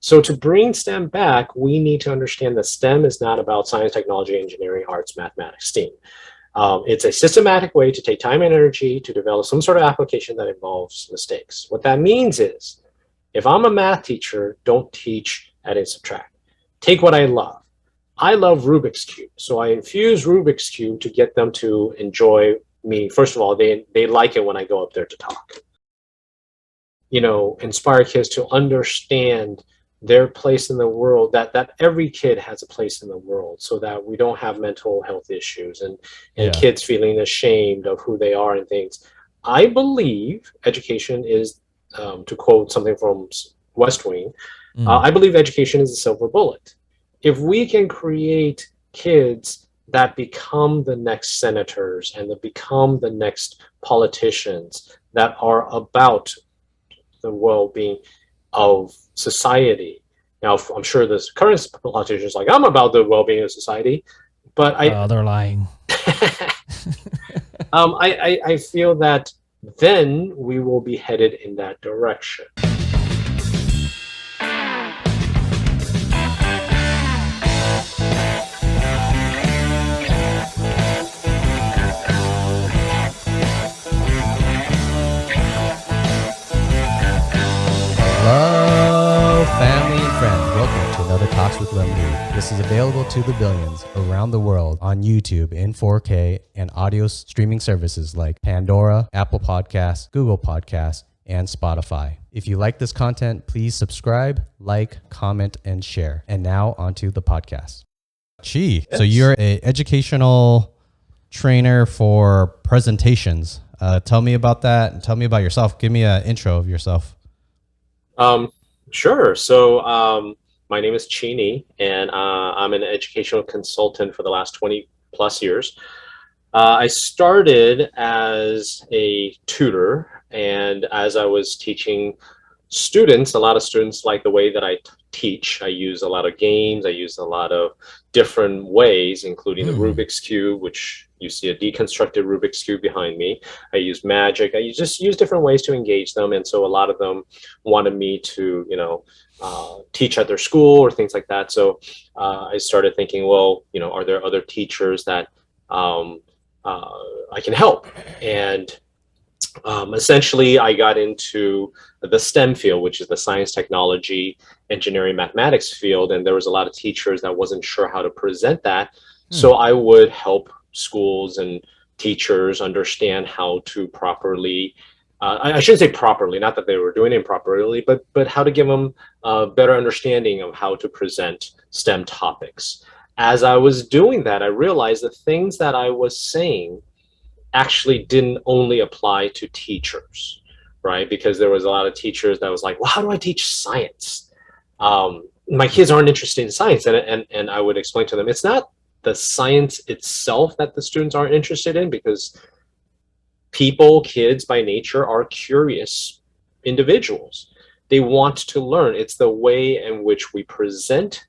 So to bring STEM back, we need to understand that STEM is not about science, technology, engineering, arts, mathematics, STEAM. It's a systematic way to take time and energy to develop some sort of application that involves mistakes. What that means is, if I'm a math teacher, don't teach add and subtract. Take what I love. I love Rubiks Cube, so I infuse Rubiks Cube to get them to enjoy me. First of all, they like it when I go up there to talk. Inspire kids to understand their place in the world, that every kid has a place in the world, so that we don't have mental health issues and kids feeling ashamed of who they are and things. I believe education is, to quote something from West Wing, I believe education is a silver bullet. If we can create kids that become the next senators and that become the next politicians that are about the well-being of society. Now, I'm sure this current politicians like, I'm about the well-being of society, but they're lying. I feel that then we will be headed in that direction. Hello, family and friends. Welcome to another Talks with Liem. This is available to the billions around the world on YouTube in 4K and audio streaming services like Pandora, Apple Podcasts, Google Podcasts, and Spotify. If you like this content, please subscribe, like, comment, and share. And now onto the podcast. Yes. So you're an educational trainer for presentations. Tell me about that and tell me about yourself. Give me an intro of yourself. Sure. So my name is Chini, and I'm an educational consultant for the last 20 plus years. I started as a tutor, and as I was teaching students, a lot of students like the way that I teach. I use a lot of games. I use a lot of different ways, including the Rubiks Cube, which you see a deconstructed Rubiks Cube behind me. I use magic. I just use different ways to engage them. And so a lot of them wanted me to, teach at their school or things like that. So I started thinking, well, are there other teachers that I can help? And essentially, I got into the STEM field, which is the science, technology, engineering, mathematics field. And there was a lot of teachers that wasn't sure how to present that. So I would help schools and teachers understand how to properly, I shouldn't say properly, not that they were doing it improperly, but how to give them a better understanding of how to present STEM topics. As I was doing that, I realized the things that I was saying actually didn't only apply to teachers, right? Because there was a lot of teachers that was like, well, how do I teach science? My kids aren't interested in science. And I would explain to them, it's not the science itself that the students aren't interested in, because kids by nature are curious individuals. They want to learn. It's the way in which we present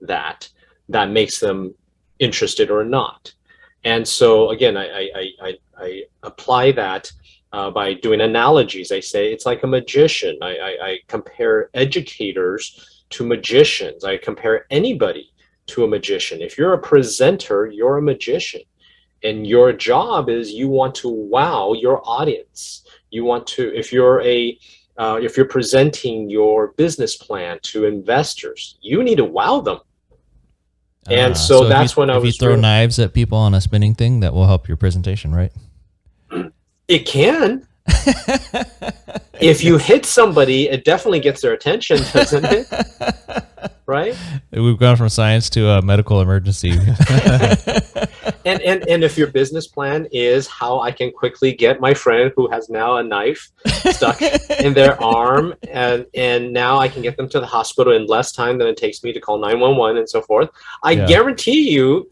that makes them interested or not. And so again, I apply that by doing analogies. I say it's like a magician. I compare educators to magicians. I compare anybody to a magician. If you're a presenter, you're a magician. And your job is you want to wow your audience. You want to, if you're presenting your business plan to investors, you need to wow them. And so that's when I was. If you throw knives at people on a spinning thing, that will help your presentation, right? It can. If you hit somebody, it definitely gets their attention, doesn't it? Right? We've gone from science to a medical emergency. And if your business plan is how I can quickly get my friend who has now a knife stuck in their arm, and now I can get them to the hospital in less time than it takes me to call 911 and so forth, I guarantee you,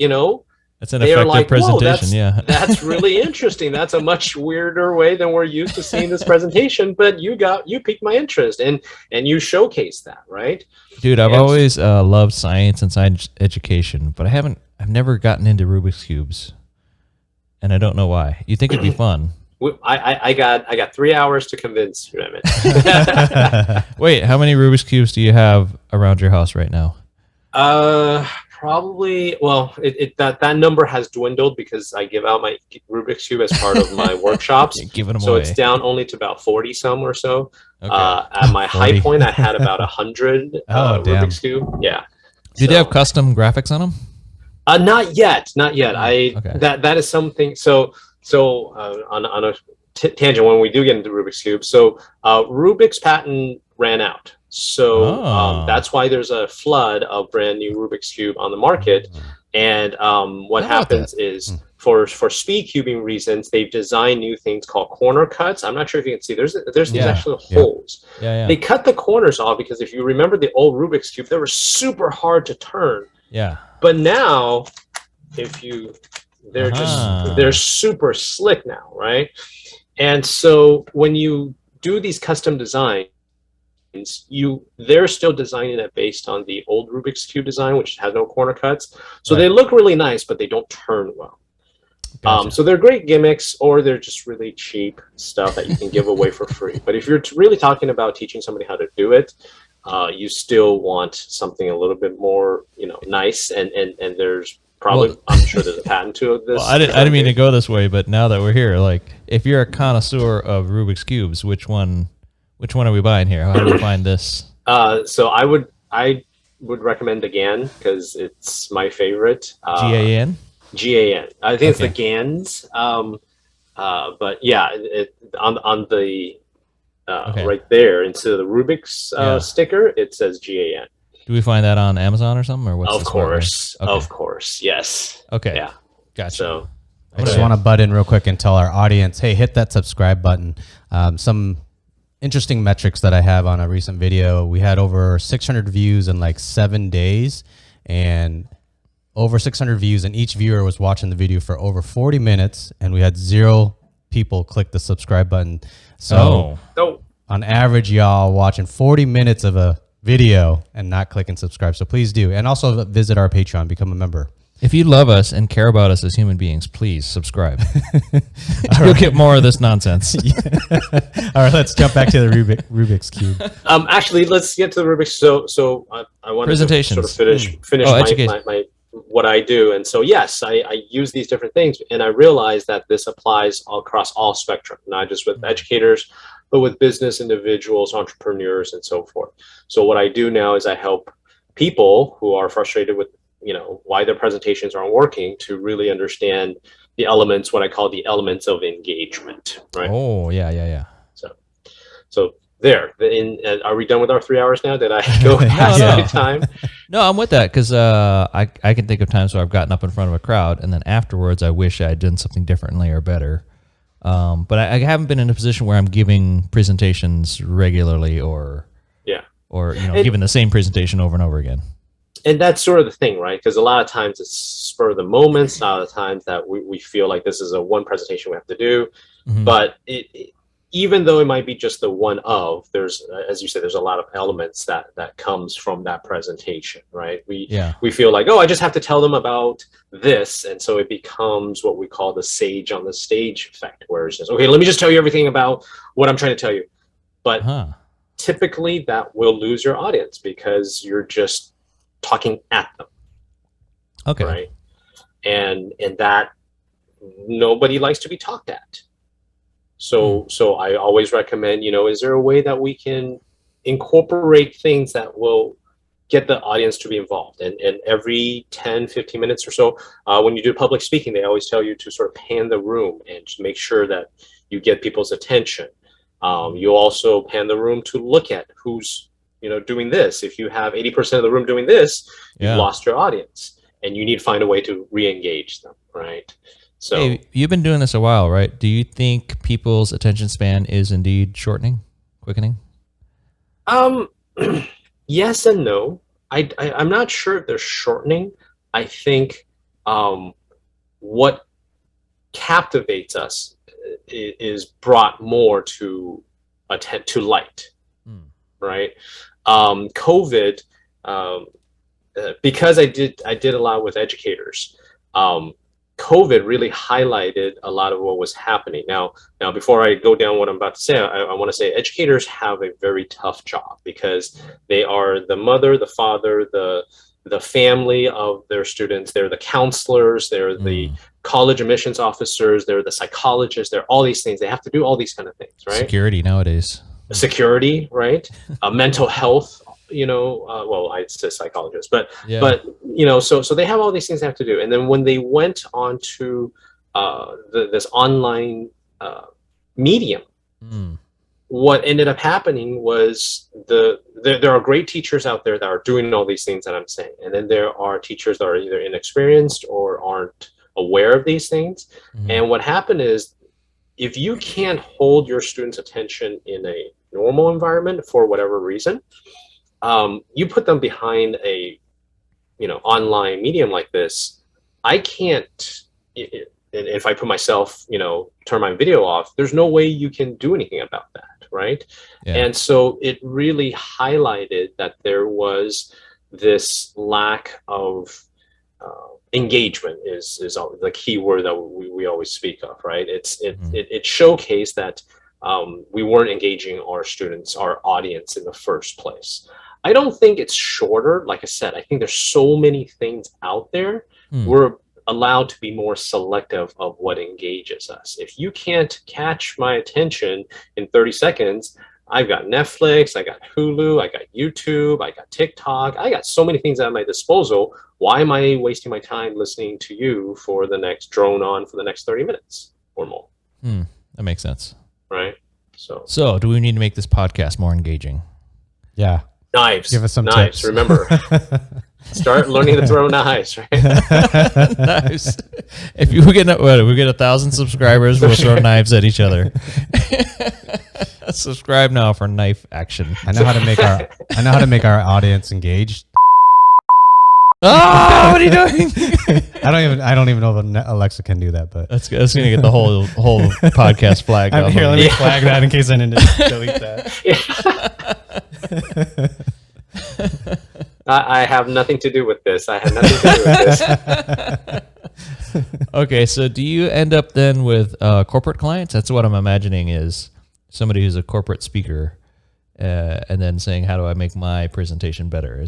That's an effective presentation. That's really interesting. That's a much weirder way than we're used to seeing this presentation, but you piqued my interest and you showcased that, right? Dude, I've always loved science and science education, but I've never gotten into Rubik's Cubes, and I don't know why. You think it'd be fun? I got 3 hours to convince you, Emmett. Wait, how many Rubik's Cubes do you have around your house right now? Probably. Well, that number has dwindled because I give out my Rubik's Cube as part of my workshops. Giving them So away. it's down only to about 40 some or so. Okay. At my 40. high point, I had about 100 Oh, damn. Rubik's Cube. Yeah. Do they have custom graphics on them? Not yet, not yet. Okay. That is something. So on a tangent, when we do get into Rubik's Cube, so Rubik's patent ran out. So that's why there's a flood of brand new Rubik's Cube on the market. And what happens is for speed cubing reasons, they've designed new things called corner cuts. I'm not sure if you can see. There's these actual holes. Yeah. They cut the corners off because if you remember the old Rubik's Cube, they were super hard to turn. Yeah. But now, they're super slick now, right? And so when you do these custom designs, they're still designing it based on the old Rubik's Cube design, which has no corner cuts. So they look really nice, but they don't turn well. Gotcha. So they're great gimmicks, or they're just really cheap stuff that you can give away for free. But if you're really talking about teaching somebody how to do it, you still want something a little bit more, nice. And there's probably, I'm sure there's a patent to this. Well, I didn't mean to go this way, but now that we're here, like, if you're a connoisseur of Rubik's Cubes, which one are we buying here? How do we find this? So I would recommend the GAN because it's my favorite. GAN? GAN. I think it's the GANs. But yeah, on the right there instead of the Rubik's sticker, it says GAN. Do we find that on Amazon or something, or what's? Of course, yes. Okay. Yeah. Gotcha. So I just want to butt in real quick and tell our audience, hey, hit that subscribe button. Some interesting metrics that I have on a recent video. We had over 600 views in like 7 days, and over 600 views, and each viewer was watching the video for over 40 minutes, and we had 0 people click the subscribe button. So on average, y'all watching 40 minutes of a video and not clicking subscribe. So please do. And also visit our Patreon, become a member. If you love us and care about us as human beings, please subscribe. You'll get more of this nonsense. All right, let's jump back to the Rubik's Cube. Actually, let's get to the Rubik's. So I wanted to sort of finish my what I do. And so, yes, I use these different things, and I realize that this applies across all spectrum, not just with educators, but with business individuals, entrepreneurs, and so forth. So what I do now is I help people who are frustrated with, why their presentations aren't working to really understand the elements, what I call the elements of engagement, right? Oh, yeah. So there. Are we done with our 3 hours now? Did I go past my time? No, I'm with that because I can think of times where I've gotten up in front of a crowd, and then afterwards I wish I had done something differently or better. But I haven't been in a position where I'm giving presentations regularly or giving the same presentation over and over again. And that's sort of the thing, right? Because a lot of times it's spur of the moment. A lot of times that we feel like this is a one presentation we have to do. Mm-hmm. But even though it might be just the one of, there's, as you said, there's a lot of elements that comes from that presentation, right? We feel like, I just have to tell them about this. And so it becomes what we call the sage on the stage effect, where it's just, okay, let me just tell you everything about what I'm trying to tell you. But typically that will lose your audience because you're just talking at them. Okay. Right. And that nobody likes to be talked at. So I always recommend, is there a way that we can incorporate things that will get the audience to be involved? And every 10, 15 minutes or so, when you do public speaking, they always tell you to sort of pan the room and just make sure that you get people's attention. You also pan the room to look at who's, doing this. If you have 80% of the room doing this, you've lost your audience, and you need to find a way to re-engage them, right? So, hey, you've been doing this a while, right? Do you think people's attention span is indeed quickening? Yes and no. I'm not sure if they're shortening. I think what captivates us is brought more to light, right? COVID, because I did a lot with educators. COVID really highlighted a lot of what was happening. Now, before I go down what I'm about to say, I want to say educators have a very tough job because they are the mother, the father, the family of their students. They're the counselors. They're the college admissions officers. They're the psychologists. They're all these things. They have to do all these kind of things, right? Security nowadays. Security, right? Mental health. Well, I say psychologist, but so they have all these things they have to do. And then when they went on to this online medium, what ended up happening was there are great teachers out there that are doing all these things that I'm saying, and then there are teachers that are either inexperienced or aren't aware of these things. And what happened is, if you can't hold your students' attention in a normal environment for whatever reason, you put them behind a online medium like this. I can't, if I put myself, turn my video off, there's no way you can do anything about that, right? And so it really highlighted that there was this lack of engagement is the key word that we always speak of, right? It showcased that we weren't engaging our students, our audience in the first place. I don't think it's shorter. Like I said, I think there's so many things out there. We're allowed to be more selective of what engages us. If you can't catch my attention in 30 seconds, I've got Netflix, I got Hulu, I got YouTube, I got TikTok. I got so many things at my disposal. Why am I wasting my time listening to you for the next 30 minutes or more? That makes sense. Right? So do we need to make this podcast more engaging? Yeah. Knives. Give us some knives. tips. Remember, start learning to throw knives, right? Knives. If we get 1,000 subscribers, we'll throw knives at each other. Subscribe now for knife action. I know how to make our audience engaged. Oh, what are you doing? I don't even know if Alexa can do that, but That's gonna get the whole podcast flagged. here, let me flag that in case I need to delete that. I have nothing to do with this. I have nothing to do with this. Okay, so do you end up then with corporate clients? That's what I'm imagining, is somebody who's a corporate speaker, and then saying, "How do I make my presentation better?"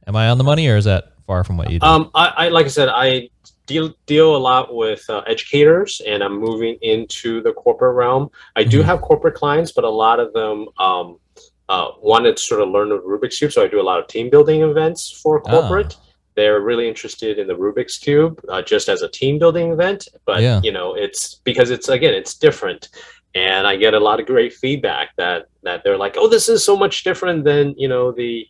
Am I on the money, or is that far from what you do? I like I said, I deal a lot with educators, and I'm moving into the corporate realm. I do have corporate clients, but a lot of them wanted to sort of learn the Rubiks Cube, so I do a lot of team building events for corporate. They're really interested in the Rubiks Cube just as a team building event, but it's because it's different. And I get a lot of great feedback that they're like, "Oh, this is so much different than the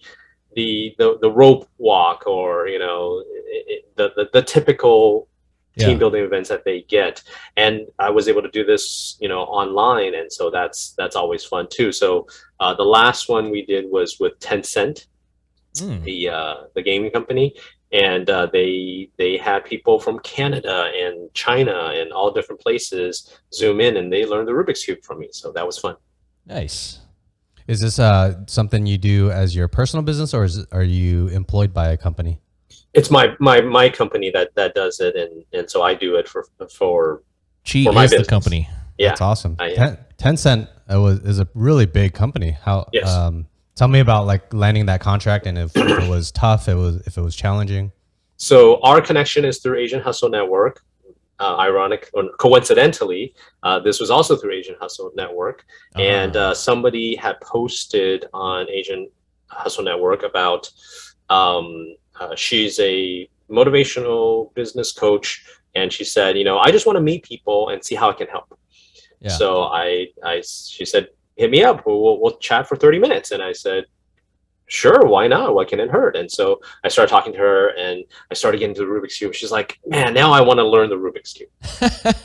rope walk or the typical team building events that they get." And I was able to do this online, and so that's always fun too. So the last one we did was with Tencent, the gaming company, and they had people from Canada and China and all different places zoom in, and they learned the Rubiks Cube from me. So that was fun. Nice. Is this something you do as your personal business, or are you employed by a company? It's my company that does it, and so I do it for Chi my is business. the company. Yeah, That's awesome. 10 Tencent is a really big company. How? Yes. Tell me about like landing that contract, and if it was tough, if it was challenging. So our connection is through Asian Hustle Network. Coincidentally, this was also through Asian Hustle Network, and somebody had posted on Asian Hustle Network about she's a motivational business coach, and she said, I just want to meet people and see how I can help. Yeah. So she said, hit me up. We'll chat for 30 minutes, and I said, sure, why not? What can it hurt? And so I started talking to her, and I started getting to the Rubiks Cube. She's like, man, now I want to learn the Rubiks Cube.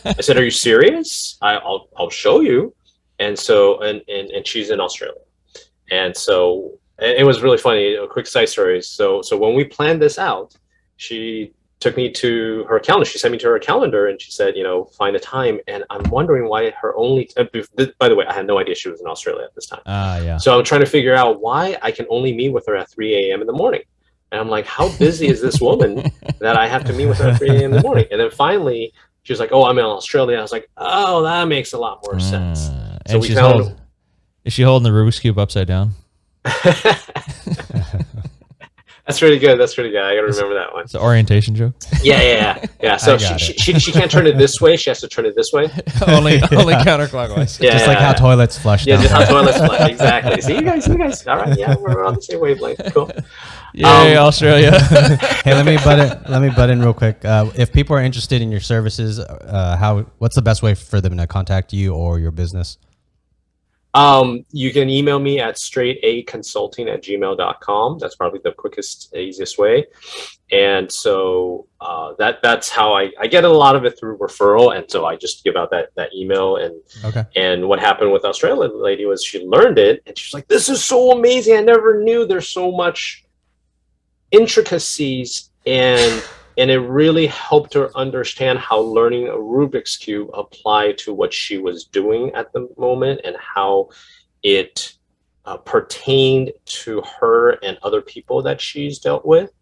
I said, are you serious? I'll show you. And so, and she's in Australia. And so it was really funny. A quick side story. So when we planned this out, she took me to her calendar. She sent me to her calendar, and she said, find a time. And I'm wondering why her only, by the way, I had no idea she was in Australia at this time. Yeah. So I'm trying to figure out why I can only meet with her at 3 a.m. in the morning. And I'm like, how busy is this woman that I have to meet with her at 3 a.m. in the morning. And then finally, she was like, "Oh, I'm in Australia." I was like, "Oh, that makes a lot more sense." So And we found. is she holding the Rubik's Cube upside down? That's really good. That's really good. I gotta remember that one. It's an orientation joke. Yeah. So she can't turn it this way. She has to turn it this way. only counterclockwise. Just like how toilets flush. Yeah, down just there. how toilets flush. Exactly. See, you guys. All right. Yeah, we're on the same wavelength. Cool. Yay, Australia. Hey, let me butt in real quick. If people are interested in your services, what's the best way for them to contact you or your business? You can email me at straightaconsulting@gmail.com. That's probably the quickest, easiest way. And so that's how I get a lot of it through referral. And so I just give out that email. And what happened with the Australian lady was she learned it and she's like, "This is so amazing. I never knew there's so much intricacies." And it really helped her understand how learning a Rubik's Cube applied to what she was doing at the moment and how it pertained to her and other people that she's dealt with.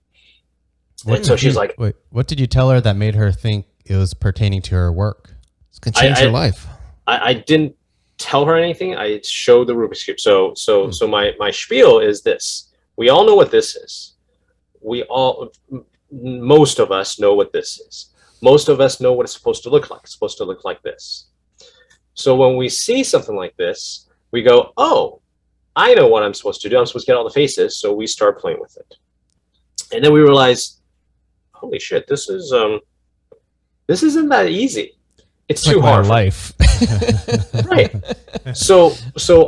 She's like, wait, what did you tell her that made her think it was pertaining to her work? It's going to change her life. I didn't tell her anything. I showed the Rubik's Cube. So my spiel is this. We all know what this is. Most of us know what this is. Most of us know what it's supposed to look like. It's supposed to look like this. So when we see something like this, we go, "Oh, I know what I'm supposed to do. I'm supposed to get all the faces." So we start playing with it. And then we realize, holy shit, this isn't that easy. It's too hard. Life. Right. So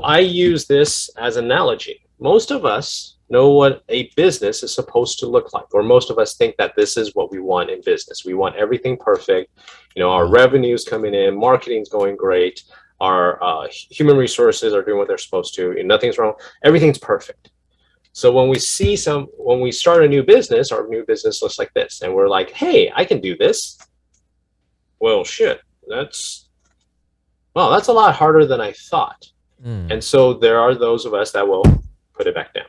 I use this as an analogy. Most of us know what a business is supposed to look like, or most of us think that this is what we want in business. We want everything perfect. Our revenue's coming in, marketing's going great, our human resources are doing what they're supposed to, and nothing's wrong. Everything's perfect. So when we start a new business, our new business looks like this, and we're like, "Hey, I can do this." Well, shit, that's a lot harder than I thought. And so there are those of us that will put it back down.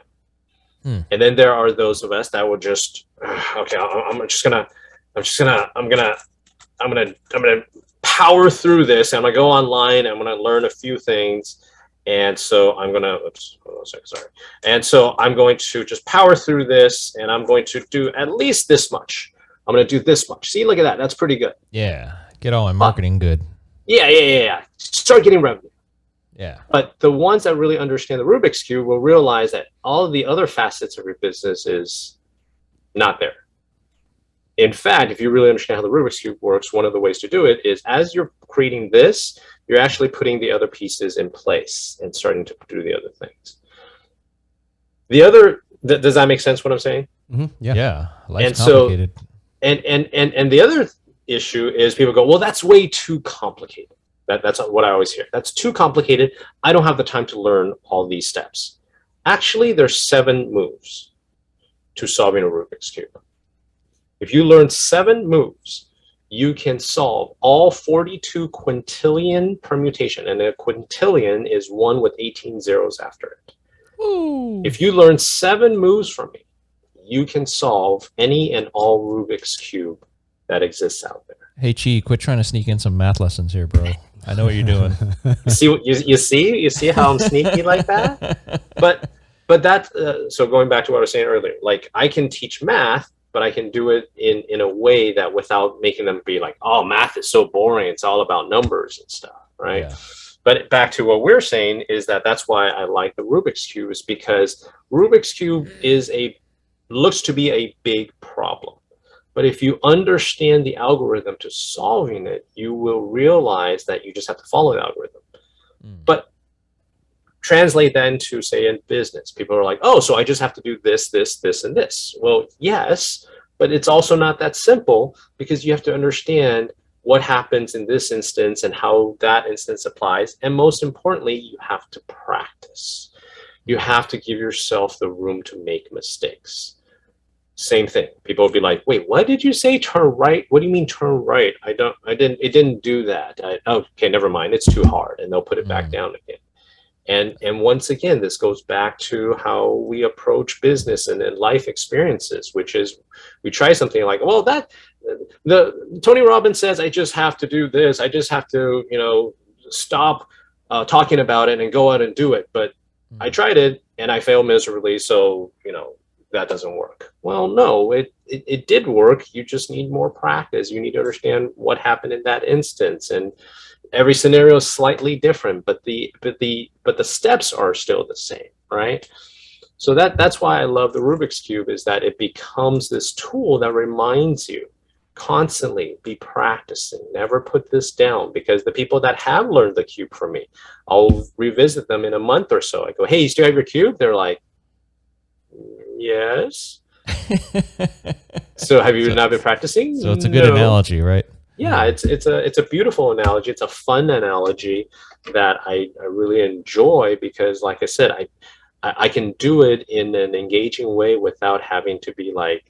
And then there are those of us that will just, okay, I'm gonna power through this. I'm gonna go online. I'm gonna learn a few things, and so I'm gonna. Oops, hold on a second, sorry. And so I'm going to just power through this, and I'm going to do at least this much. I'm gonna do this much. See, look at that. That's pretty good. Yeah, get all my marketing good. Yeah. Start getting revenue. Yeah. But the ones that really understand the Rubik's Cube will realize that all of the other facets of your business is not there. In fact, if you really understand how the Rubik's Cube works, one of the ways to do it is as you're creating this, you're actually putting the other pieces in place and starting to do the other things. Does that make sense what I'm saying? Mm-hmm. Yeah. Life's complicated. And the other issue is people go, "Well, that's way too complicated." That's what I always hear. That's too complicated. I don't have the time to learn all these steps. Actually, there's 7 moves to solving a Rubik's Cube. If you learn 7 moves, you can solve all 42 quintillion permutation. And a quintillion is 1 with 18 zeros after it. Ooh. If you learn 7 moves from me, you can solve any and all Rubik's Cube that exists out there. Hey, Chi, quit trying to sneak in some math lessons here, bro. I know what you're doing. You see how I'm sneaky like that? But that so going back to what I was saying earlier, like I can teach math, but I can do it in a way that without making them be like, "Oh, math is so boring. It's all about numbers and stuff," right? Yeah. But back to what we're saying is that's why I like the Rubik's Cube, is because Rubik's Cube looks to be a big problem. But if you understand the algorithm to solving it, you will realize that you just have to follow the algorithm. But translate that into, say, in business. People are like, "Oh, so I just have to do this, and this." Well, yes, but it's also not that simple, because you have to understand what happens in this instance and how that instance applies. And most importantly, you have to practice. You have to give yourself the room to make mistakes. Same thing. People will be like, "Wait, what did you say? Turn right? What do you mean turn right? It didn't do that." Okay, never mind. It's too hard. And they'll put it back down again. And once again, this goes back to how we approach business and life experiences, which is we try something like, well, that the Tony Robbins says I just have to do this. I just have to, stop talking about it and go out and do it. But I tried it and I failed miserably. So, that doesn't work. Well, no, it did work. You just need more practice. You need to understand what happened in that instance. And every scenario is slightly different, but the steps are still the same, right? So that's why I love the Rubik's Cube, is that it becomes this tool that reminds you constantly, be practicing, never put this down. Because the people that have learned the cube from me, I'll revisit them in a month or so. I go, hey, you still have your cube? They're like, yes. So have you not been practicing? So it's a good analogy, right? Yeah, it's a beautiful analogy. It's a fun analogy that I really enjoy, because, like I said, I can do it in an engaging way without having to be like,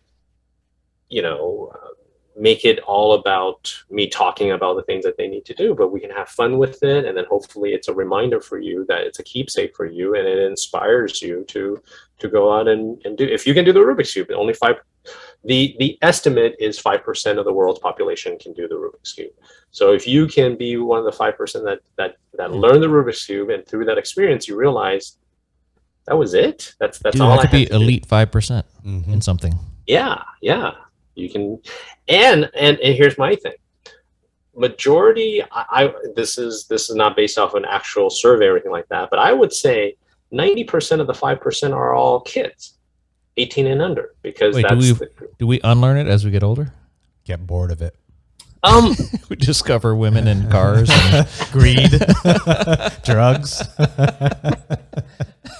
make it all about me talking about the things that they need to do. But we can have fun with it, and then hopefully it's a reminder for you that it's a keepsake for you, and it inspires you to go out and do. If you can do the Rubik's Cube, only the estimate is 5% of the world's population can do the Rubik's Cube. So if you can be one of the 5% that learn the Rubik's Cube, and through that experience you realize that was it. That's all I have to be elite 5% in something. Yeah, you can. And here's my thing. Majority, this is not based off an actual survey or anything like that, but I would say 90% of the 5% are all kids, 18 and under, because do we unlearn it as we get older? Get bored of it. We discover women and cars and greed, drugs.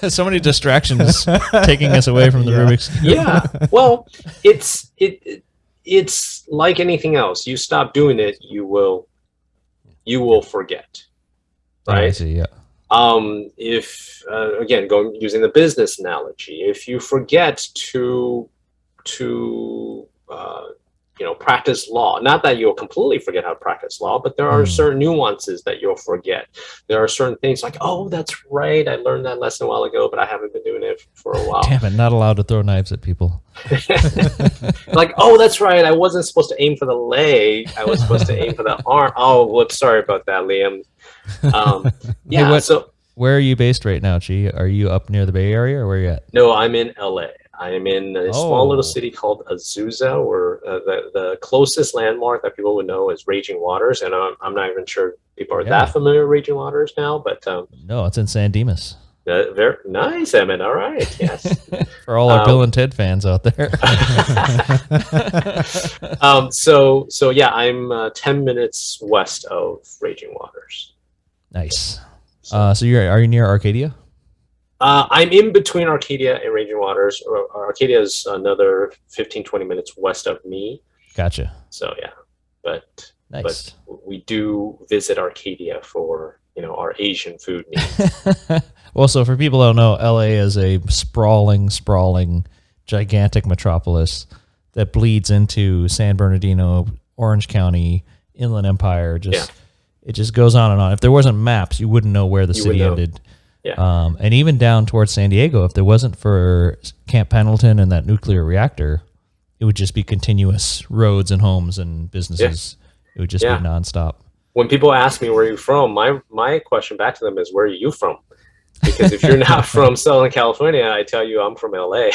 So many distractions taking us away from the Rubik's Cube. Yeah. Well, it's like anything else. You stop doing it, you will forget. Right? I see, yeah. If again, using the business analogy, if you forget to practice law, not that you'll completely forget how to practice law, but there are certain nuances that you'll forget. There are certain things like, oh, that's right, I learned that lesson a while ago, but I haven't been doing it for a while. Damn it, not allowed to throw knives at people. Like, oh, that's right, I wasn't supposed to aim for the leg, I was supposed to aim for the arm. Oh, whoops, sorry about that, Liam. Yeah. Hey, where are you based right now, Chi? Are you up near the Bay Area, or where are you at? No, I'm in LA. I am in a small little city called Azusa, where the closest landmark that people would know is Raging Waters, and I'm not even sure people are that familiar with Raging Waters now. But no, it's in San Dimas. Very nice, Emmett. All right, yes. For all our Bill and Ted fans out there. So yeah, I'm 10 minutes west of Raging Waters. Nice. So are you near Arcadia? I'm in between Arcadia and Raging Waters. Arcadia is another 15-20 minutes west of me. Gotcha. So yeah, but nice. But we do visit Arcadia for our Asian food needs. Well, so for people who don't know, LA is a sprawling, gigantic metropolis that bleeds into San Bernardino, Orange County, Inland Empire. It just goes on and on. If there wasn't maps, you wouldn't know where the city ended. Yeah. And even down towards San Diego, if there wasn't for Camp Pendleton and that nuclear reactor, it would just be continuous roads and homes and businesses. Yeah. It would just be nonstop. When people ask me where you're from, my question back to them is, where are you from? Because if you're not from Southern California, I tell you I'm from LA.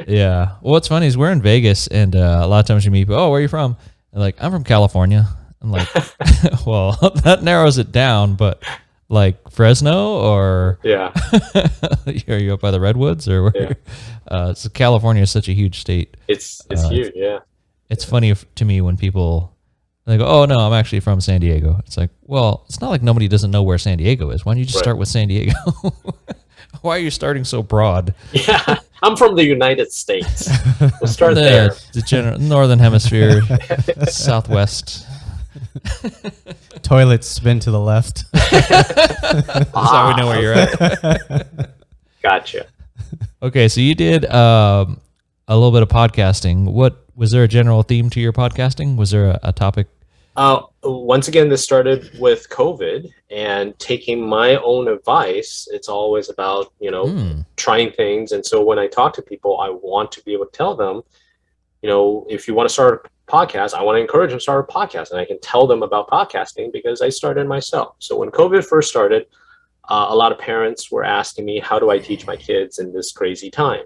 Yeah. Well, what's funny is we're in Vegas, and a lot of times you meet people, oh, where are you from? And like, I'm from California. I'm like, well, that narrows it down, but like Fresno or are you up by the Redwoods or where? Yeah. So California is such a huge state. It's huge, yeah. It's funny to me when people they go, oh no, I'm actually from San Diego. It's like, well, it's not like nobody doesn't know where San Diego is. Why don't you just start with San Diego? Why are you starting so broad? Yeah, I'm from the United States. We'll start there. The northern hemisphere, southwest. Toilets spin to the left. That's how we know where you're at. Gotcha. Okay, so you did a little bit of podcasting. What was there a general theme to your podcasting? Was there a topic Once again, this started with COVID and taking my own advice. It's always about, trying things. And so when I talk to people, I want to be able to tell them, if you want to start a podcast, I want to encourage them to start a podcast. And I can tell them about podcasting because I started myself. So when COVID first started, a lot of parents were asking me, how do I teach my kids in this crazy time?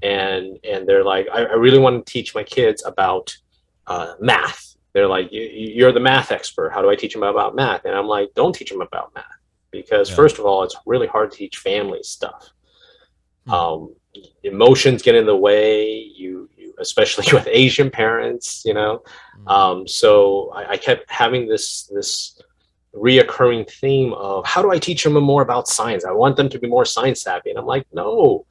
And they're like, I really want to teach my kids about math. They're like, you're the math expert. How do I teach them about math? And I'm like, don't teach them about math because first of all, it's really hard to teach family stuff. Emotions get in the way. You especially with Asian parents, So I kept having this reoccurring theme of how do I teach them more about science? I want them to be more science savvy, and I'm like, no,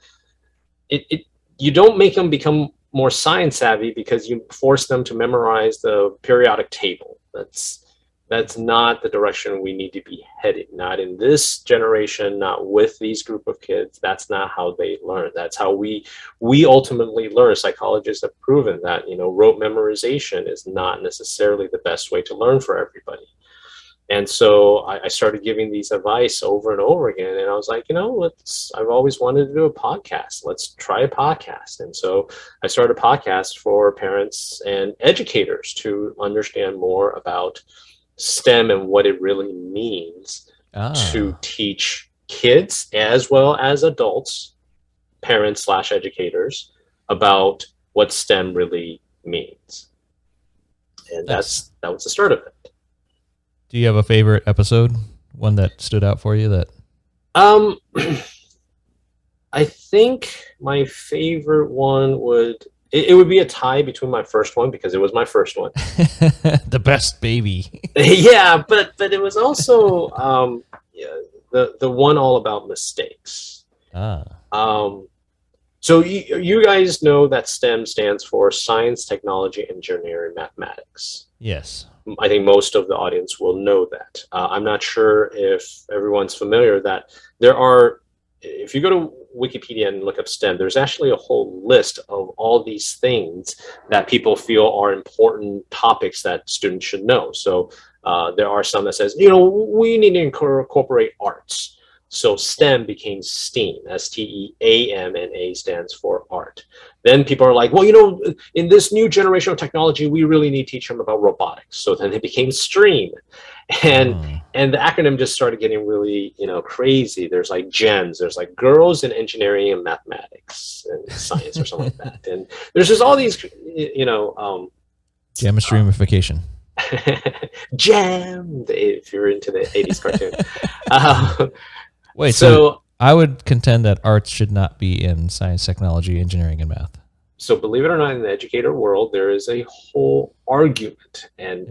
you don't make them become more science savvy because you force them to memorize the periodic table. That's not the direction we need to be headed. Not in this generation, not with these group of kids. That's not how they learn. That's how we ultimately learn. Psychologists have proven that, rote memorization is not necessarily the best way to learn for everybody. And so I started giving these advice over and over again. And I was like, I've always wanted to do a podcast. Let's try a podcast. And so I started a podcast for parents and educators to understand more about STEM and what it really means to teach kids as well as adults, parents / educators, about what STEM really means. And that was the start of it. Do you have a favorite episode? One that stood out for you that? I think my favorite one would be a tie between my first one because it was my first one. The best baby. Yeah, but it was also the one all about mistakes. So you guys know that STEM stands for science, technology, engineering, mathematics. Yes. I think most of the audience will know that. I'm not sure if everyone's familiar that if you go to Wikipedia and look up STEM, there's actually a whole list of all these things that people feel are important topics that students should know. So there are some that says, we need to incorporate arts. So STEM became STEAM, STEAM, and A stands for art. Then people are like, well, in this new generation of technology, we really need to teach them about robotics. So then it became STREAM. And the acronym just started getting really, crazy. There's like GEMS, there's like girls in engineering and mathematics and science or something like that. And there's just all these, Gem-streamification. Gem, if you're into the 80s cartoon. Wait, so I would contend that arts should not be in science, technology, engineering, and math. So believe it or not, in the educator world, there is a whole argument, and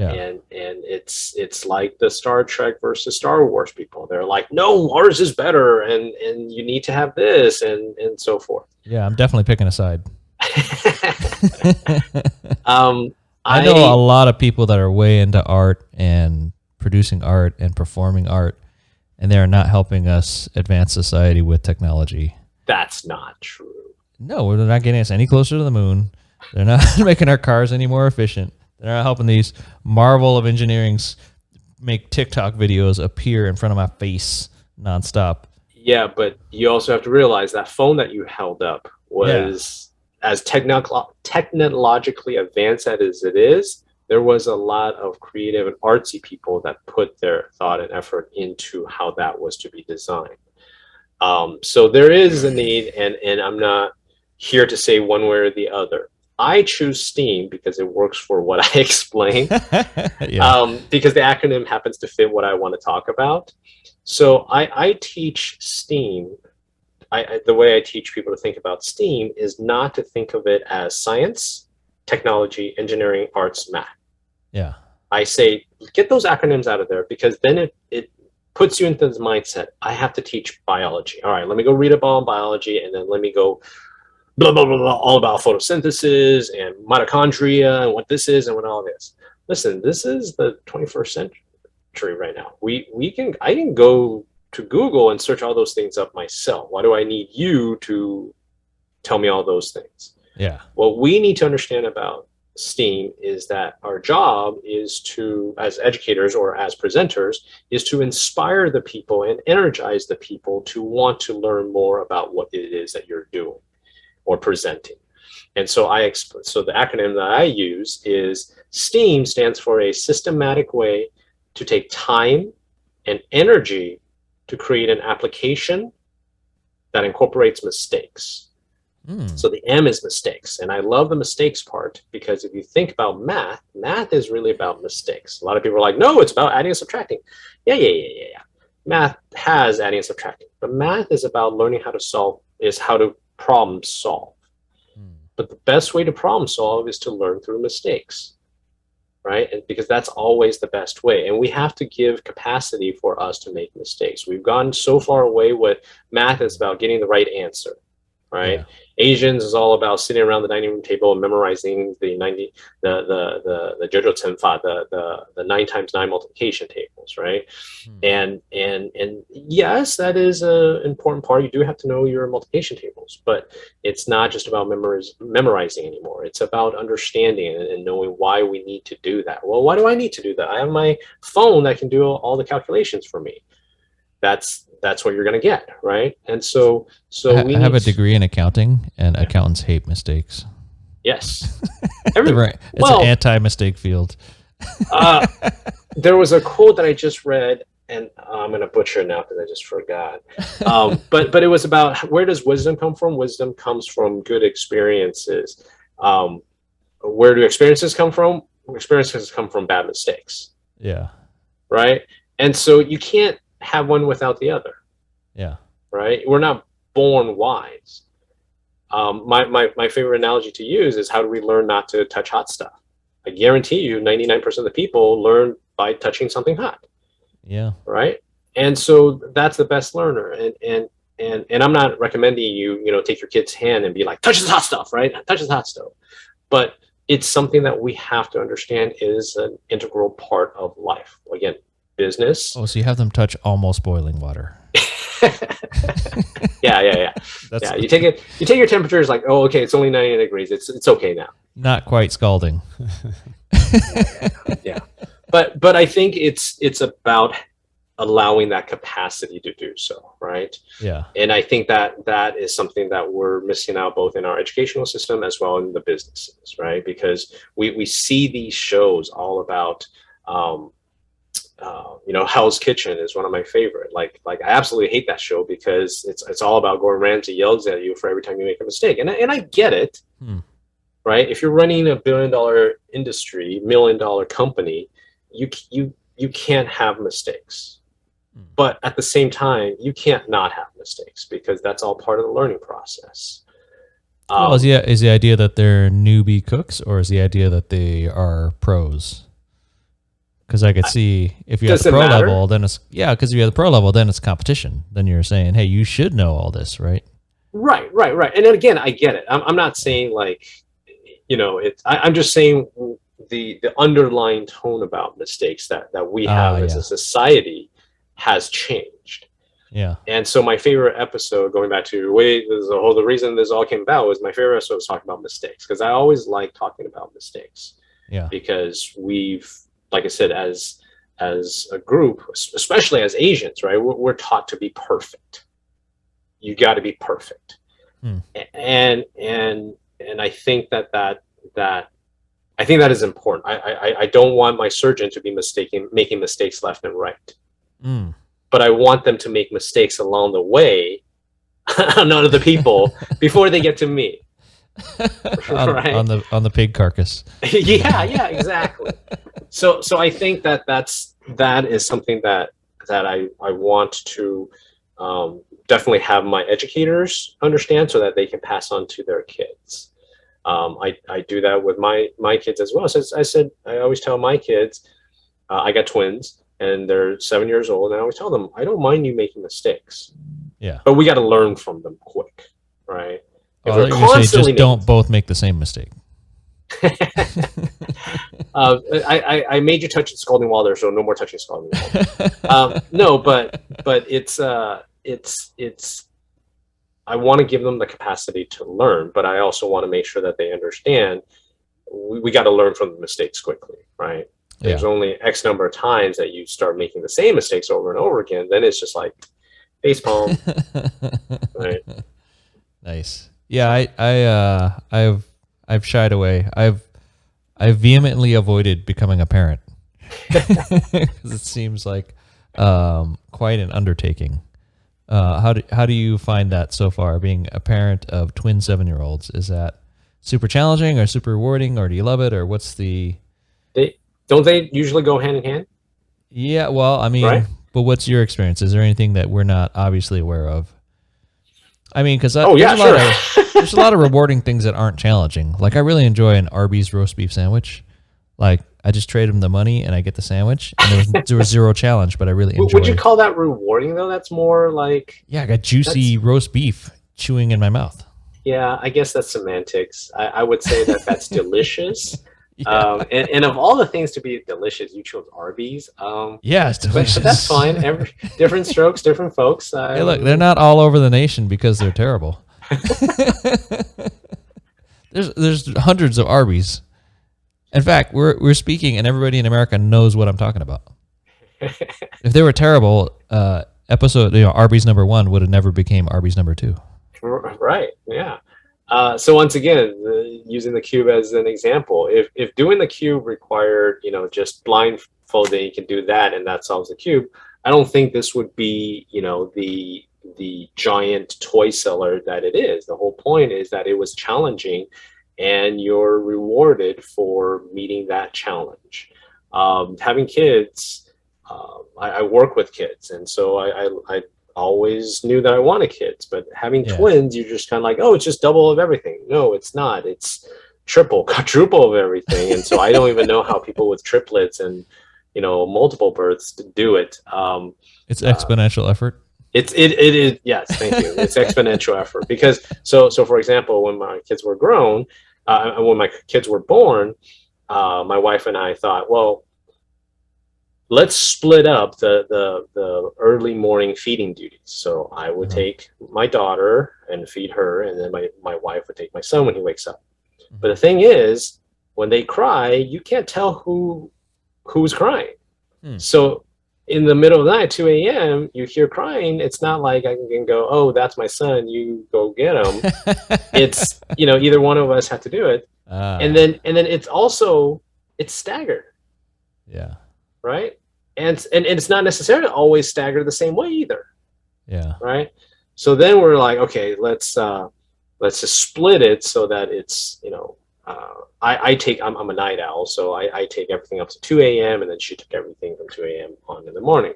it's like the Star Trek versus Star Wars people. They're like, no, ours is better, and you need to have this, and so forth. Yeah, I'm definitely picking a side. I know a lot of people that are way into art and producing art and performing art, and they are not helping us advance society with technology. That's not true. No, they're not getting us any closer to the moon. They're not making our cars any more efficient. They're not helping these marvel of engineerings make TikTok videos appear in front of my face nonstop. Yeah, but you also have to realize that phone that you held up was as technologically advanced as it is. There was a lot of creative and artsy people that put their thought and effort into how that was to be designed. So there is a need, and I'm not here to say one way or the other. I choose STEAM because it works for what I explain, because the acronym happens to fit what I want to talk about. So I teach STEAM. The way I teach people to think about STEAM is not to think of it as science, technology, engineering, arts, math. Yeah. I say, get those acronyms out of there, because then it puts you into this mindset. I have to teach biology. All right, let me go read up on biology, and then let me go blah, blah, blah, blah, all about photosynthesis and mitochondria and what this is and what all this. Listen, this is the 21st century right now. I can go to Google and search all those things up myself. Why do I need you to tell me all those things? Yeah. What we need to understand about STEAM is that our job is to, as educators or as presenters, is to inspire the people and energize the people to want to learn more about what it is that you're doing or presenting. And so so the acronym that I use is STEAM stands for a systematic way to take time and energy to create an application that incorporates mistakes. So the M is mistakes. And I love the mistakes part because if you think about math, math is really about mistakes. A lot of people are like, no, it's about adding and subtracting. Yeah. Math has adding and subtracting, but math is about learning how to problem solve. But the best way to problem solve is to learn through mistakes, right? And because that's always the best way. And we have to give capacity for us to make mistakes. We've gone so far away with math is about getting the right answer, right? Yeah. Asians is all about sitting around the dining room table and memorizing the Jojo Tenfa, the 9 times 9 multiplication tables, right? And yes, that is an important part. You do have to know your multiplication tables, but it's not just about memorizing anymore. It's about understanding and knowing why we need to do that. Well, why do I need to do that? I have my phone that can do all the calculations for me. That's what you're going to get, right? And so I have a degree in accounting, and accountants hate mistakes. Yes, right. It's an anti-mistake field. There was a quote that I just read, and I'm going to butcher it now because I just forgot. But it was about where does wisdom come from? Wisdom comes from good experiences. Where do experiences come from? Experiences come from bad mistakes. Yeah. Right. And so you can't have one without the other. Yeah. Right. We're not born wise. My favorite analogy to use is how do we learn not to touch hot stuff? I guarantee you 99% of the people learn by touching something hot. Yeah. Right. And so that's the best learner. And I'm not recommending you take your kid's hand and be like, touch this hot stuff, right? Touch this hot stuff. But it's something that we have to understand is an integral part of life. Again, business. Oh, so you have them touch almost boiling water. Yeah. Yeah. You take your temperature is like, oh, okay, it's only 90 degrees. It's okay now. Not quite scalding. Yeah. But I think it's about allowing that capacity to do so, right? Yeah. And I think that is something that we're missing out both in our educational system as well in the businesses, right? Because we see these shows all about Hell's Kitchen is one of my favorite. Like I absolutely hate that show because it's all about Gordon Ramsay yells at you for every time you make a mistake. And I get it, right? If you're running a $1 billion industry, $1 million company, you can't have mistakes. But at the same time, you can't not have mistakes because that's all part of the learning process. Well, is the idea that they're newbie cooks, or is the idea that they are pros? Because I could see if you're at the pro level, then because if you're at the pro level, then it's competition. Then you're saying, hey, you should know all this, right? Right. And then again, I get it. I'm not saying like, I'm just saying the underlying tone about mistakes that we have as a society has changed. Yeah. And so my favorite episode, going back to the reason this all came about was my favorite episode was talking about mistakes, because I always like talking about mistakes. Yeah. Because we've, like I said, as a group, especially as Asians, right, we're taught to be perfect. You got to be perfect. And I think that I think that is important. I don't want my surgeon to be making mistakes left and right. But I want them to make mistakes along the way on other people before they get to me. Right? on the pig carcass. yeah, exactly. So I think that is something that I want to definitely have my educators understand so that they can pass on to their kids. I do that with my kids as well. So I always tell my kids, I got twins and they're 7 years old, and I always tell them, I don't mind you making mistakes. Yeah. But we got to learn from them quick, right? Just don't both make the same mistake. I made you touch scalding water, so no more touching scalding water. No, but it's I want to give them the capacity to learn, but I also want to make sure that they understand we got to learn from the mistakes quickly, right? There's only X number of times that you start making the same mistakes over and over again. Then it's just like facepalm, right? Nice. Yeah, I've shied away. I've vehemently avoided becoming a parent because it seems like quite an undertaking. How do you find that so far? Being a parent of twin 7-year-olds, is that super challenging or super rewarding, or do you love it, or what's the? Don't they usually go hand in hand? Yeah, well, I mean, right? But what's your experience? Is there anything that we're not obviously aware of? I mean, because sure. There's a lot of rewarding things that aren't challenging. Like I really enjoy an Arby's roast beef sandwich. Like I just trade them the money and I get the sandwich, and there was zero challenge, but I really enjoy. Would you call that rewarding though? That's more like I got juicy roast beef chewing in my mouth. Yeah, I guess that's semantics. I would say that's delicious. And of all the things to be delicious, you chose Arby's. Yeah, it's delicious. But that's fine. Different strokes, different folks. Hey, look, they're not all over the nation because they're terrible. There's hundreds of Arby's. In fact, we're speaking, and everybody in America knows what I'm talking about. If they were terrible, Arby's number 1 would have never became Arby's number 2. Right. Yeah. So once again, using the cube as an example, if doing the cube required, just blindfolding, you can do that and that solves the cube. I don't think this would be, the giant toy seller that it is. The whole point is that it was challenging, and you're rewarded for meeting that challenge. Having kids, I work with kids, and so I always knew that I wanted kids, but having twins, you're just kind of like, oh, it's just double of everything. No, it's not. It's triple, quadruple of everything. And so I don't even know how people with triplets and, multiple births do it. It's exponential effort. It is. Yes. Thank you. It's exponential effort because so for example, when my kids were grown, when my kids were born, my wife and I thought, well, let's split up the early morning feeding duties. So I would take my daughter and feed her, and then my wife would take my son when he wakes up. But the thing is, when they cry, you can't tell who's crying. So in the middle of the night, 2 a.m., you hear crying. It's not like I can go, oh, that's my son, you go get him. It's, either one of us had to do it. And then it's staggered. Yeah. Right. And it's not necessarily always staggered the same way either. Yeah. Right. So then we're like, okay, let's just split it so that it's, I'm a night owl, so I take everything up to 2 a.m. and then she took everything from 2 a.m. on in the morning.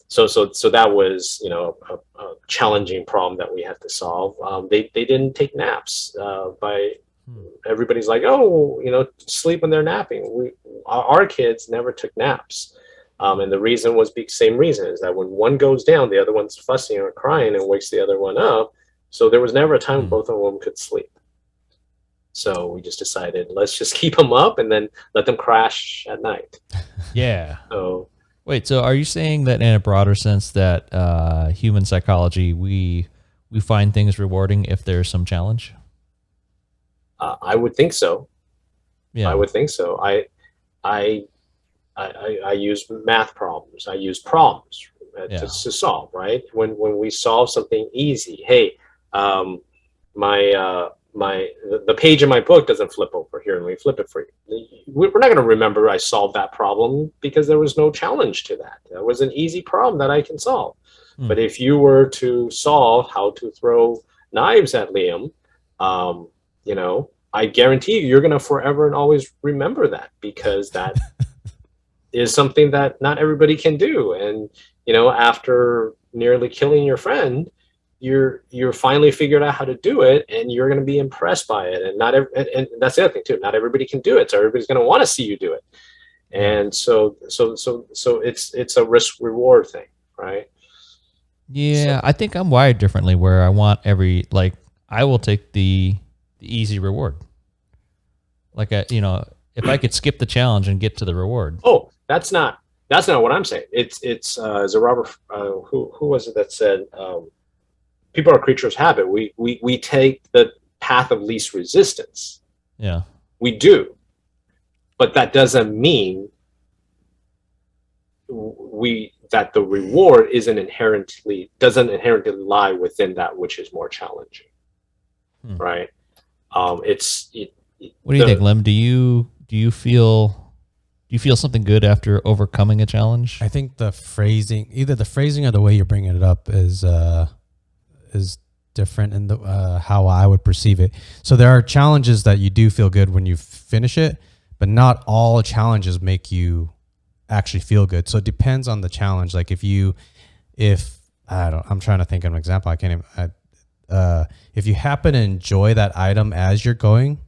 So that was, a challenging problem that we had to solve. They didn't take naps. Everybody's like, oh, sleep when they're napping. Our kids never took naps. And the reason was the same reason, is that when one goes down, the other one's fussing or crying and wakes the other one up. So there was never a time both of them could sleep. So we just decided, let's just keep them up and then let them crash at night. Yeah. So wait, so are you saying that in a broader sense that human psychology, we find things rewarding if there's some challenge? I would think so. Yeah, I would think so. I use math problems. I use problems to solve. Right. When we solve something easy, hey, the page in my book doesn't flip over here, and we flip it for you. We're not going to remember I solved that problem because there was no challenge to that. That was an easy problem that I can solve. But if you were to solve how to throw knives at Liem, I guarantee you're going to forever and always remember that, because that is something that not everybody can do. And, after nearly killing your friend, you're finally figured out how to do it, and you're going to be impressed by it. And and that's the other thing too. Not everybody can do it. So everybody's going to want to see you do it. And so it's a risk reward thing, right? Yeah. I think I'm wired differently, where I want I will take the easy reward. Like, if I could skip the challenge and get to the reward. Oh, that's not what I'm saying. It's as a Robert, who was it that said, people are creatures of habit. We take the path of least resistance. Yeah. We do, but that doesn't mean that the reward doesn't inherently lie within that which is more challenging, right? What do you think, Lem? Do you feel something good after overcoming a challenge? I think either the phrasing or the way you're bringing it up is different in the how I would perceive it. So there are challenges that you do feel good when you finish it, but not all challenges make you actually feel good. So it depends on the challenge. Like I'm trying to think of an example. I can't even. If you happen to enjoy that item as you're going,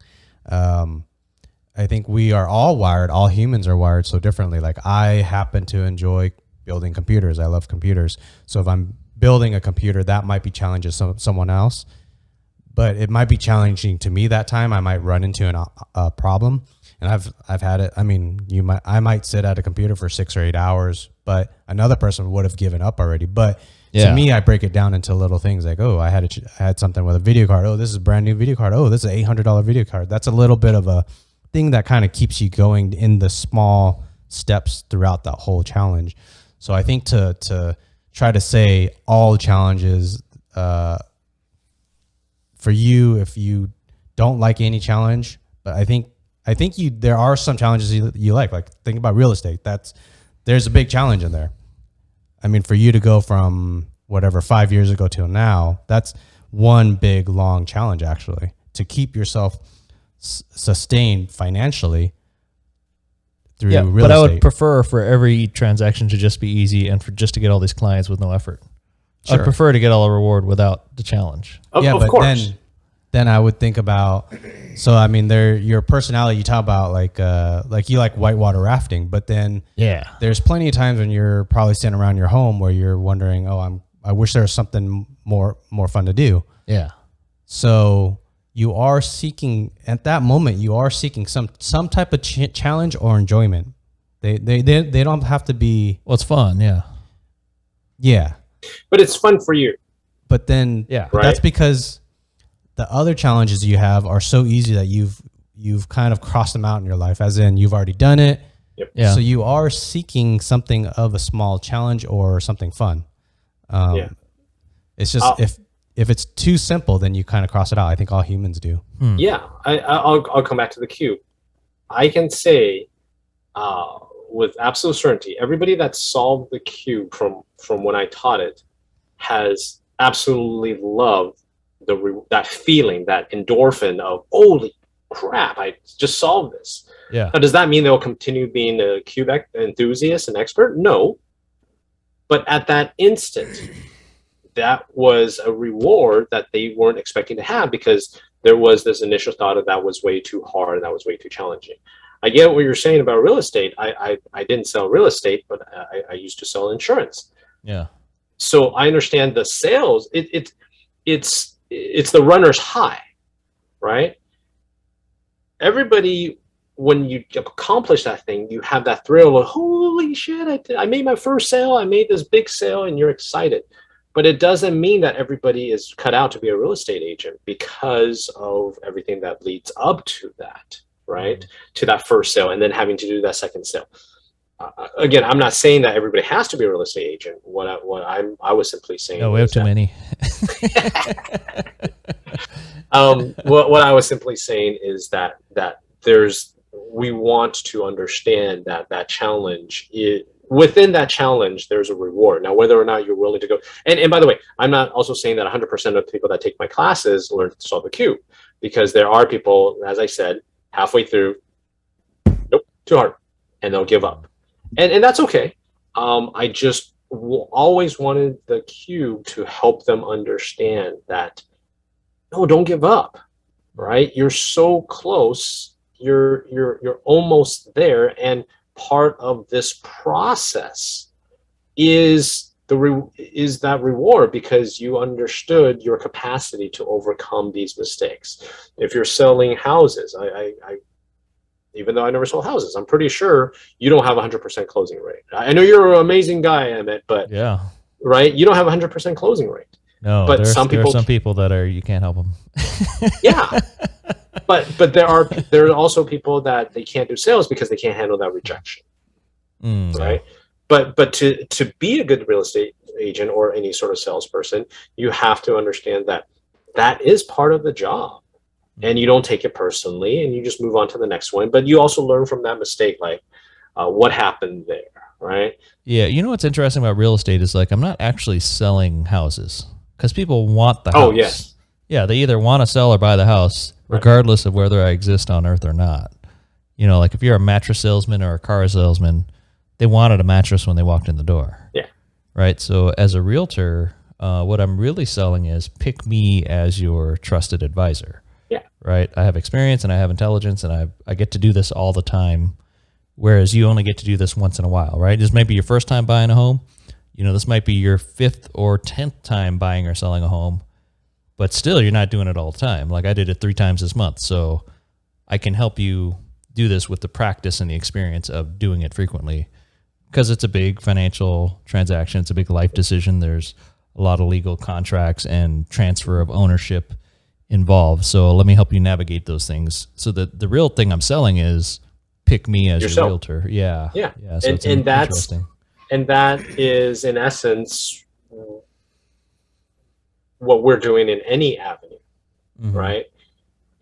I think we are all humans are wired so differently. Like I happen to enjoy building computers. I love computers. So if I'm building a computer, that might be challenging someone else, but it might be challenging to me that time. I might run into a problem, and I've had it. I mean, I might sit at a computer for 6 or 8 hours, but another person would have given up already. But to me, I break it down into little things like, oh, I had something with a video card. Oh, this is a brand new video card. Oh, this is an $800 video card. That's a little bit of a thing that kind of keeps you going in the small steps throughout that whole challenge. So I think to try to say all challenges for you, if you don't like any challenge, but I think there are some challenges you like think about real estate. There's a big challenge in there. I mean, for you to go from whatever 5 years ago till now, that's one big long challenge actually, to keep yourself sustained financially through real estate. But I would prefer for every transaction to just be easy and for just to get all these clients with no effort. Sure. I'd prefer to get all the reward without the challenge. Of course. Then I would think about, so I mean, your personality, you talk about like you like whitewater rafting, but then there's plenty of times when you're probably sitting around your home where you're wondering, I wish there was something more fun to do. Yeah. So you are seeking at that moment, some type of challenge or enjoyment. They don't have to be. Well, it's fun. Yeah. Yeah. But it's fun for you. But then, right? That's because the other challenges you have are so easy that you've kind of crossed them out in your life, as in you've already done it. Yep. Yeah. So you are seeking something of a small challenge or something fun. It's just if it's too simple, then you kind of cross it out. I think all humans do. Yeah, I'll come back to the cube. I can say with absolute certainty, everybody that solved the cube from when I taught it has absolutely loved that feeling, that endorphin of holy crap, I just solved this. Yeah. Now, does that mean they'll continue being a cube enthusiast and expert? No. But at that instant, that was a reward that they weren't expecting to have, because there was this initial thought of that was way too hard, that was way too challenging. I get what you're saying about real estate. I didn't sell real estate, but I used to sell insurance. Yeah. So I understand the sales. It's the runner's high, right? Everybody, when you accomplish that thing, you have that thrill of, holy shit, I made my first sale, I made this big sale, and you're excited. But it doesn't mean that everybody is cut out to be a real estate agent because of everything that leads up to that, right? Mm-hmm. To that first sale, and then having to do that second sale. Again, I'm not saying that everybody has to be a real estate agent. I was simply saying. No, we have too many. What I was simply saying is that we want to understand that challenge within that challenge, there's a reward. Now, whether or not you're willing to go, and by the way, I'm not also saying that 100% of people that take my classes learn to solve the cube, because there are people, as I said, halfway through, nope, too hard, and they'll give up. And that's okay. I just always wanted the cube to help them understand that, no, don't give up, right? You're so close. You're almost there. And part of this process is that reward, because you understood your capacity to overcome these mistakes. If you're selling houses, I even though I never sold houses, I'm pretty sure you don't have 100% closing rate. I know you're an amazing guy, Emmett, but yeah, right, you don't have 100% closing rate. No, But there are some people that are, you can't help them. yeah, but there are also people that they can't do sales because they can't handle that rejection, right? Yeah. But to be a good real estate agent or any sort of salesperson, you have to understand that that is part of the job, and you don't take it personally, and you just move on to the next one. But you also learn from that mistake, like what happened there, right? Yeah, you know what's interesting about real estate is like I'm not actually selling houses because people want the house. Oh, yes. Yeah, they either want to sell or buy the house, regardless of whether I exist on Earth or not. You know, like if you're a mattress salesman or a car salesman, they wanted a mattress when they walked in the door. Yeah. Right. So as a realtor, what I'm really selling is pick me as your trusted advisor. Yeah. Right. I have experience and I have intelligence and I get to do this all the time. Whereas you only get to do this once in a while, right? This might be your first time buying a home. You know, this might be your 5th or 10th time buying or selling a home, but still you're not doing it all the time. Like I did it 3 times this month. So I can help you do this with the practice and the experience of doing it frequently because it's a big financial transaction. It's a big life decision. There's a lot of legal contracts and transfer of ownership involved. So let me help you navigate those things. So the real thing I'm selling is pick me as Yourself. your realtor. Yeah. Yeah. So it's interesting. And that is in essence what we're doing in any avenue, right?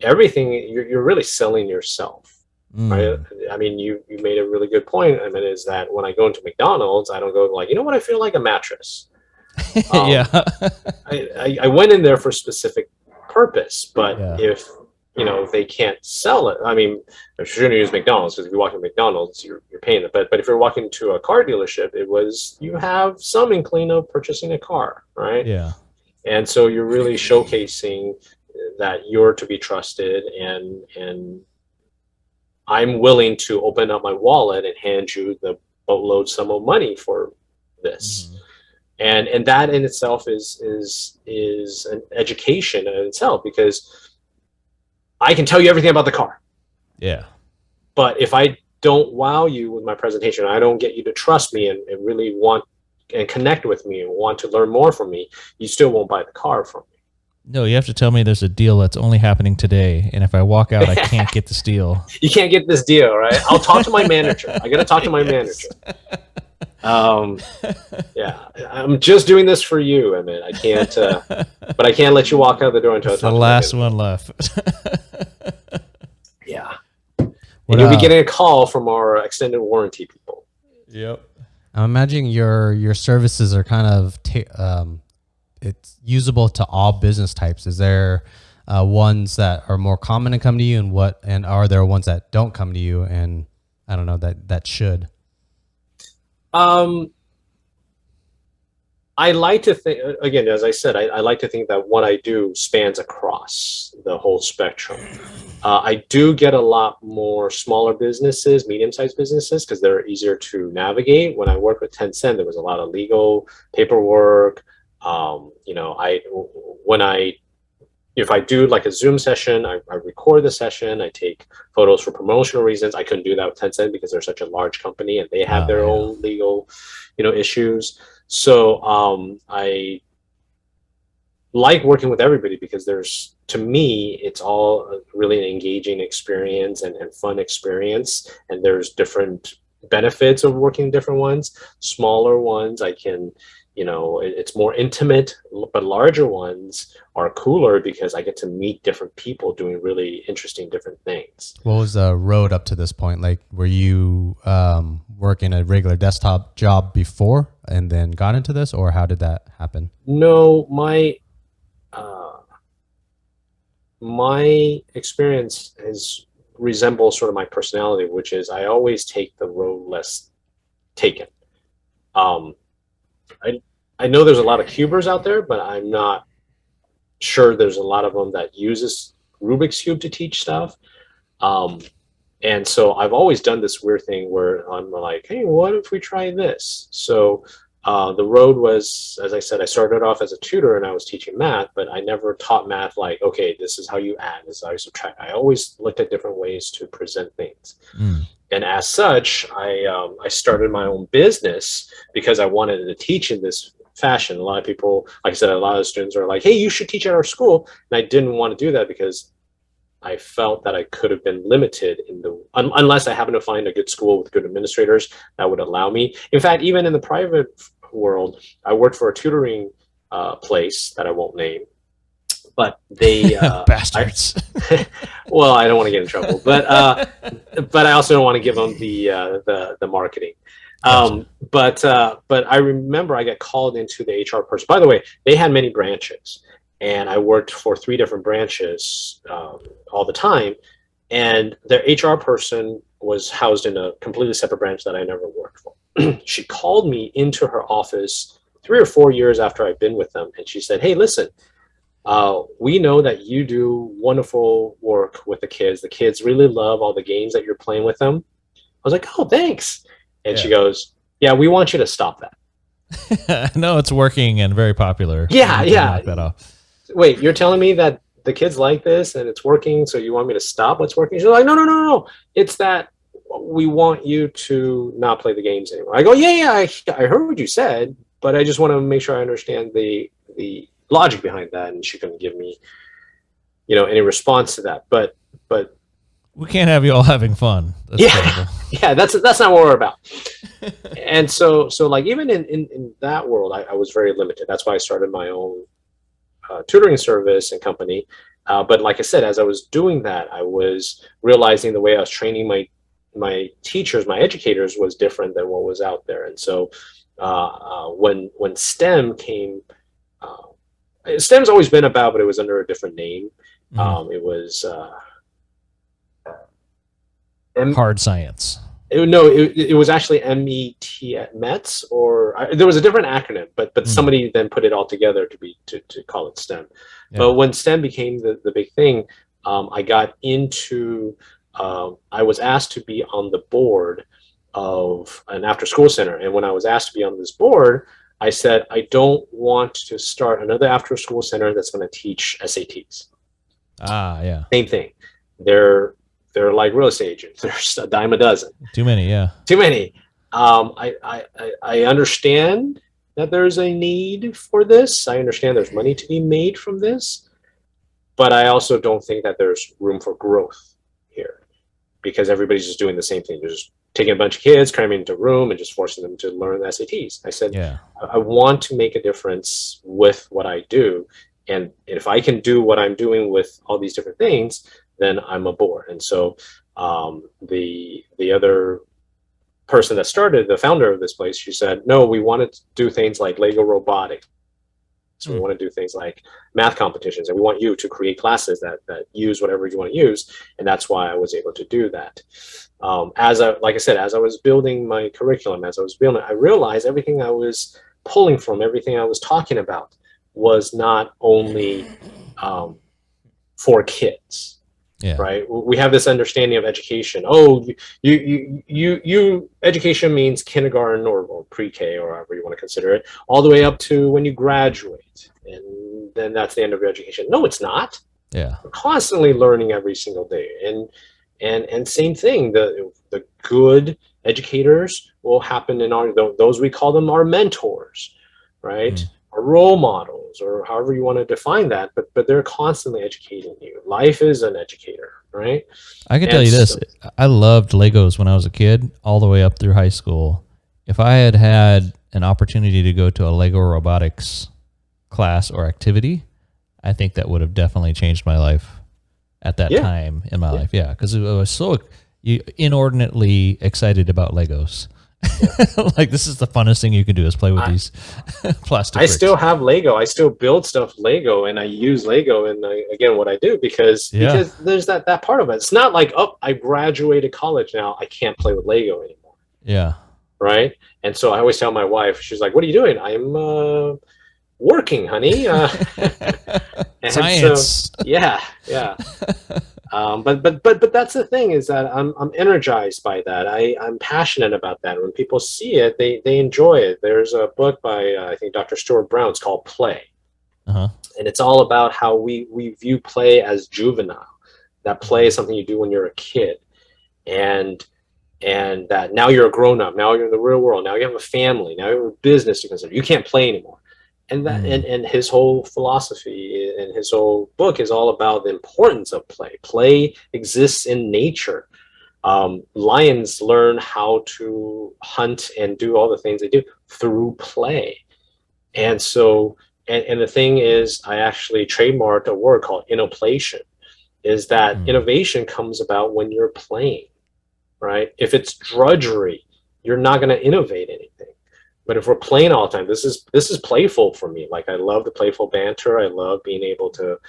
Everything you're really selling yourself, right? I mean, you made a really good point. I mean, is that when I go into McDonald's, I don't go like, you know what, I feel like a mattress. Yeah. I went in there for a specific purpose, but if you know, they can't sell it. I mean, I'm sure you use McDonald's because if you walk in McDonald's, you're paying it. But if you're walking to a car dealership, it was you have some inkling of purchasing a car, right? Yeah. And so you're really showcasing that you're to be trusted, and I'm willing to open up my wallet and hand you the boatload sum of money for this. And that in itself is an education in itself, because I can tell you everything about the car. Yeah. But if I don't wow you with my presentation, I don't get you to trust me and really want and connect with me and want to learn more from me, you still won't buy the car from me. No, you have to tell me there's a deal that's only happening today. And if I walk out, I can't get this deal. You can't get this deal, right? I'll talk to my manager. I got to talk to my manager. Yeah, I'm just doing this for you. I mean, I can't, but I can't let you walk out the door until I talk the to last my one left. Yeah. And you'll be getting a call from our extended warranty people. Yep. I'm imagining your services are kind of it's usable to all business types. Is there ones that are more common to come to you, and are there ones that don't come to you and I don't know that should? I like to think, again, as I said, I like to think that what I do spans across the whole spectrum. I do get a lot more smaller businesses, medium-sized businesses, because they're easier to navigate. When I worked with Tencent, there was a lot of legal paperwork. You know, if I do like a Zoom session, I record the session, I take photos for promotional reasons. I couldn't do that with Tencent because they're such a large company and they have their own legal, you know, issues. So I like working with everybody because to me, it's all really an engaging experience and fun experience. And there's different benefits of working different ones. Smaller ones, I can, you know, it's more intimate, but larger ones are cooler because I get to meet different people doing really interesting different things. What was the road up to this point? Like, were you working a regular desktop job before and then got into this, or how did that happen? No, my experience resembles sort of my personality, which is I always take the road less taken. I know there's a lot of cubers out there, but I'm not sure there's a lot of them that uses Rubiks Cube to teach stuff. And so I've always done this weird thing where I'm like, hey, what if we try this? So the road was, as I said, I started off as a tutor and I was teaching math, but I never taught math like, okay, this is how you add, this is how you subtract. I always looked at different ways to present things. And as such, I started my own business because I wanted to teach in this fashion. A lot of people, like I said, a lot of students are like, hey, you should teach at our school. And I didn't want to do that because I felt that I could have been limited in unless I happen to find a good school with good administrators that would allow me. In fact, even in the private world, I worked for a tutoring place that I won't name, but they bastards. Well, I don't want to get in trouble, but I also don't want to give them the marketing. Gotcha. But I remember I got called into the HR person. By the way, they had many branches, and I worked for 3 different branches all the time. And their HR person was housed in a completely separate branch that I never worked for. She called me into her office 3 or 4 years after I'd been with them, and she said, "Hey, listen, we know that you do wonderful work with the kids. The kids really love all the games that you're playing with them." I was like, "Oh, thanks." And she goes, "Yeah, we want you to stop that." No, it's working and very popular. Yeah, yeah. Knock that off. Wait, you're telling me that the kids like this and it's working, so you want me to stop what's working? She's like, no. It's that we want you to not play the games anymore. I go, yeah, I heard what you said, but I just want to make sure I understand the logic behind that. And she couldn't give me, any response to that. But We can't have you all having fun. That's terrible. yeah, that's not what we're about. And so like even in that world, I was very limited. That's why I started my own tutoring service and company. But like I said, as I was doing that, I was realizing the way I was training my teachers, my educators, was different than what was out there. And so when STEM came, STEM's always been about, but it was under a different name. It was hard science. It was actually METS, or there was a different acronym, but somebody then put it all together to call it STEM. Yeah. But when STEM became the big thing, I got into I was asked to be on the board of an after-school center, and when I was asked to be on this board, I said I don't want to start another after-school center that's going to teach SATs. Yeah. Same thing. They're like real estate agents. There's a dime a dozen. Too many, yeah. Too many. I understand that there's a need for this. I understand there's money to be made from this, but I also don't think that there's room for growth here because everybody's just doing the same thing. They're just taking a bunch of kids, cramming into a room, and just forcing them to learn the SATs. I said, I want to make a difference with what I do, and if I can do what I'm doing with all these different things, then I'm aboard. And so the other person that started, the founder of this place, she said, no, we want to do things like Lego robotics. So we want to do things like math competitions, and we want you to create classes that use whatever you want to use. And that's why I was able to do that. Like I said, as I was building my curriculum, I realized everything I was pulling from, everything I was talking about was not only for kids. Yeah. Right. We have this understanding of education. Oh, you education means kindergarten or pre-K or however you want to consider it, all the way up to when you graduate, and then that's the end of your education. No, it's not. Yeah. We're constantly learning every single day, and same thing. The good educators will happen in those we call them our mentors, right? Or role models, or however you want to define that, but they're constantly educating you. Life is an educator, right? I can tell you this. I loved Legos when I was a kid, all the way up through high school. If I had had an opportunity to go to a Lego robotics class or activity, I think that would have definitely changed my life at that time in my life. Yeah, because I was so inordinately excited about Legos. Like, this is the funnest thing you can do is play with these plastic bricks. Still have Lego. I still build stuff Lego, and I use Lego in again what I do because there's that part of it. It's not like, oh, I graduated college now, I can't play with Lego anymore. Yeah. Right. And so I always tell my wife, she's like, "What are you doing?" I'm working, honey. Science. So, yeah. But that's the thing, is that I'm energized by that. I'm passionate about that. When people see it, they enjoy it. There's a book by I think Dr. Stuart Brown. It's called Play, and it's all about how we view play as juvenile. That play is something you do when you're a kid, and that now you're a grown up. Now you're in the real world. Now you have a family. Now you have a business to consider. You can't play anymore. And and his whole philosophy and his whole book is all about the importance of play. Play exists in nature. Lions learn how to hunt and do all the things they do through play. And so, and the thing is, I actually trademarked a word called innoplation, is that innovation comes about when you're playing, right? If it's drudgery, you're not going to innovate anything. But if we're playing all the time, this is playful for me. Like, I love the playful banter. I love being able to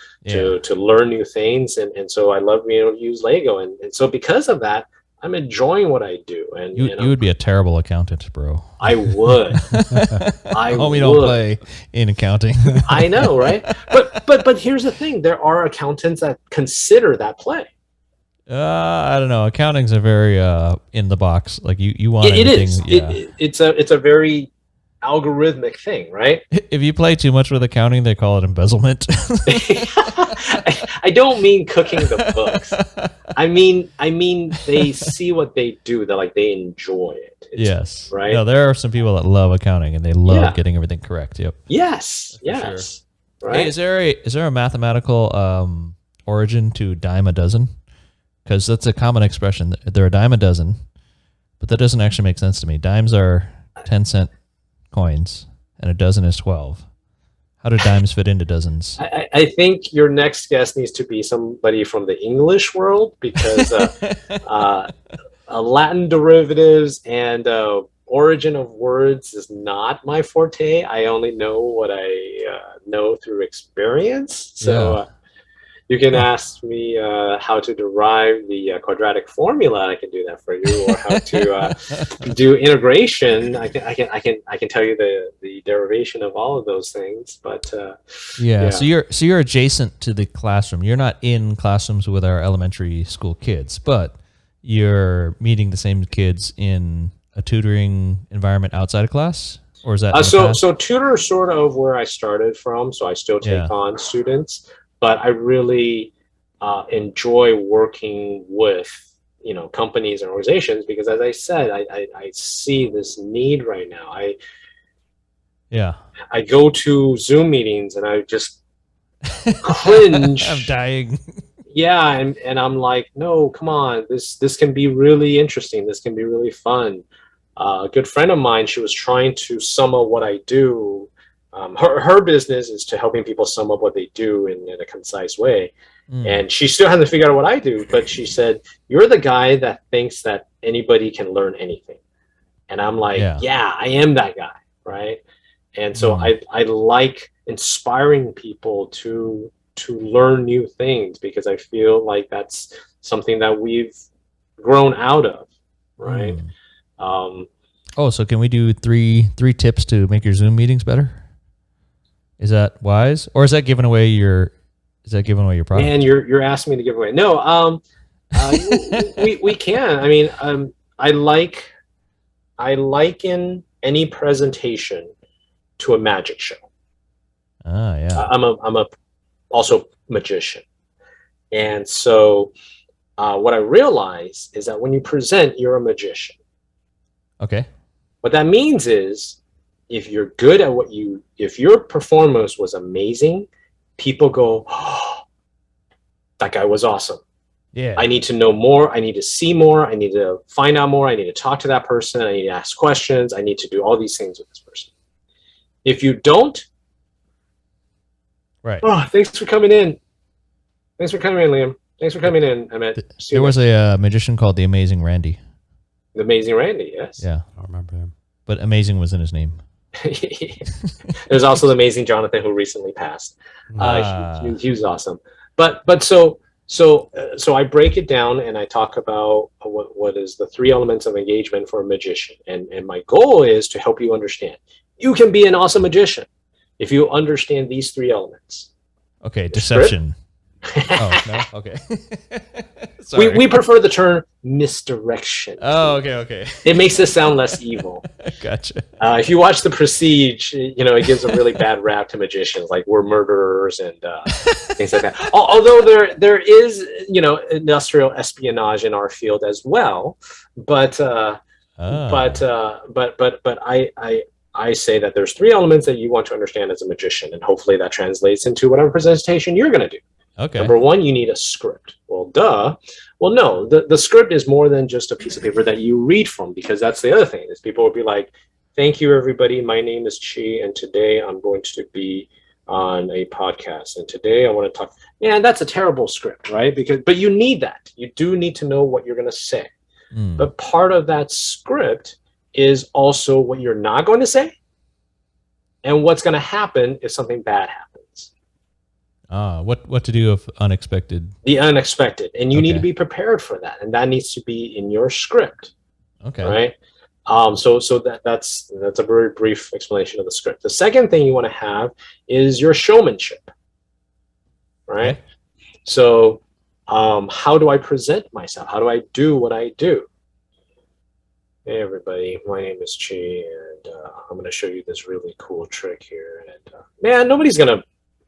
learn new things, and so I love being able to use Lego. And so because of that, I'm enjoying what I do. And you would be a terrible accountant, bro. I would. I Homie would. don't play in accounting. I know, right? But here's the thing: there are accountants that consider that play. I don't know. Accounting's a very in the box. Like you want It everything. is. Yeah. It's a very algorithmic thing, right? If you play too much with accounting, they call it embezzlement. I don't mean cooking the books. I mean they see what they do. They enjoy it. Yes. Right. No, there are some people that love accounting and they love getting everything correct. Yep. Yes. For Yes. sure. Right. Hey, is there a mathematical origin to dime a dozen? Because that's a common expression. They're a dime a dozen, but that doesn't actually make sense to me. Dimes are 10-cent coins, and a dozen is 12. How do dimes fit into dozens? I think your next guest needs to be somebody from the English world, because Latin derivatives and origin of words is not my forte. I only know what I know through experience. So you can ask me how to derive the quadratic formula. I can do that for you, or how to do integration. I can tell you the derivation of all of those things. But so you're adjacent to the classroom. You're not in classrooms with our elementary school kids, but you're meeting the same kids in a tutoring environment outside of class, or is that so tutor is sort of where I started from. So I still take on students. But I really enjoy working with companies and organizations, because, as I said, I see this need right now. I go to Zoom meetings and I just cringe. I'm dying. Yeah, and I'm like, no, come on, this can be really interesting. This can be really fun. A good friend of mine, she was trying to sum up what I do. Her business is to helping people sum up what they do in a concise way. And she still hasn't figured out what I do, but she said, you're the guy that thinks that anybody can learn anything. And I'm like, yeah, I am that guy, right? And so I like inspiring people to learn new things, because I feel like that's something that we've grown out of, right? So can we do three tips to make your Zoom meetings better? Is that wise, or is that giving away your product? Man, you're asking me to give away. No, we can. I mean, I liken any presentation to a magic show. I'm a also magician, and so what I realize is that when you present, you're a magician. Okay. What that means is, if you're good at if your performance was amazing, people go, oh, that guy was awesome. Yeah. I need to know more. I need to see more. I need to find out more. I need to talk to that person. I need to ask questions. I need to do all these things with this person. If you don't, right. Oh, thanks for coming in. Thanks for coming in, Liam. Thanks for coming in, Emmett. There was a magician called the Amazing Randy. The Amazing Randy, yes. Yeah. I remember him. But amazing was in his name. There's also the Amazing Jonathan, who recently passed. He was awesome. But so I break it down and I talk about what is the 3 elements of engagement for a magician. And my goal is to help you understand. You can be an awesome magician if you understand these 3 elements. Okay, deception. Oh, no? Okay. we prefer the term misdirection. Oh, okay. It makes it sound less evil. Gotcha. If you watch The Prestige, it gives a really bad rap to magicians, like we're murderers and things like that. Although there is, industrial espionage in our field as well, but I I say that there's 3 elements that you want to understand as a magician, and hopefully that translates into whatever presentation you're going to do. Okay. Number 1, you need a script. Well, duh. Well, no, the script is more than just a piece of paper that you read from, because that's the other thing is people will be like, thank you, everybody. My name is Chi, and today I'm going to be on a podcast. And today I want to talk. Yeah, that's a terrible script, right? But you need that. You do need to know what you're going to say. But part of that script is also what you're not going to say and what's going to happen if something bad happens. What to do if unexpected? The unexpected. And you need to be prepared for that. And that needs to be in your script. Okay. Right? So that's a very brief explanation of the script. The second thing you want to have is your showmanship. Right? Okay. So how do I present myself? How do I do what I do? Hey everybody, my name is Chi, and I'm going to show you this really cool trick here. And man, nobody's going to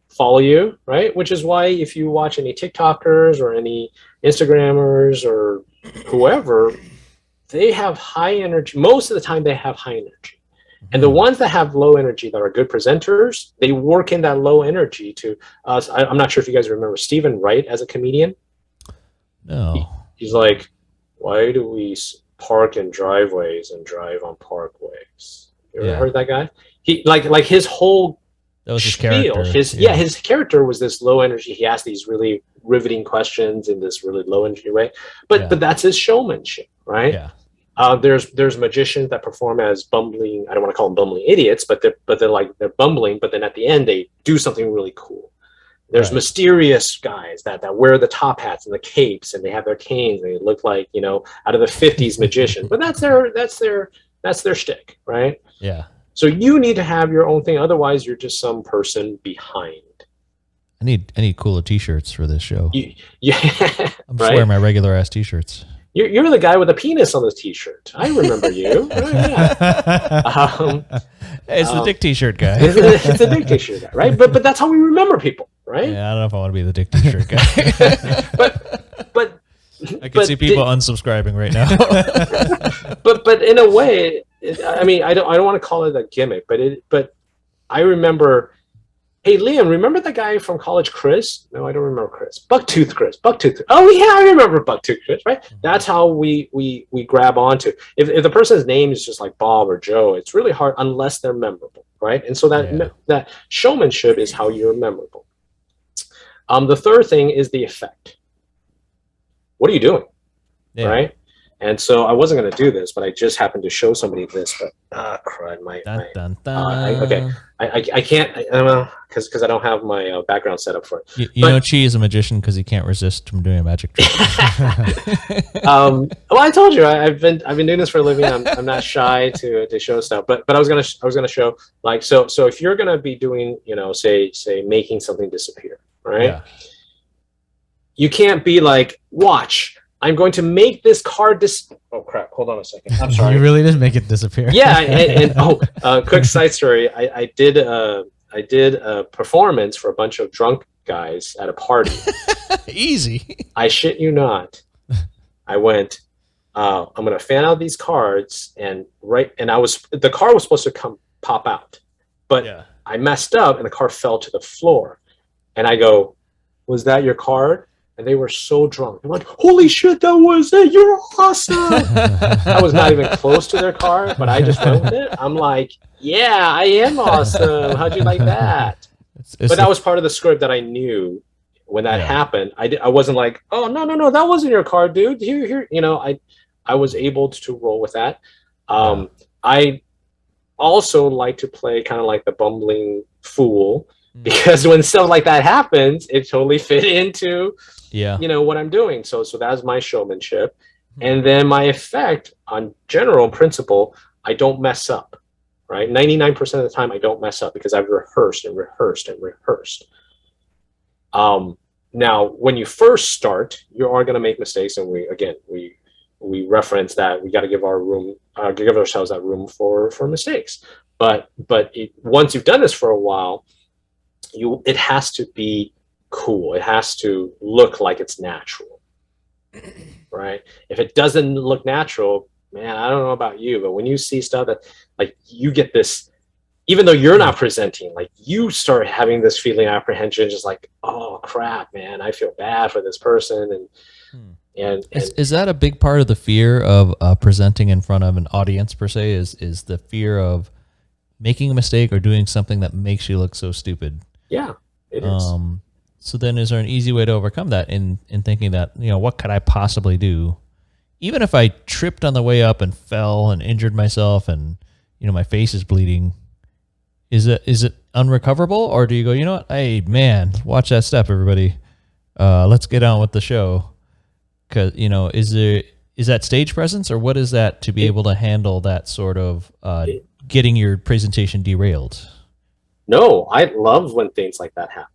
follow you, right? Which is why if you watch any TikTokers or any Instagrammers or whoever, they have high energy. Most of the time they have high energy. And the ones that have low energy that are good presenters, they work in that low energy to I'm not sure if you guys remember Stephen Wright as a comedian. No. He's like, why do we park in driveways and drive on parkways? You ever heard that guy? He like his whole that was his spiel, character. His character was this low energy. He asked these really riveting questions in this really low energy way. But that's his showmanship, right? Yeah. There's magicians that perform as bumbling. I don't want to call them bumbling idiots, but they're bumbling. But then at the end they do something really cool. There's mysterious guys that wear the top hats and the capes, and they have their canes. And they look like out of the '50s magician. But that's their shtick, right? Yeah. So you need to have your own thing. Otherwise, you're just some person behind. I need cooler T-shirts for this show. Yeah, I'm just wearing my regular ass T-shirts. You're the guy with a penis on the T-shirt. I remember you. Right, It's the dick T-shirt guy. It's the dick T-shirt guy, right? But that's how we remember people, right? Yeah, I don't know if I want to be the dick T-shirt guy. but I can see people unsubscribing right now. but in a way, I mean, I don't want to call it a gimmick, but I remember. Hey, Liam, remember the guy from college, Chris? No, I don't remember Chris. Bucktooth Chris. Bucktooth. Oh, yeah, I remember Bucktooth Chris, right? That's how we grab onto. If the person's name is just like Bob or Joe, it's really hard unless they're memorable, right? And so that showmanship is how you're memorable. The third thing is the effect. What are you doing, right? And so I wasn't going to do this, but I just happened to show somebody this. But crud, I can't. I don't know because I don't have my background set up for it. You know, Chi is a magician because he can't resist from doing a magic trick. Well, I told you I've been doing this for a living. I'm not shy to show stuff. But I was gonna show like so if you're gonna be doing say making something disappear, right? Yeah. You can't be like, watch. I'm going to make this card oh crap! Hold on a second. I'm sorry. You really did make it disappear. Yeah, and quick side story. I did a performance for a bunch of drunk guys at a party. Easy. I shit you not. I went. I'm going to fan out these cards, and the card was supposed to pop out, but I messed up, and the card fell to the floor. And I go, "Was that your card?" And they were so drunk. I'm like, holy shit, that was it. You're awesome. I was not even close to their car, but I just went with it. I'm like, yeah, I am awesome. How'd you like that? But that was part of the script that I knew when that happened. I wasn't like, oh, no, that wasn't your car, dude. Here. I was able to roll with that. I also like to play kind of like the bumbling fool, because when stuff like that happens, it totally fit into what I'm doing. So that's my showmanship. And then my effect on general principle, I don't mess up, right? 99% of the time I don't mess up because I've rehearsed and rehearsed and rehearsed. Now when you first start, you are going to make mistakes, and we reference that we got to give ourselves that room for mistakes. But once you've done this for a while, it has to be cool. It has to look like it's natural, right? If it doesn't look natural, man, I don't know about you, but when you see stuff that like you get this even though you're not presenting, like you start having this feeling of apprehension, just like, oh crap, man, I feel bad for this person. And is that a big part of the fear of presenting in front of an audience per se? Is the fear of making a mistake or doing something that makes you look so stupid? Yeah, it is. So then is there an easy way to overcome that in thinking that, you know, what could I possibly do? Even if I tripped on the way up and fell and injured myself and, you know, my face is bleeding, is it unrecoverable? Or do you go, you know what? Hey, man, watch that step, everybody. Let's get on with the show. 'Cause, you know, is that stage presence, or what is that to be able to handle that sort of getting your presentation derailed? No, I love when things like that happen.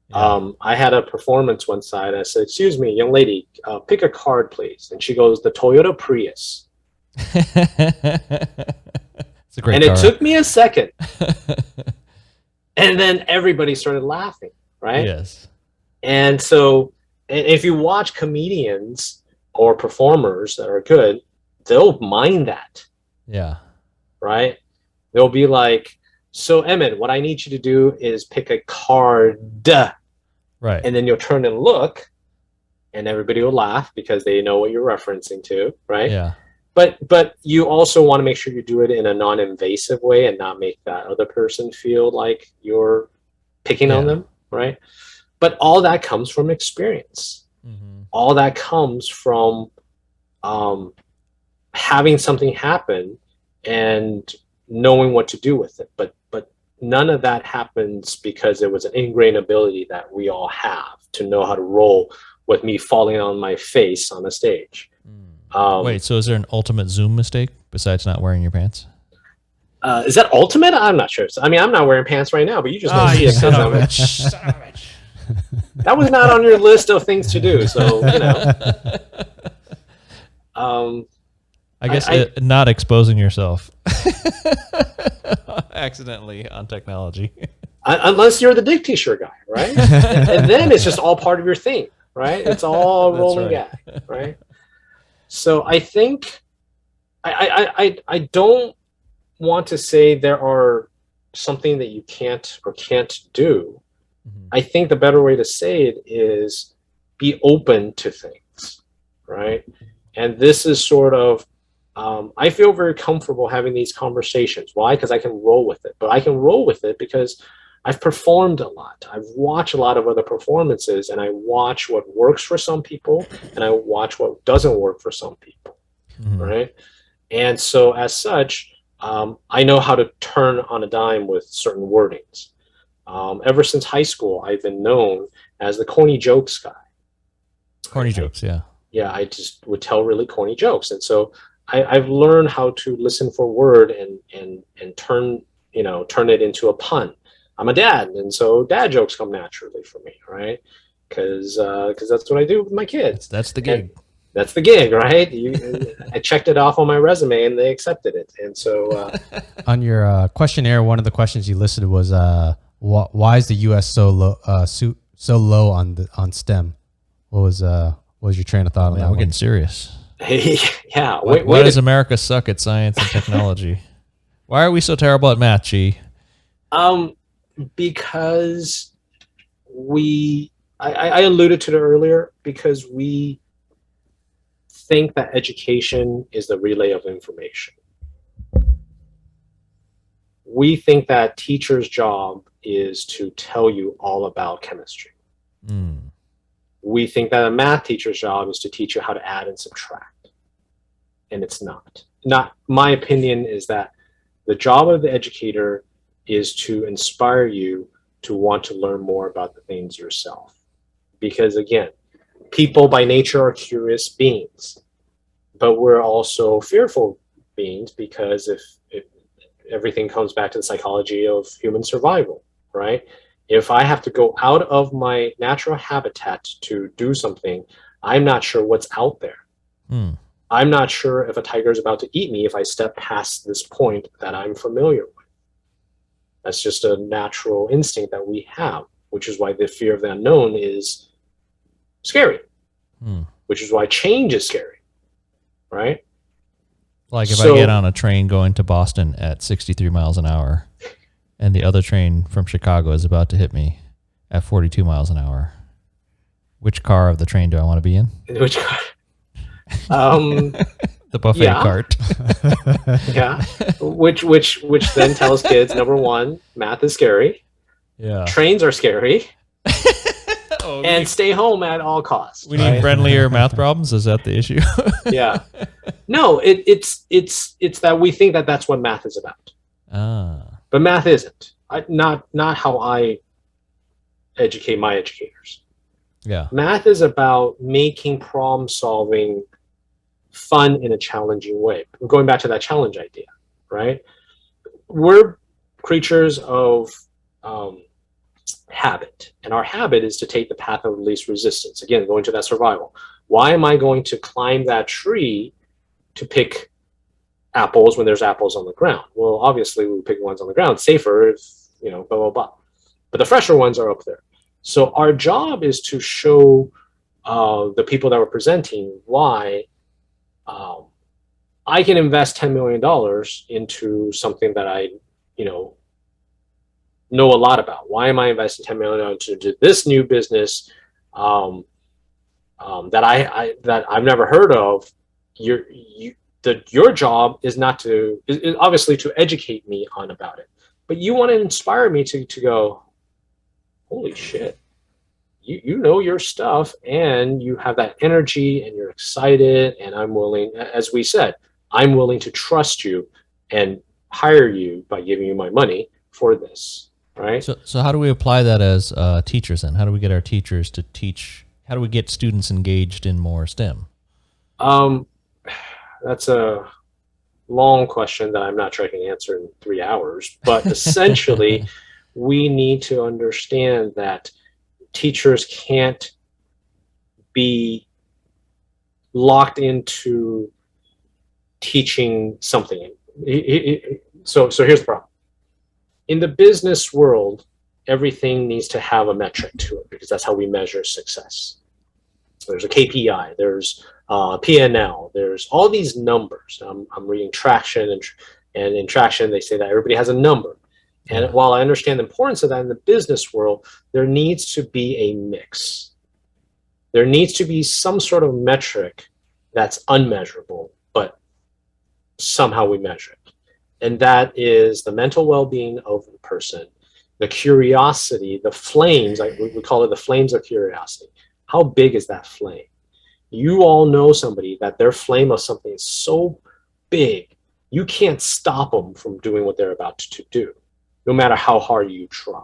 Yeah. I had a performance one side. I said, excuse me, young lady, pick a card, please. And she goes, the Toyota Prius. It's a great And car. it took me a second. And then everybody started laughing, right? Yes. And so, and if you watch comedians or performers that are good, they'll mind that, Yeah. right? They'll be like, so Emmett, what I need you to do is pick a card. Right. And then you'll turn and look, and everybody will laugh because they know what you're referencing to, right? Yeah. But you also want to make sure you do it in a non-invasive way and not make that other person feel like you're picking on them, right? But all that comes from experience. Mm-hmm. All that comes from having something happen and knowing what to do with it. But none of that happens because it was an ingrained ability that we all have to know how to roll with me falling on my face on a stage. Wait, so is there an ultimate Zoom mistake besides not wearing your pants? Is that ultimate? I'm not sure. I mean, I'm not wearing pants right now, but you just don't see it. Son of a bitch. That was not on your list of things to do. So, you know. I guess not exposing yourself accidentally on technology. Unless you're the dick t-shirt guy, right? And then it's just all part of your thing, right? It's all rolling gag, right? So I think I don't want to say there are something that you can't or can't do. Mm-hmm. I think the better way to say it is be open to things, right? And this is sort of I feel very comfortable having these conversations. Why? Because I can roll with it. But I can roll with it because I've performed a lot. I've watched a lot of other performances, and I watch what works for some people, and I watch what doesn't work for some people, right? And so as such, I know how to turn on a dime with certain wordings. Ever since high school, I've been known as the corny jokes guy. Corny jokes, yeah. Yeah, I just would tell really corny jokes. And so I've learned how to listen for word and turn it into a pun. I'm a dad, and so dad jokes come naturally for me, right? Because that's what I do with my kids. That's the gig. And that's the gig, right? I checked it off on my resume, and they accepted it. And so on your questionnaire, one of the questions you listed was why is the U.S. so low on STEM? What was your train of thought on that? We're one? getting serious. Yeah. Why does America suck at science and technology? Why are we so terrible at math, G? Because I alluded to it earlier, because we think that education is the relay of information. We think that teacher's job is to tell you all about chemistry. We think that a math teacher's job is to teach you how to add and subtract. And it's not. My opinion is that the job of the educator is to inspire you to want to learn more about the things yourself. Because again, people by nature are curious beings, but we're also fearful beings, because if everything comes back to the psychology of human survival, right? If I have to go out of my natural habitat to do something, I'm not sure what's out there. I'm not sure if a tiger is about to eat me if I step past this point that I'm familiar with. That's just a natural instinct that we have, which is why the fear of the unknown is scary, which is why change is scary, right? Like if I get on a train going to Boston at 63 miles an hour, and the other train from Chicago is about to hit me at 42 miles an hour. Which car of the train do I want to be in? Which The buffet yeah. cart. Yeah. Which then tells kids, number one, math is scary. Yeah. Trains are scary. Oh, and stay home at all costs. We need friendlier math problems. Is that the issue? Yeah. No, it's that we think that that's what math is about. But math isn't. Not how I educate my educators. Yeah. Math is about making problem solving fun in a challenging way. Going back to that challenge idea, right? We're creatures of habit, and our habit is to take the path of least resistance. Again, going to that survival. Why am I going to climb that tree to pick apples when there's apples on the ground? Well, obviously we pick ones on the ground, safer if, blah, blah, blah. But the fresher ones are up there. So our job is to show the people that we're presenting why I can invest $10 million into something that I, know a lot about. Why am I investing $10 million into this new business that I've never heard of? Your job is obviously to educate me on about it, but you want to inspire me to go, holy shit, you know your stuff, and you have that energy, and you're excited, and I'm willing, as we said, I'm willing to trust you and hire you by giving you my money for this, right? So how do we apply that as teachers then? How do we get our teachers to teach? How do we get students engaged in more STEM? That's a long question that I'm not trying to answer in 3 hours, but essentially we need to understand that teachers can't be locked into teaching something. So here's the problem. In the business world, everything needs to have a metric to it because that's how we measure success. There's a KPI, there's P&L, there's all these numbers. I'm reading Traction, and in Traction they say that everybody has a number. And while I understand the importance of that in the business world, there needs to be a mix. There needs to be some sort of metric that's unmeasurable, but somehow we measure it. And that is the mental well-being of the person, the curiosity, the flames, we call it the flames of curiosity. How big is that flame? You all know somebody that their flame of something is so big, you can't stop them from doing what they're about to do, no matter how hard you try.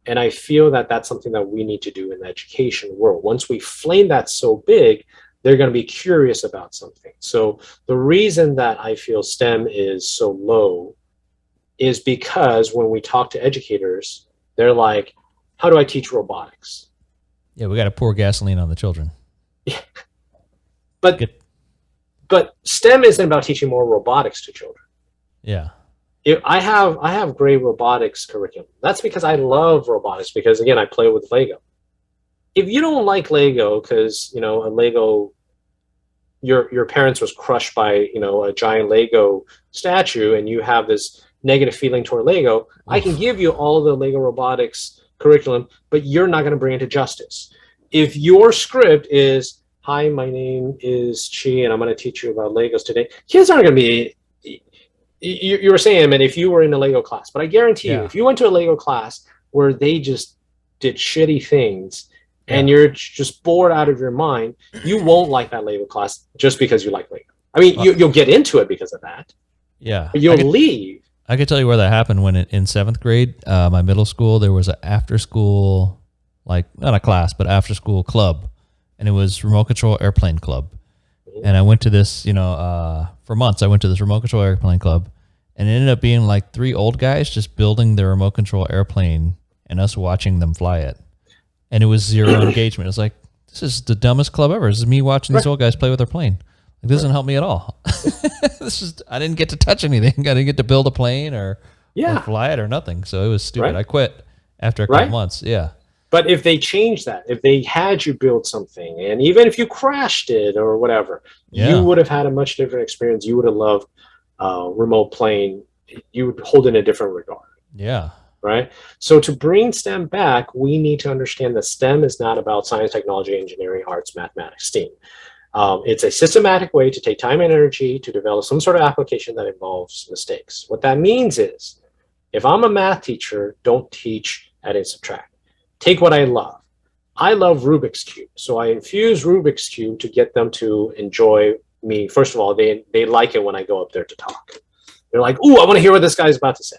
And I feel that that's something that we need to do in the education world. Once we flame that so big, they're going to be curious about something. So the reason that I feel STEM is so low is because when we talk to educators, they're like, how do I teach robotics? Yeah, we got to pour gasoline on the children. Yeah. But STEM isn't about teaching more robotics to children. Yeah. I have great robotics curriculum. That's because I love robotics, because again, I play with Lego. If you don't like Lego because a Lego, your parents was crushed by a giant Lego statue, and you have this negative feeling toward Lego, I can give you all the Lego robotics curriculum, but you're not going to bring it to justice. If your script is, hi, my name is Chi, and I'm going to teach you about Legos today, kids aren't going to be. You were saying, man, if you were in a Lego class, but I guarantee you, if you went to a Lego class where they just did shitty things and you're just bored out of your mind, you won't like that Lego class just because you like Lego. I mean, you'll get into it because of that. Yeah. But you'll leave. I could tell you where that happened when in 7th grade, my middle school, there was an after school, like not a class, but after school club. And it was remote control airplane club. And I went to this, for months, I went to this remote control airplane club, and it ended up being like 3 old guys just building their remote control airplane and us watching them fly it. And it was zero engagement. It was like, this is the dumbest club ever. This is me watching these old guys play with their plane. Like, this doesn't help me at all. I didn't get to touch anything. I didn't get to build a plane or fly it or nothing. So it was stupid. Right. I quit after a couple months. Yeah. But if they changed that, if they had you build something, and even if you crashed it or whatever, you would have had a much different experience. You would have loved remote playing. You would hold in a different regard. Yeah. right? So to bring STEM back, we need to understand that STEM is not about science, technology, engineering, arts, mathematics, STEAM. It's a systematic way to take time and energy to develop some sort of application that involves mistakes. What that means is, if I'm a math teacher, don't teach add and subtract. Take what I love. I love Rubiks Cube, so I infuse Rubiks Cube to get them to enjoy me. First of all, they like it when I go up there to talk. They're like, "Ooh, I want to hear what this guy's about to say."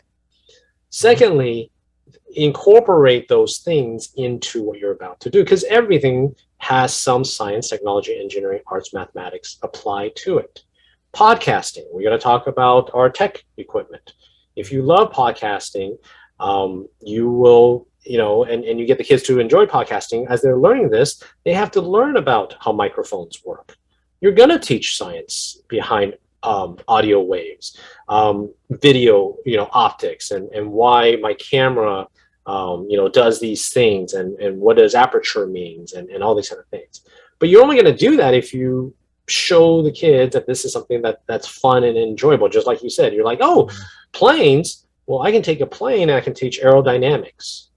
Secondly, incorporate those things into what you're about to do, because everything has some science, technology, engineering, arts, mathematics applied to it. Podcasting, we got to talk about our tech equipment. If you love podcasting, you will, and you get the kids to enjoy podcasting. As they're learning this, they have to learn about how microphones work. You're going to teach science behind audio waves, video, optics, and why my camera, does these things, and what does aperture means, and all these kind of things. But you're only going to do that if you show the kids that this is something that's fun and enjoyable. Just like you said, you're like, oh, planes. Well, I can take a plane and I can teach aerodynamics,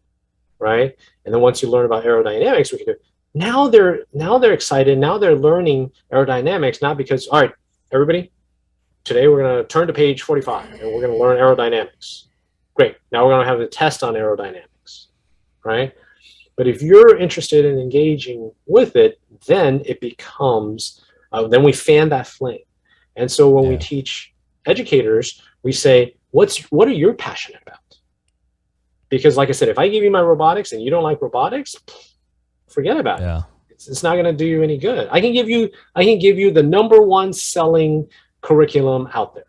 right? And then once you learn about aerodynamics, we can do. Now they're excited. Now they're learning aerodynamics, not because, all right, everybody, today we're going to turn to page 45 and we're going to learn aerodynamics. Great. Now we're going to have a test on aerodynamics, right? But if you're interested in engaging with it, then it becomes, then we fan that flame. And so when we teach educators, we say, what are you passionate about? Because like I said, if I give you my robotics and you don't like robotics, forget about it. It's not going to do you any good. I can give you the #1 selling curriculum out there.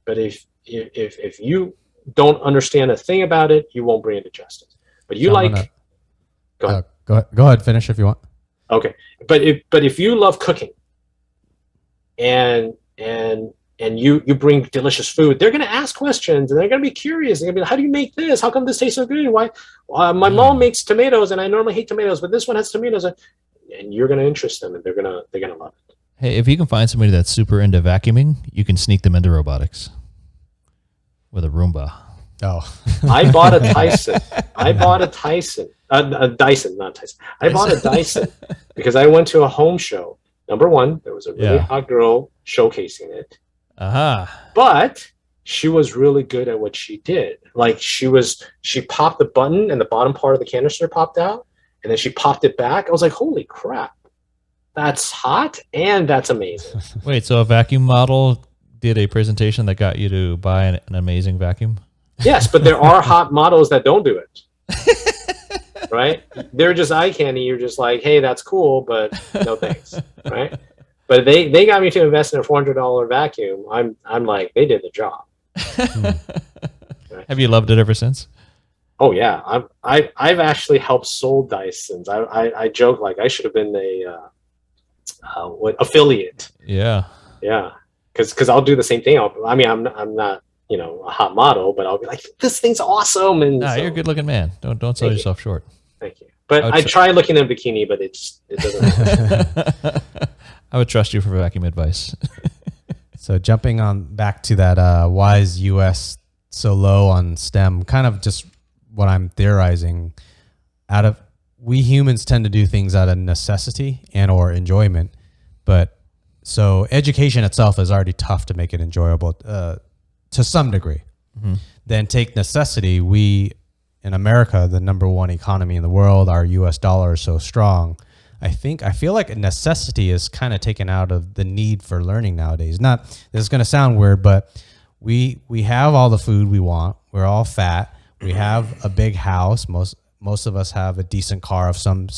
But if you don't understand a thing about it, you won't bring it to justice. But you go ahead. Go ahead, finish if you want. Okay. But if you love cooking and you bring delicious food, they're going to ask questions and they're going to be curious. They're going to be like, how do you make this? How come this tastes so good? Why? My mom makes tomatoes and I normally hate tomatoes, but this one has tomatoes. And you're going to interest them and they're going to love it. Hey, if you can find somebody that's super into vacuuming, you can sneak them into robotics with a Roomba. Oh, I bought a Dyson. A Dyson, not Tyson. I bought a Dyson because I went to a home show. #1, there was a really hot girl showcasing it. But she was really good at what she did. Like she popped the button and the bottom part of the canister popped out, and then she popped it back. I was like, holy crap. That's hot and that's amazing. Wait, so a vacuum model did a presentation that got you to buy an amazing vacuum? Yes, but there are hot models that don't do it. Right? They're just eye candy. You're just like, hey, that's cool, but no thanks. Right? But they got me to invest in a $400 vacuum. I'm like, they did the job. Right? Have you loved it ever since? Oh yeah, I've actually helped sold Dysons. I joke like I should have been a affiliate. Yeah. Because I'll do the same thing. I'm not a hot model, but I'll be like, this thing's awesome. And you're a good looking man. Don't sell yourself short. Thank you. But I try looking in a bikini, but it doesn't. I would trust you for vacuum advice. So jumping on back to that, why is U.S. so low on STEM? Kind of just what I'm theorizing. We humans tend to do things out of necessity and or enjoyment, but so education itself is already tough to make it enjoyable to some degree. Then take necessity. We in America, the #1 economy in the world, our U.S. dollar is so strong. I feel like a necessity is kind of taken out of the need for learning nowadays. This is going to sound weird, but we have all the food we want. We're all fat. We have a big house. Most of us have a decent car of some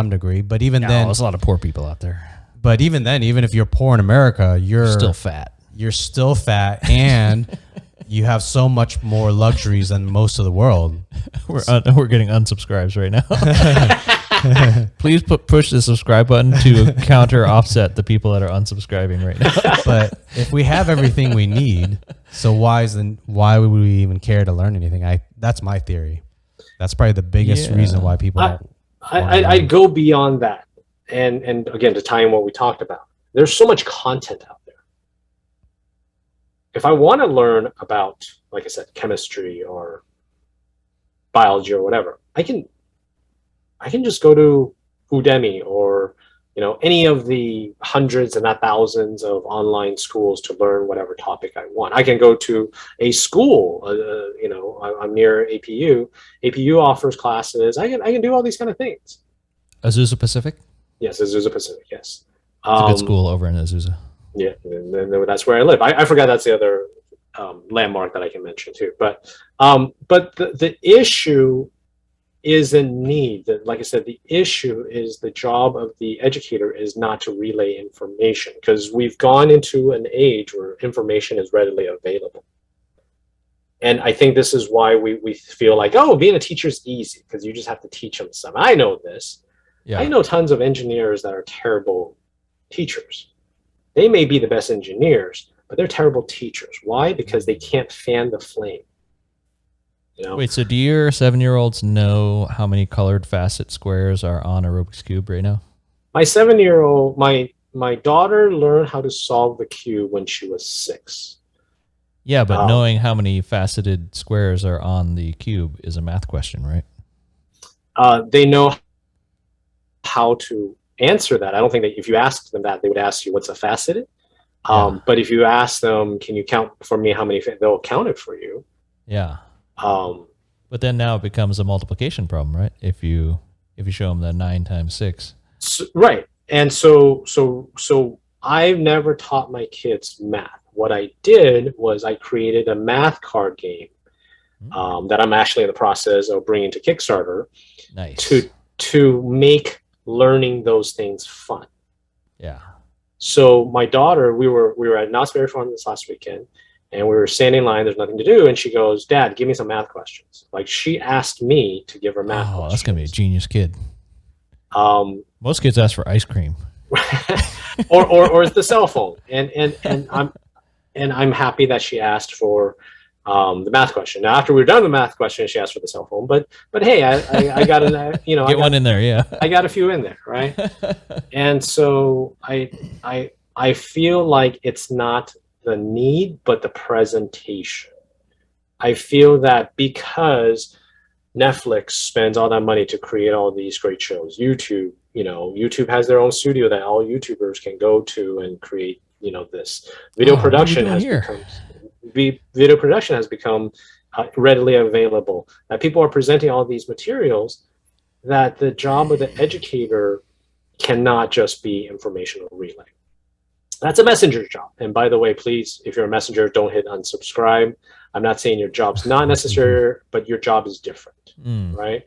degree. But even then, there's a lot of poor people out there. But even then, even if you're poor in America, you're still fat. You're still fat, and you have so much more luxuries than most of the world. We're getting unsubscribes right now. Please push the subscribe button to counter offset the people that are unsubscribing right now. But if we have everything we need, so why would we even care to learn anything? That's my theory. That's probably the biggest reason why people. I go beyond that, and again to tie in what we talked about. There's so much content out there. If I want to learn about, like I said, chemistry or biology or whatever, I can just go to Udemy or any of the hundreds and not thousands of online schools to learn whatever topic I want. I can go to a school. I'm near APU. APU offers classes. I can do all these kind of things. Azusa Pacific. Yes, Azusa Pacific. Yes, it's a good school over in Azusa. Yeah, and that's where I live. I forgot that's the other landmark that I can mention too. But the issue isn't need. Like I said, the issue is the job of the educator is not to relay information, because we've gone into an age where information is readily available. And I think this is why we feel like, oh, being a teacher is easy because you just have to teach them something. I know this. Yeah. I know tons of engineers that are terrible teachers. They may be the best engineers, but they're terrible teachers. Why? Because they can't fan the flame. Wait, so do your 7-year-olds know how many colored facet squares are on a Rubik's Cube right now? My 7-year-old, my daughter learned how to solve the cube when she was 6. Yeah, but knowing how many faceted squares are on the cube is a math question, right? They know how to answer that. I don't think that if you asked them that, they would ask you what's a faceted. But if you ask them, can you count for me how many, they'll count it for you. Yeah. But then now it becomes a multiplication problem, right? If you show them the 9 times 6. So, right. And so I've never taught my kids math. What I did was I created a math card game that I'm actually in the process of bringing to Kickstarter. Nice. To make learning those things fun. Yeah. So my daughter, we were at Knott's Berry Farm this last weekend, and we were standing in line. There's nothing to do, and she goes, "Dad, give me some math questions." Like, she asked me to give her math questions. Oh, that's gonna be a genius kid. Most kids ask for ice cream, or the cell phone, and I'm happy that she asked for the math question. Now, after we were done with the math question, she asked for the cell phone. But hey, I got an get one in there, yeah. I got a few in there, right? And so I feel like it's not the need, but the presentation. I feel that because Netflix spends all that money to create all these great shows, YouTube has their own studio that all YouTubers can go to and create, this video production has become readily available. That people are presenting all these materials, that the job of the educator cannot just be informational relay. That's a messenger's job. And by the way, please, if you're a messenger, don't hit unsubscribe. I'm not saying your job's not necessary, but your job is different, right?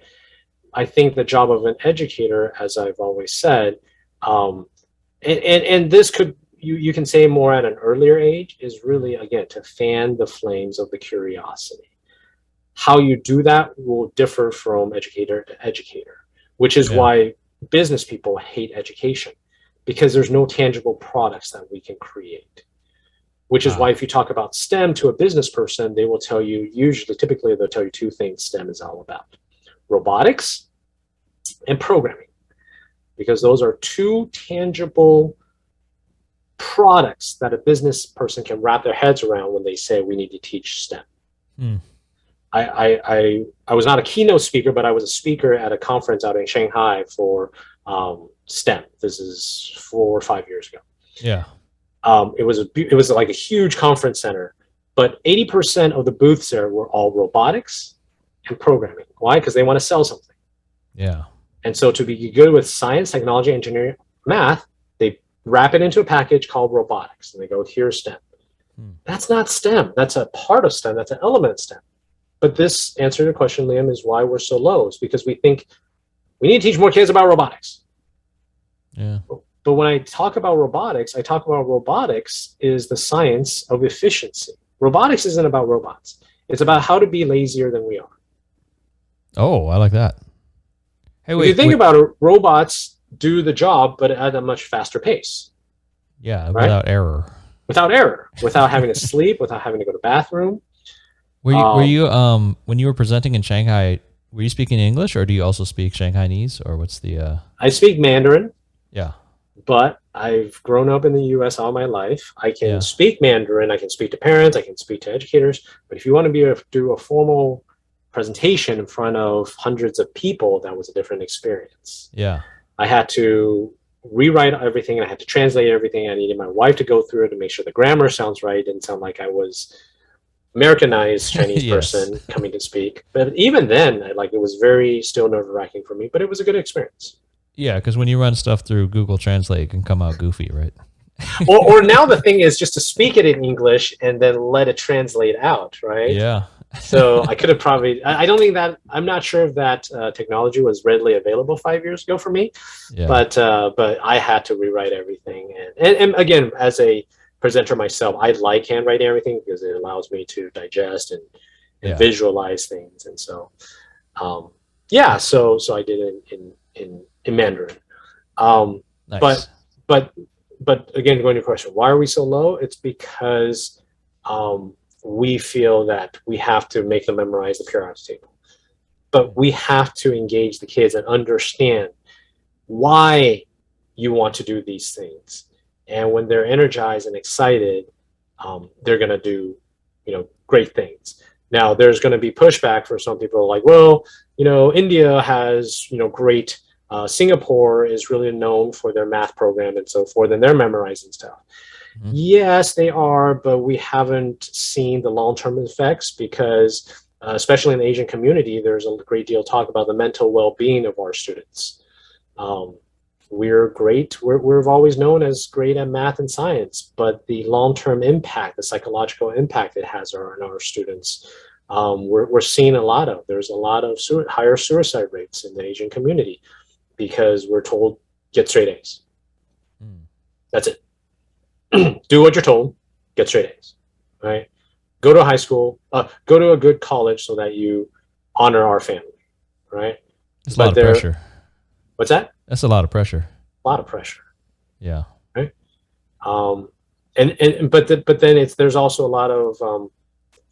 I think the job of an educator, as I've always said, and this could, you can say more at an earlier age, is really, again, to fan the flames of the curiosity. How you do that will differ from educator to educator, which is why business people hate education, because there's no tangible products that we can create. Which is why if you talk about STEM to a business person, they will tell you, typically they'll tell you 2 things STEM is all about: robotics and programming, because those are 2 tangible products that a business person can wrap their heads around when they say we need to teach STEM. I was not a keynote speaker, but I was a speaker at a conference out in Shanghai for STEM. This is 4 or 5 years ago. Yeah. It was like a huge conference center, but 80% of the booths there were all robotics and programming. Why? Because they want to sell something. Yeah. And so to be good with science, technology, engineering, math, they wrap it into a package called robotics, and they go, here's STEM. That's not STEM. That's a part of STEM. That's an element of STEM. But this answer to your question, Liam, is why we're so low. It's because we think we need to teach more kids about robotics. Yeah. But when I talk about robotics is the science of efficiency. Robotics isn't about robots. It's about how to be lazier than we are. Oh, I like that. Hey, wait. If you think about it, robots do the job, but at a much faster pace. Yeah, right? Without error. Without having to sleep, without having to go to the bathroom. Were you when you were presenting in Shanghai, were you speaking English, or do you also speak Shanghainese, or what's the? I speak Mandarin. Yeah. But I've grown up in the U.S. all my life. I can speak Mandarin. I can speak to parents. I can speak to educators. But if you want to do a formal presentation in front of hundreds of people, that was a different experience. Yeah. I had to rewrite everything, and I had to translate everything. I needed my wife to go through it to make sure the grammar sounds right, didn't sound like I was Americanized Chinese Yes. person coming to speak. But even then, it was very still nerve-wracking for me, but it was a good experience. Yeah, because when you run stuff through Google Translate, it can come out goofy, right? or now the thing is just to speak it in English and then let it translate out, right? Yeah. So I could have probably, I don't think that, I'm not sure if that technology was readily available 5 years ago for me, Yeah. but I had to rewrite everything. And again, as a presenter myself, I like handwriting everything because it allows me to digest and Yeah. visualize things. And so, yeah, so I did it in Mandarin. Nice. But again, going to your question, why are we so low? It's because we feel that we have to make them memorize the periodic table. But we have to engage the kids and understand why you want to do these things. And when they're energized and excited, they're going to do, great things. Now, there's going to be pushback for some people like, well, India has, great, Singapore is really known for their math program and so forth, and they're memorizing stuff. Mm-hmm. Yes, they are, but we haven't seen the long-term effects because, especially in the Asian community, there's a great deal of talk about the mental well-being of our students. We're great. We're always known as great at math and science, but the long-term impact, the psychological impact it has on our students, we're seeing a lot of. There's a lot of higher suicide rates in the Asian community because we're told, get straight A's. That's it. Do what you're told, get straight A's, right? Go to high school, go to a good college so that you honor our family, right? It's a lot of pressure. What's that? That's a lot of pressure. A lot of pressure. Yeah. Right. But then there's also a lot of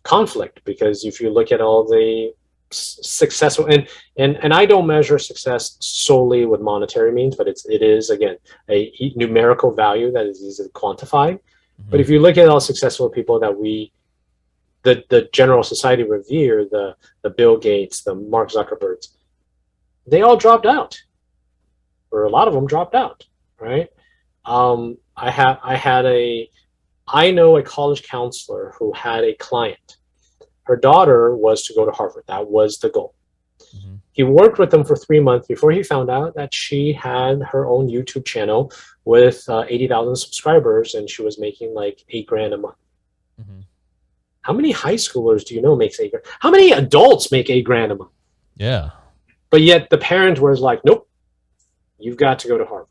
conflict because if you look at all the successful and I don't measure success solely with monetary means, but it is again a numerical value that is easy to quantify. Mm-hmm. But if you look at all successful people that the general society revere, the Bill Gates, the Mark Zuckerbergs, they all dropped out, or a lot of them dropped out, right? I know a college counselor who had a client. Her daughter was to go to Harvard. That was the goal. Mm-hmm. He worked with them for 3 months before he found out that she had her own YouTube channel with 80,000 subscribers, and she was making like $8,000 a month. Mm-hmm. How many high schoolers do you know makes $8,000? How many adults make $8,000 a month? Yeah. But yet the parent was like, nope, you've got to go to Harvard.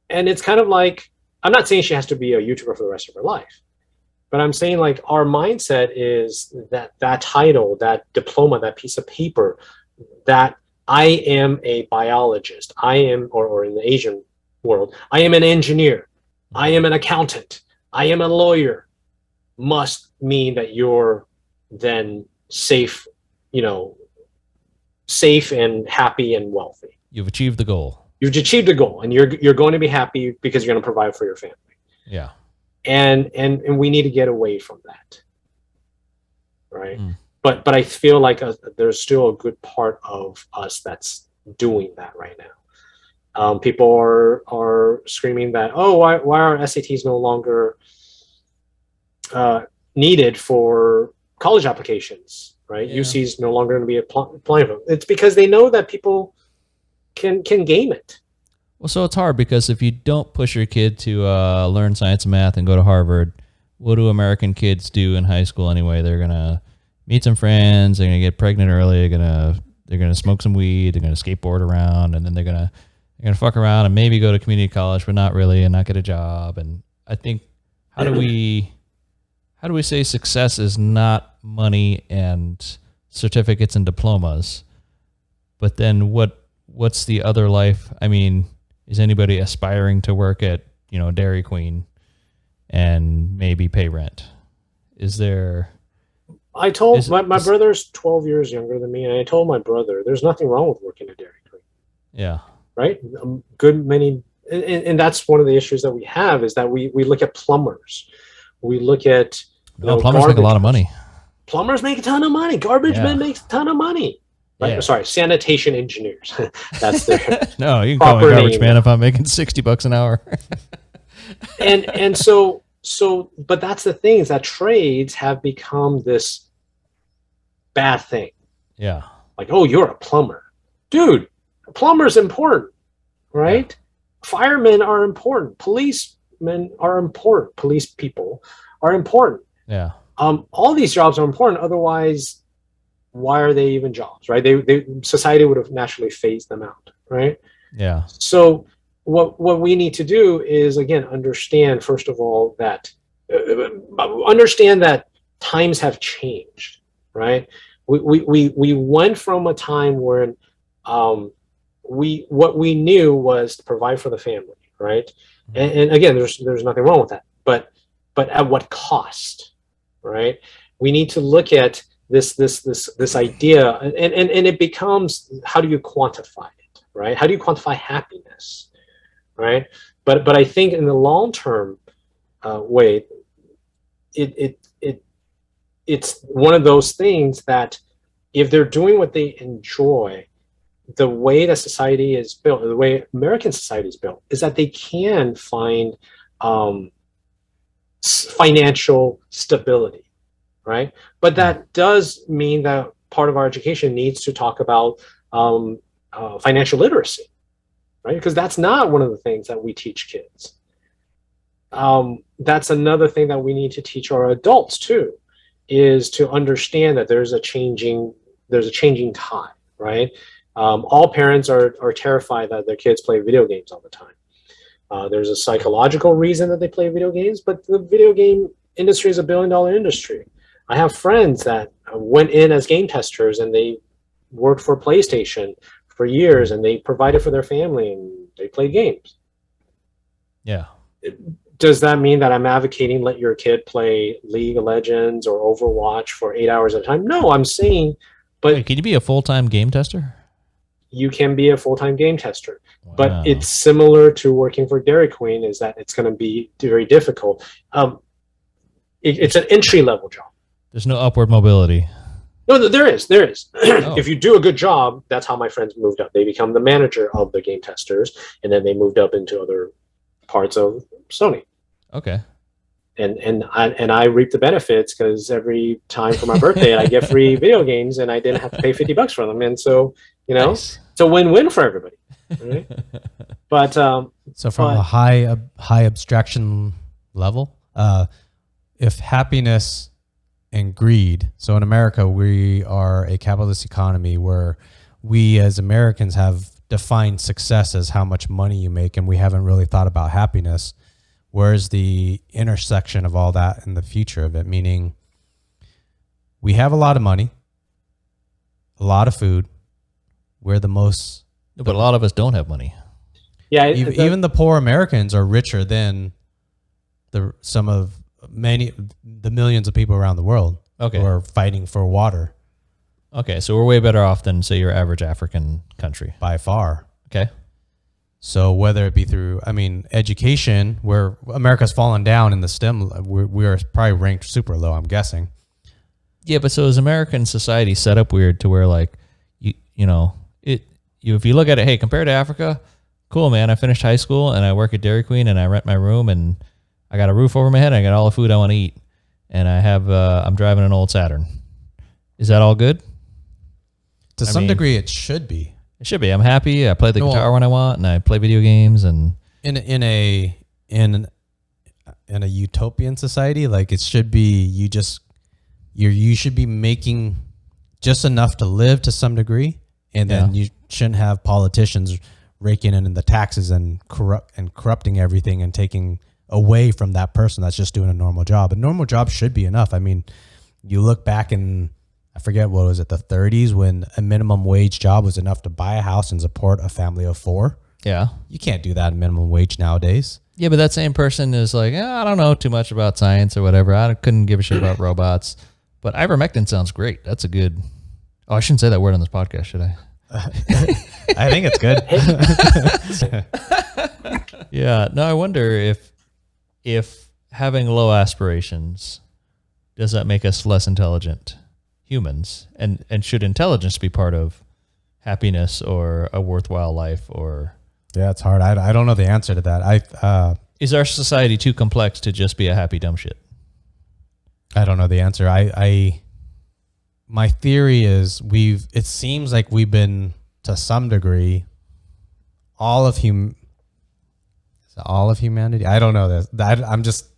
And it's kind of like, I'm not saying she has to be a YouTuber for the rest of her life, but I'm saying like our mindset is that title, that diploma, that piece of paper, that I am a biologist, I am, or in the Asian world, I am an engineer, I am an accountant, I am a lawyer, must mean that you're then safe, safe and happy and wealthy. You've achieved the goal. You've achieved a goal, and you're going to be happy because you're going to provide for your family. Yeah. And we need to get away from that, right? But I feel like there's still a good part of us that's doing that right now. People are screaming that, oh, why are SATs no longer needed for college applications, right? Yeah. UC is no longer going to be applying for them. It's because they know that people can game it. Well, so it's hard because if you don't push your kid to learn science and math and go to Harvard, what do American kids do in high school anyway? They're gonna meet some friends, they're gonna get pregnant early, they're gonna smoke some weed, they're gonna skateboard around, and then they're gonna fuck around and maybe go to community college, but not really, and not get a job. And I think how do we say success is not money and certificates and diplomas, but then what's the other life? I mean, is anybody aspiring to work at, Dairy Queen and maybe pay rent? Is there... I told my brother's 12 years younger than me, and I told my brother, there's nothing wrong with working at Dairy Queen. Yeah. Right? And that's one of the issues that we have is that we look at plumbers. We look at... plumbers make a lot of money. plumbers make a ton of money. Garbage Yeah. men make a ton of money. Right? Yeah. Sorry, sanitation engineers. That's their No, you can call me proper garbage name. man if I'm making $60 an hour. and so but that's the thing, is that trades have become this bad thing. Yeah. Like, oh, you're a plumber. Dude, a plumber's important, right? Yeah. Firemen are important. Policemen are important. Police people are important. Yeah. All these jobs are important. Otherwise, why are they even jobs, right? Society would have naturally phased them out, right? Yeah. So what we need to do is, again, understand, first of all, that understand that times have changed, right? We went from a time when what we knew was to provide for the family, right? And again, there's nothing wrong with that, but at what cost, right? We need to look at this idea, and it becomes, how do you quantify it, right? How do you quantify happiness, right? But I think in the long term way, it's one of those things that if they're doing what they enjoy, the way that society is built, the way American society is built, is that they can find financial stability, right? But that does mean that part of our education needs to talk about financial literacy, right? Because that's not one of the things that we teach kids. That's another thing that we need to teach our adults too, is to understand that there's a changing tide, right? All parents are terrified that their kids play video games all the time. There's a psychological reason that they play video games, but the video game industry is $1 billion industry. I have friends that went in as game testers, and they worked for PlayStation for years, and they provided for their family, and they played games. Yeah. Does that mean that I'm advocating let your kid play League of Legends or Overwatch for 8 hours at a time? No, I'm saying, but Wait, can you be a full-time game tester? You can be a full-time game tester. Wow. But it's similar to working for Dairy Queen, is that it's going to be very difficult. It's an entry-level job. There's no upward mobility. No, there is. Oh. If you do a good job, that's how my friends moved up. They become the manager of the game testers, and then they moved up into other parts of Sony. Okay. And I reap the benefits, because every time for my birthday I get free video games, and I didn't have to pay $50 for them. And so, Nice. it's a win-win for everybody. Right? But so from a high abstraction level, if happiness and greed, so in America we are a capitalist economy where we as Americans have defined success as how much money you make, and we haven't really thought about happiness. Where's the intersection of all that in the future of it? Meaning, we have a lot of money, a lot of food. We're the most... But a lot of us don't have money. yeah, Even the poor Americans are richer than the millions of people around the world Okay. who are fighting for water Okay, so we're way better off than, say, your average African country. by far. Okay. So whether it be through, education, where America's fallen down in the STEM, we're probably ranked super low, I'm guessing. Yeah, but so is American society set up weird to where, like, if you look at it, hey, compared to Africa, cool, man, I finished high school and I work at Dairy Queen and I rent my room and I got a roof over my head and I got all the food I want to eat, and I have I'm driving an old Saturn. Is that all good? To some degree, it should be. It should be. I'm happy. I play the guitar when I want, and I play video games. And in a utopian society, like, it should be, you should be making just enough to live to some degree, and then you shouldn't have politicians raking in the taxes and corrupting everything and taking away from that person that's just doing a normal job. A normal job should be enough. You look back in, I forget, what was it, the 30s, when a minimum wage job was enough to buy a house and support a family of 4. yeah. You can't do that at minimum wage nowadays. Yeah, but that same person is like, I don't know too much about science or whatever. I couldn't give a shit about robots. But ivermectin sounds great. That's a good... Oh, I shouldn't say that word on this podcast, should I? I think it's good. Yeah. No, I wonder if having low aspirations does that make us less intelligent humans? And should intelligence be part of happiness or a worthwhile life? Or Yeah, it's hard. I don't know the answer to that. is our society too complex to just be a happy dumb shit? I don't know the answer. My theory is it seems like we've been, to some degree, all of humanity. I don't know this.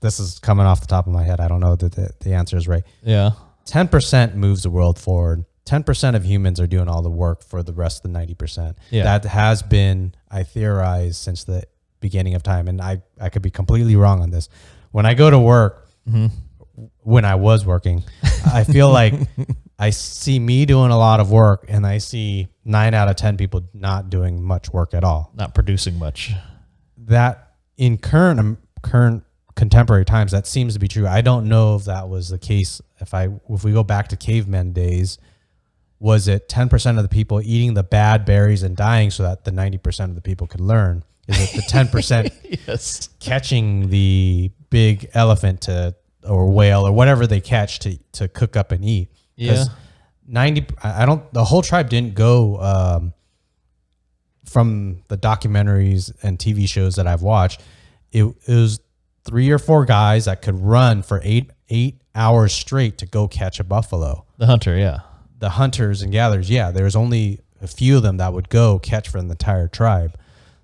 This is coming off the top of my head. I don't know that the answer is right. Yeah. 10% moves the world forward. 10% of humans are doing all the work for the rest of the 90%. Yeah. That has been, I theorize, since the beginning of time. And I could be completely wrong on this. When I go to work, when I was working, I feel like I see me doing a lot of work, and I see 9 out of 10 people not doing much work at all. Not producing much. That in current contemporary times, that seems to be true. I don't know if that was the case. If we go back to cavemen days, was it 10% of the people eating the bad berries and dying so that the 90% of the people could learn? Is it the 10% Yes. catching the big elephant or whale or whatever they catch to cook up and eat? Yeah. 90, the whole tribe didn't go, from the documentaries and TV shows that I've watched, it was 3 or 4 guys that could run for eight hours straight to go catch a buffalo. The hunter, yeah. The hunters and gatherers, yeah, there's only a few of them that would go catch for the entire tribe.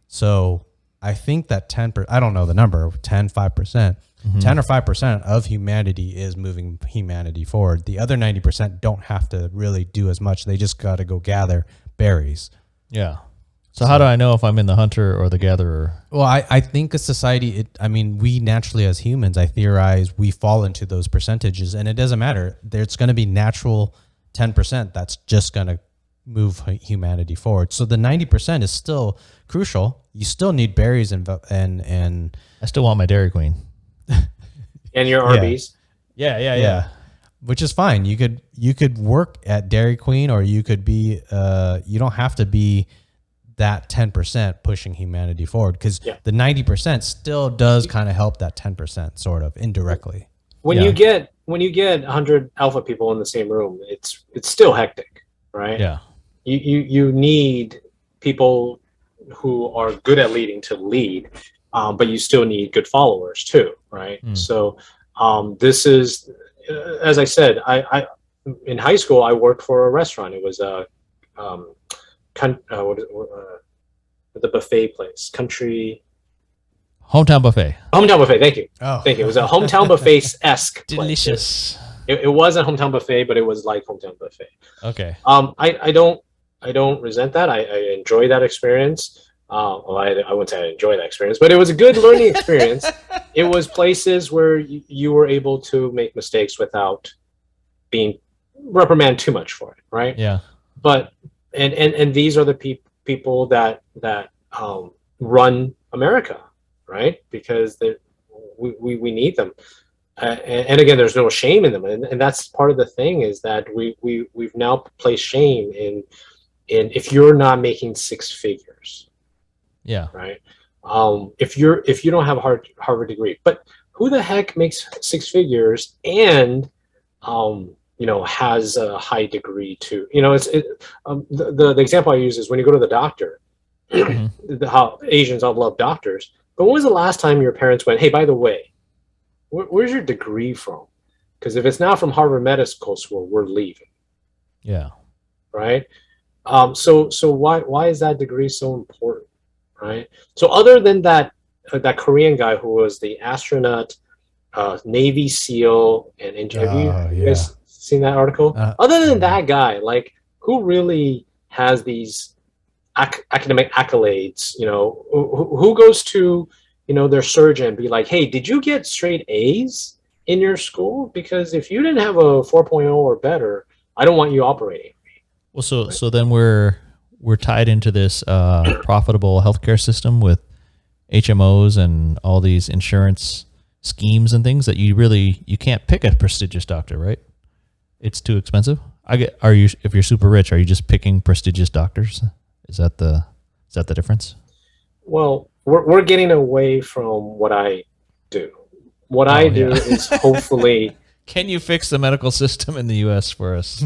So I think that 10%, I don't know the number, 10, 5%, 10 or 5% of humanity is moving humanity forward. The other 90% don't have to really do as much. They just got to go gather berries. Yeah. So how do I know if I'm in the hunter or the gatherer? Well, I think a society, we naturally as humans, I theorize, we fall into those percentages, and it doesn't matter. There's going to be natural 10% that's just going to move humanity forward. So the 90% is still crucial. You still need berries and I still want my Dairy Queen. And your Arby's. Yeah. Which is fine. You could work at Dairy Queen, or you could be you don't have to be that 10% pushing humanity forward, because the 90% still does kind of help that 10% sort of indirectly. When you get 100 alpha people in the same room, it's still hectic, right? Yeah. You need people who are good at leading to lead, but you still need good followers too, right? So this is, as I said, I in high school I worked for a restaurant. It was a the buffet place, Hometown buffet. Hometown buffet. Thank you. Oh. Thank you. It was a hometown buffet-esque. Delicious. It wasn't hometown buffet, but it was like hometown buffet. Okay. I don't resent that. I enjoy that experience. Well, I wouldn't say I enjoy that experience, but it was a good learning experience. It was places where you were able to make mistakes without being reprimanded too much for it, right? Yeah. But and these are the people that run America, right? Because we need them. And again, there's no shame in them, and that's part of the thing, is that we've now placed shame in if you're not making 6 figures. Yeah. Right. If you don't have a Harvard degree, but who the heck makes 6 figures and has a high degree too? The example I use is when you go to the doctor, how Asians all love doctors. But when was the last time your parents went, hey, by the way, where's your degree from? Because if it's not from Harvard Medical School, we're leaving. Yeah. Right. So why is that degree so important? Right. So other than that Korean guy who was the astronaut, Navy SEAL, and have you guys seen that article? Other than that guy, like, who really has these academic accolades? Who goes to their surgeon and be like, hey, did you get straight A's in your school? Because if you didn't have a 4.0 or better, I don't want you operating. Well, so then we're tied into this profitable healthcare system with HMOs and all these insurance schemes and things that you can't pick a prestigious doctor, right? It's too expensive. If you're super rich, are you just picking prestigious doctors? Is that the difference? Well, we're getting away from what I do. What I do is hopefully Can you fix the medical system in the U.S. for us?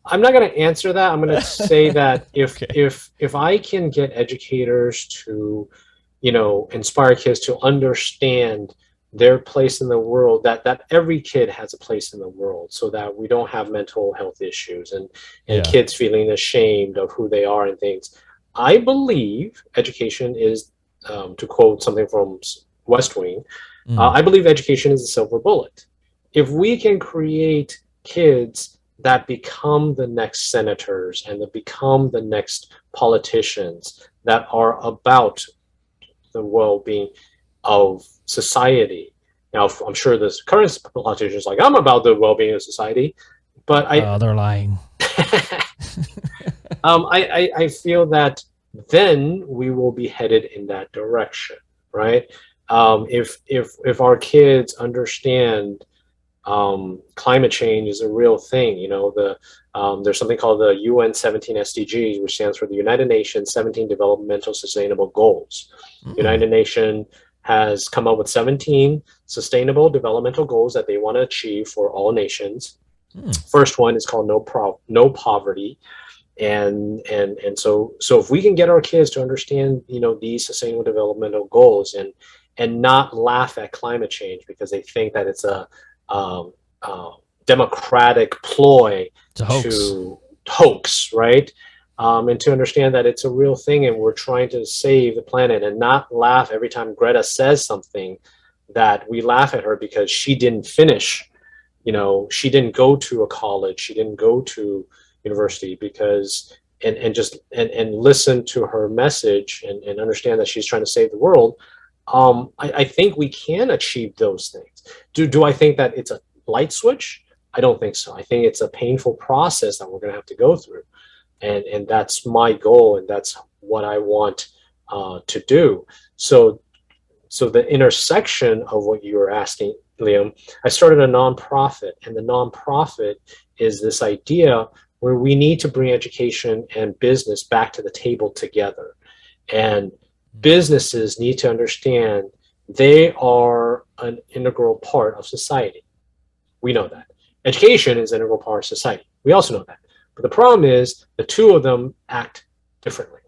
I'm not going to answer that. I'm going to say that Okay. if I can get educators to, inspire kids to understand their place in the world, that every kid has a place in the world, so that we don't have mental health issues and Yeah. kids feeling ashamed of who they are and things. I believe education is, to quote something from West Wing, I believe education is a silver bullet. If we can create kids that become the next senators and that become the next politicians that are about the well-being of society. Now, I'm sure the current politicians like, I'm about the well-being of society, but they're lying. I feel that then we will be headed in that direction, right? If our kids understand climate change is a real thing, there's something called the UN 17 SDGs, which stands for the United Nations 17 Developmental Sustainable Goals. United Nations has come up with 17 sustainable developmental goals that they want to achieve for all nations. First one is called no poverty. And so if we can get our kids to understand, these sustainable developmental goals and not laugh at climate change because they think that it's a democratic ploy to hoax, right? And to understand that it's a real thing and we're trying to save the planet, and not laugh every time Greta says something that we laugh at her because she didn't finish, she didn't go to a college, she didn't go to university, because and listen to her message and understand that she's trying to save the world. I think we can achieve those things. Do I think that it's a light switch? I don't think so. I think it's a painful process that we're going to have to go through. And that's my goal, and that's what I want to do. So the intersection of what you were asking, Liam, I started a nonprofit, and the nonprofit is this idea where we need to bring education and business back to the table together. And businesses need to understand they are an integral part of society. We know that. Education is an integral part of society. We also know that. But the problem is the two of them act differently.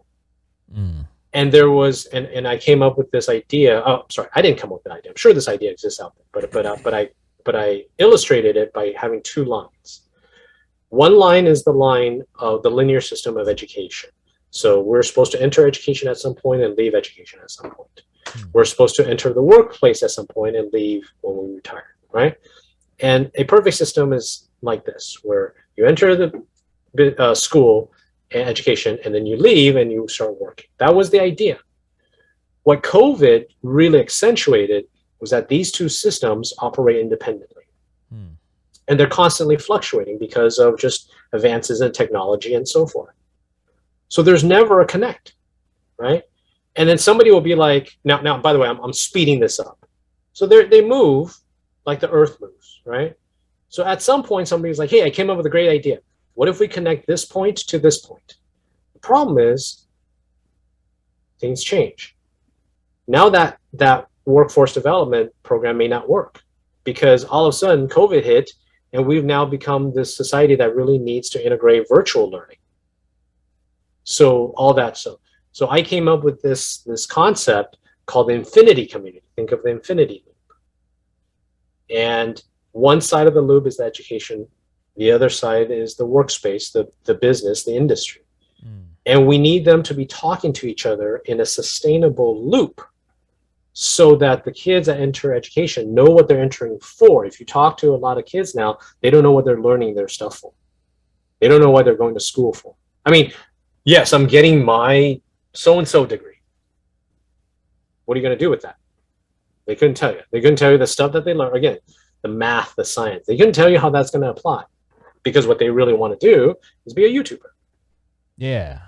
And there was, and I came up with this idea. Oh, sorry, I didn't come up with that idea. I'm sure this idea exists out there, but I illustrated it by having two lines. One line is the line of the linear system of education. So we're supposed to enter education at some point and leave education at some point. We're supposed to enter the workplace at some point and leave when we retire, right? And a perfect system is like this, where you enter the school and education, and then you leave and you start working. That was the idea. What COVID really accentuated was that these two systems operate independently. And they're constantly fluctuating because of just advances in technology and so forth. So there's never a connect, right? And then somebody will be like, now, by the way, I'm speeding this up. So they move like the earth moves, right? So at some point, somebody's like, hey, I came up with a great idea. What if we connect this point to this point? The problem is things change. Now that workforce development program may not work, because all of a sudden COVID hit and we've now become this society that really needs to integrate virtual learning. So all that. So I came up with this concept called the infinity community. Think of the infinity loop. And one side of the loop is the education. The other side is the workspace, the business, the industry. And we need them to be talking to each other in a sustainable loop so that the kids that enter education know what they're entering for. If you talk to a lot of kids now, they don't know what they're learning their stuff for. They don't know what they're going to school for. I mean, yes, I'm getting my so-and-so degree. What are you going to do with that? They couldn't tell you. They couldn't tell you the stuff that they learn. Again, the math, the science. They couldn't tell you how that's going to apply, because what they really want to do is be a YouTuber. Yeah.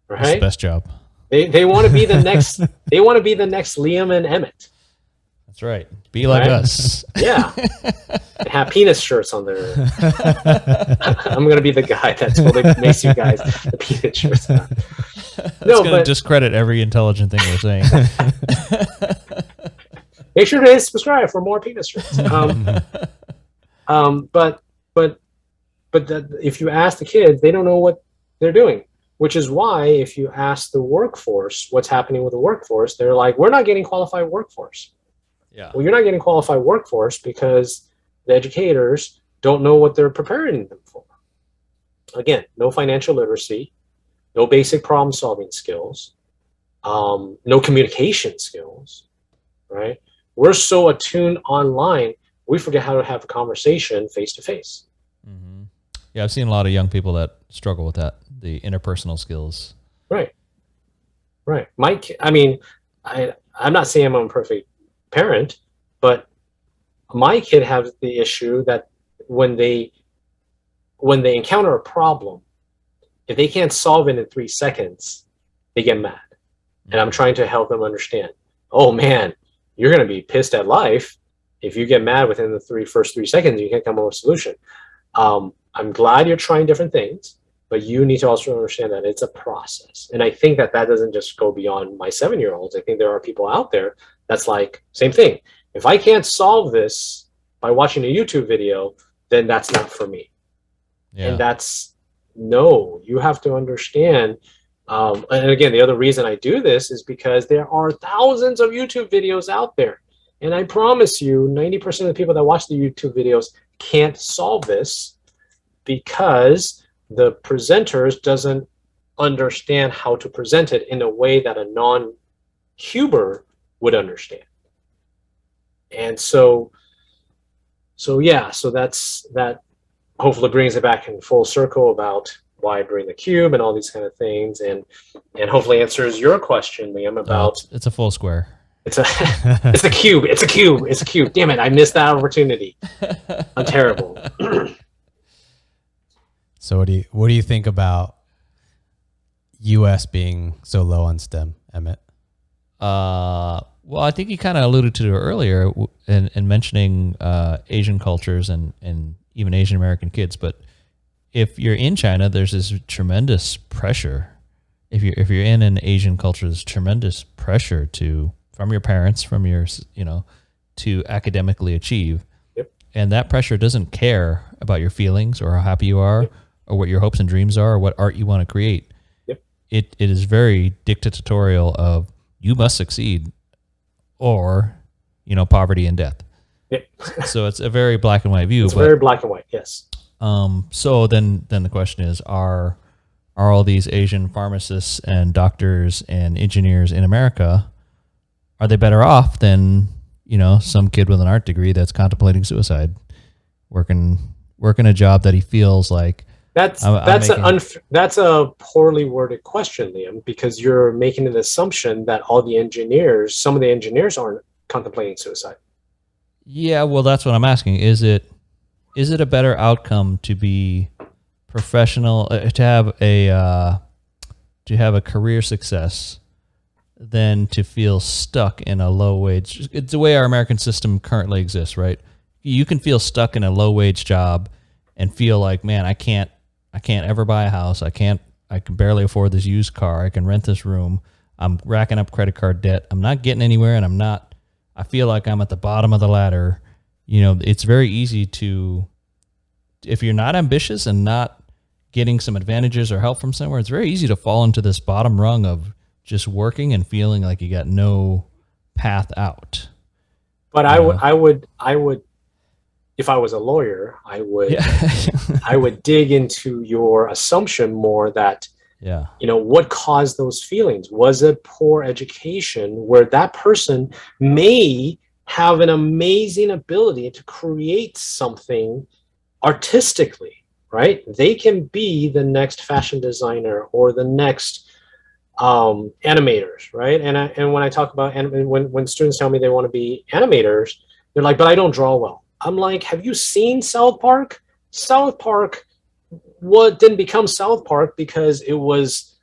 Right? That's the best job. They want to be the next. They want to be the next Liam and Emmett. That's right. Be like us. Yeah. And have penis shirts on their. I'm gonna be the guy that totally makes you guys the penis shirts on. No, going to discredit every intelligent thing we're saying. Make sure to hit subscribe for more penis jokes. But if you ask the kids, they don't know what they're doing, which is why if you ask the workforce what's happening with the workforce, they're like, we're not getting qualified workforce. Yeah. Well, you're not getting qualified workforce because the educators don't know what they're preparing them for. Again, no financial literacy, no basic problem solving skills, no communication skills, right? We're so attuned online, we forget how to have a conversation face to face. Yeah, I've seen a lot of young people that struggle with that, the interpersonal skills. Right. I'm not saying I'm a perfect parent, but my kid has the issue that when they encounter a problem, if they can't solve it in 3 seconds, they get mad. And I'm trying to help them understand, oh man, you're going to be pissed at life if you get mad within the first 3 seconds, you can't come up with a solution. I'm glad you're trying different things, but you need to also understand that it's a process. And I think that doesn't just go beyond my 7-year-olds. I think there are people out there that's like, same thing. If I can't solve this by watching a YouTube video, then that's not for me. Yeah. And no, you have to understand. And again, the other reason I do this is because there are thousands of YouTube videos out there. And I promise you, 90% of the people that watch the YouTube videos can't solve this because the presenters doesn't understand how to present it in a way that a non-cuber would understand. And so that hopefully brings it back in full circle about why I bring the cube and all these kind of things, and hopefully answers your question, Liam, about it's a full square. It's a cube. It's a cube. Damn it, I missed that opportunity. I'm terrible. So what do you think about U.S. being so low on STEM, Emmett? Well, I think you kind of alluded to it earlier in mentioning Asian cultures and even Asian American kids. But if you're in China, there's this tremendous pressure. If you're in an Asian culture, there's tremendous pressure from your parents, to academically achieve. Yep. And that pressure doesn't care about your feelings or how happy you are. Yep. Or what your hopes and dreams are, or what art you want to create. Yep. It is very dictatorial of you must succeed or, poverty and death. Yep. So it's a very black and white view. It's very black and white, yes. So then the question is, are all these Asian pharmacists and doctors and engineers in America, are they better off than, some kid with an art degree that's contemplating suicide, working a job that he feels like, That's a poorly worded question, Liam, because you're making an assumption that some of the engineers aren't contemplating suicide. Yeah, well, that's what I'm asking. Is it a better outcome to be professional, to have a career success than to feel stuck in a low wage? It's the way our American system currently exists, right? You can feel stuck in a low wage job and feel like, man, I can't ever buy a house. I can barely afford this used car. I can rent this room. I'm racking up credit card debt. I'm not getting anywhere, and I feel like I'm at the bottom of the ladder. It's very easy if you're not ambitious and not getting some advantages or help from somewhere, it's very easy to fall into this bottom rung of just working and feeling like you got no path out. But I would if I was a lawyer, I would dig into your assumption more that, what caused those feelings? Was it poor education where that person may have an amazing ability to create something artistically, right? They can be the next fashion designer or the next animators, right? And when I talk about, when students tell me they want to be animators, they're like, but I don't draw well. I'm like, have you seen South Park? South Park didn't become South Park because it was,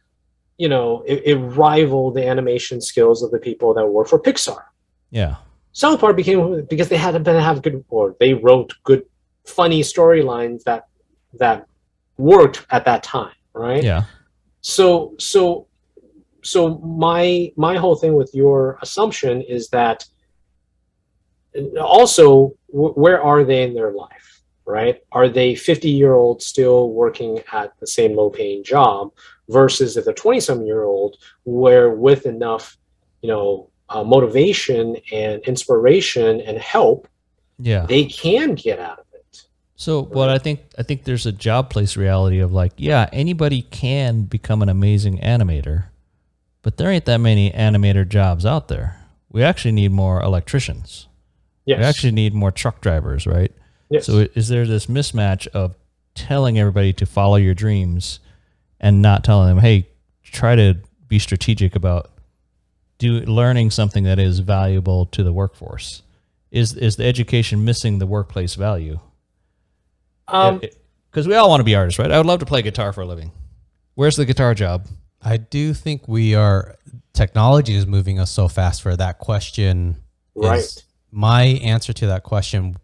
it rivaled the animation skills of the people that work for Pixar. Yeah. South Park became because they had to have good, or they wrote good, funny storylines that worked at that time, right? Yeah. So my whole thing with your assumption is that also, where are they in their life, right? Are they 50-year-old still working at the same low-paying job versus if they're 20-some-year-old where with enough, motivation and inspiration and help, Yeah. they can get out of it. So, but I think there's a job place reality of like, yeah, anybody can become an amazing animator, but there ain't that many animator jobs out there. We actually need more electricians. Yes. We actually need more truck drivers, right? Yes. So is there this mismatch of telling everybody to follow your dreams and not telling them, hey, try to be strategic about learning something that is valuable to the workforce? Is the education missing the workplace value? Because we all want to be artists, right? I would love to play guitar for a living. Where's the guitar job? I do think technology is moving us so fast for that question. Right. My answer to that question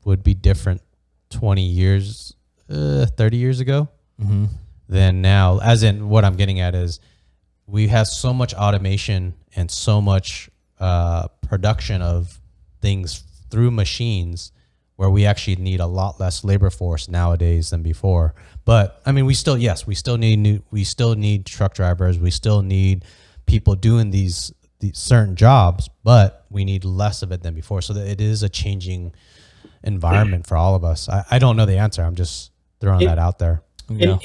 would be different 20 years, 30 years ago than now. As in, what I'm getting at is we have so much automation and so much production of things through machines where we actually need a lot less labor force nowadays than before. But I mean, we still need truck drivers. We still need people doing these certain jobs, but we need less of it than before. So that it is a changing environment for all of us. I don't know the answer. I'm just throwing that out there. Yeah.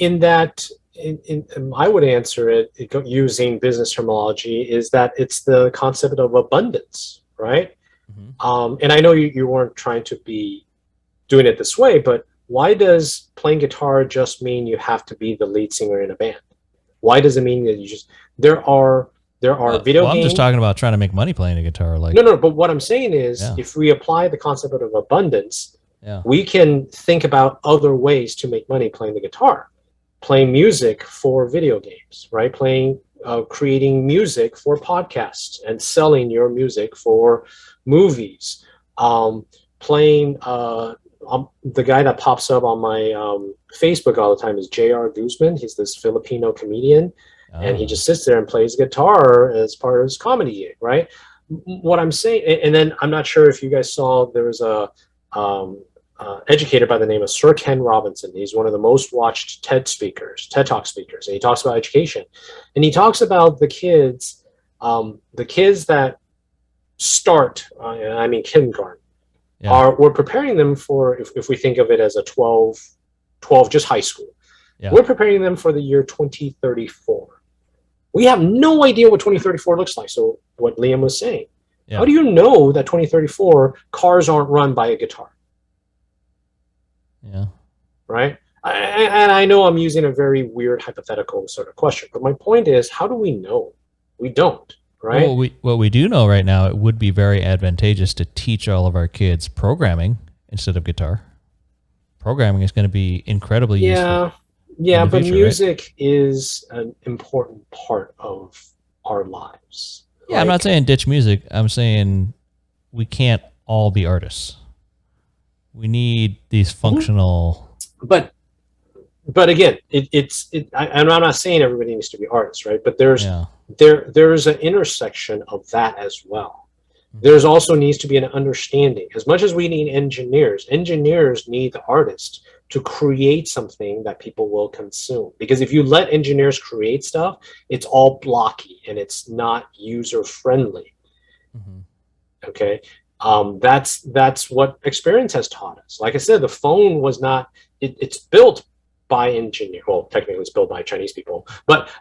I would answer it using business terminology is that it's the concept of abundance, right? And I know you weren't trying to be doing it this way, but why does playing guitar just mean you have to be the lead singer in a band? Why does it mean that there are video games? I'm just talking about trying to make money playing a guitar. No, but what I'm saying is if we apply the concept of abundance, we can think about other ways to make money playing the guitar, playing music for video games, right? Creating music for podcasts and selling your music for movies, playing the guy that pops up on my Facebook all the time is J.R. Guzman. He's this Filipino comedian, and he just sits there and plays guitar as part of his comedy gig, right? What I'm saying, and then I'm not sure if you guys saw, there was a educator by the name of Sir Ken Robinson. He's one of the most watched TED Talk speakers, and he talks about education, and he talks about the kids that start, kindergarten. We're preparing them for, if we think of it as a 12, just high school. We're preparing them for the year 2034. We have no idea what 2034 looks like. So what Liem was saying, how do you know that 2034 cars aren't run by a guitar? Yeah. Right. And I know I'm using a very weird hypothetical sort of question, but my point is, how do we know? We don't. Right. Well, what we do know right now, it would be very advantageous to teach all of our kids programming instead of guitar. Programming is going to be incredibly useful. Yeah, but future, music is an important part of our lives. Yeah, I'm not saying ditch music. I'm saying we can't all be artists. We need these functional. But again, I'm not saying everybody needs to be artists, right? But there's an intersection of that as well. There's also needs to be an understanding. As much as we need engineers need the artist to create something that people will consume. Because if you let engineers create stuff, it's all blocky and it's not user friendly. Okay, that's what experience has taught us. Like I said, the phone was not. It's built by engineers. Well, technically, it's built by Chinese people, but